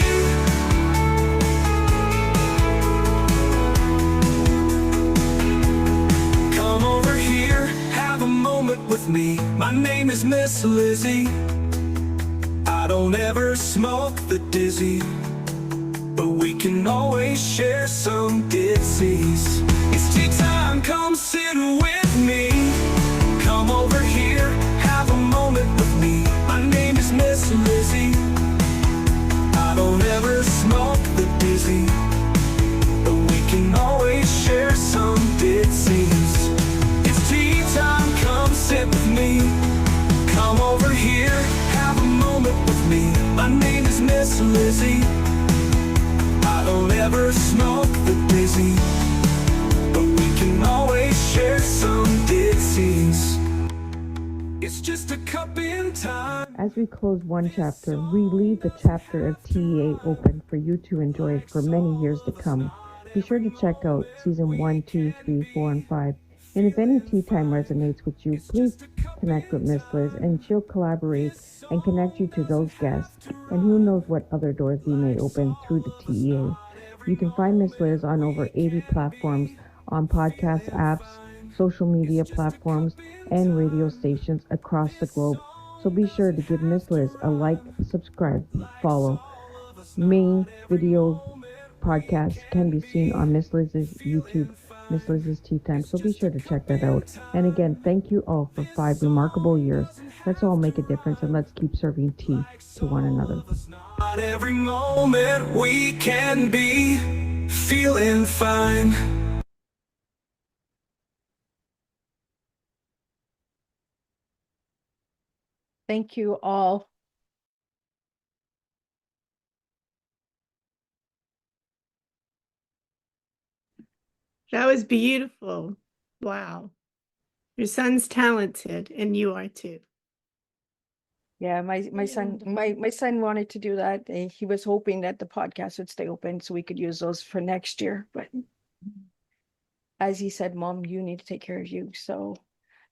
Come over here, have a moment with me. My name is Miss Lizzie. I don't ever smoke the dizzy, but we can always share some ditties. It's tea time, come sit with me. Come over here, have a moment with me. My name is Miss Lizzie. I don't ever smoke the dizzy, but we can always share some ditties. It's tea time, come sit with me. Come over here, have a moment with me. My name is Miss Lizzie. I don't ever smoke the dizzy, but we can always share some ditties. It's just a cup in time. As we close one chapter, we leave the chapter of TEA open for you to enjoy for many years to come. Be sure to check out season 1, 2, 3, 4, and 5. And if any tea time resonates with you, please connect with Miss Liz and she'll collaborate and connect you to those guests. And who knows what other doors we may open through the TEA. You can find Miss Liz on over 80 platforms, on podcast apps, social media platforms, and radio stations across the globe. So be sure to give Miss Liz a like, subscribe, follow. Main video podcasts can be seen on Miss Liz's YouTube, Miss Liz's Tea Time. So be sure to check that out. And again, thank you all for 5 remarkable years. Let's all make a difference and let's keep serving tea to one another. Not every moment we can be feeling fine. Thank you all. That was beautiful. Wow. Your son's talented and you are too. Yeah, my son wanted to do that. He was hoping that the podcast would stay open so we could use those for next year. But as he said, Mom, you need to take care of you. So,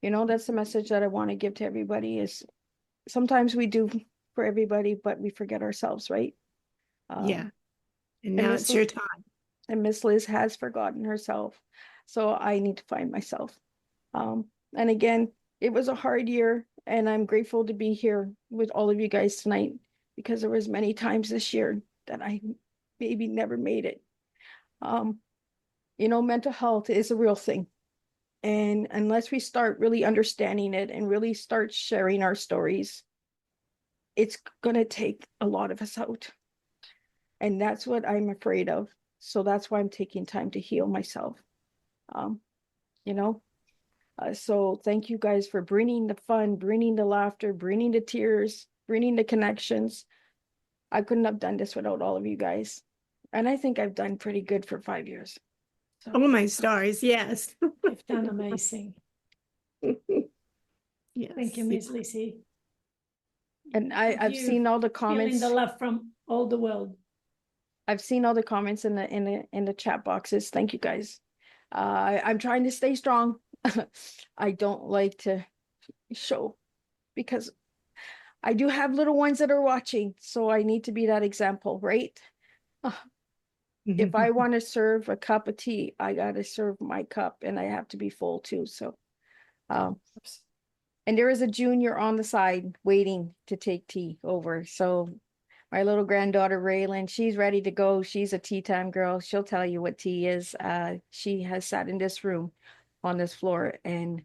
that's the message that I want to give to everybody is sometimes we do for everybody, but we forget ourselves, right? Yeah. And now it's your time. And Miss Liz has forgotten herself. So I need to find myself. And again, it was a hard year and I'm grateful to be here with all of you guys tonight because there was many times this year that I maybe never made it. Mental health is a real thing. And unless we start really understanding it and really start sharing our stories, it's going to take a lot of us out. And that's what I'm afraid of. So that's why I'm taking time to heal myself. So thank you guys for bringing the fun, bringing the laughter, bringing the tears, bringing the connections. I couldn't have done this without all of you guys. And I think I've done pretty good for 5 years. So. Oh, my stars. Yes. You've done amazing. Yes. Thank you, Miss Lizzie. And I've seen all the comments. Feeling the love from all the world. I've seen all the comments in the chat boxes. Thank you guys. I'm trying to stay strong. I don't like to show because I do have little ones that are watching, so I need to be that example, right? if I want to serve a cup of tea, I got to serve my cup and I have to be full too. So, and there is a junior on the side waiting to take tea over. So my little granddaughter, Raylan, she's ready to go. She's a tea time girl. She'll tell you what tea is. She has sat in this room on this floor and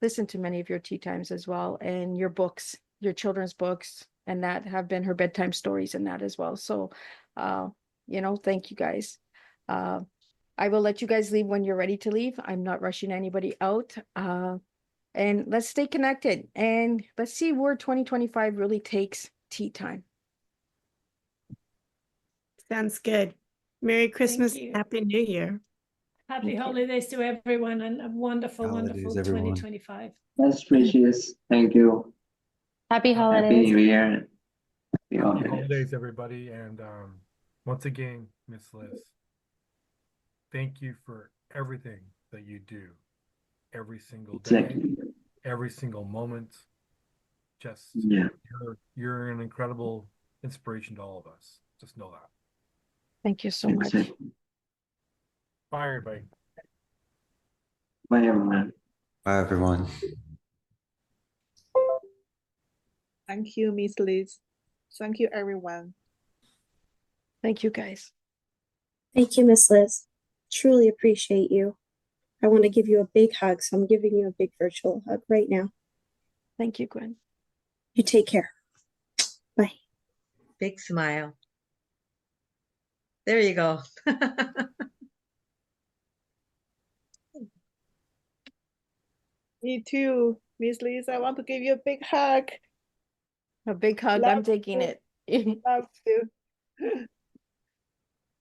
listened to many of your tea times as well, and your books, your children's books, and that have been her bedtime stories and that as well. So, thank you guys. I will let you guys leave when you're ready to leave. I'm not rushing anybody out. And let's stay connected and let's see where 2025 really takes tea time. Sounds good. Merry Christmas, you. Happy New Year. Happy holidays to everyone and a wonderful, Holidays, wonderful everyone. 2025. That's precious. Thank you. Happy Happy holidays. New Year. Happy holidays, everybody. And once again, Miss Liz, thank you for everything that you do every single day, Exactly. every single moment. Just Yeah. you're an incredible inspiration to all of us. Just know that. Thank you so much. Exactly. Bye, everybody. Bye, everyone. Bye, everyone. Thank you, Miss Liz. Thank you, everyone. Thank you, guys. Thank you, Miss Liz. Truly appreciate you. I want to give you a big hug, so I'm giving you a big virtual hug right now. Thank you, Gwen. You take care. Bye. Big smile. There you go. Me too, Miss Liz. I want to give you a big hug. A big hug. Love I'm taking you. it. Love you.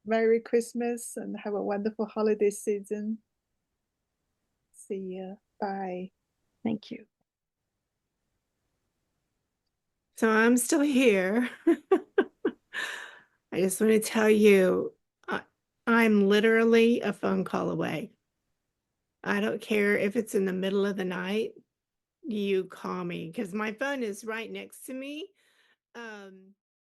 Merry Christmas and have a wonderful holiday season. See ya. Bye. Thank you. So I'm still here. I just want to tell you, I'm literally a phone call away. I don't care if it's in the middle of the night, you call me because my phone is right next to me.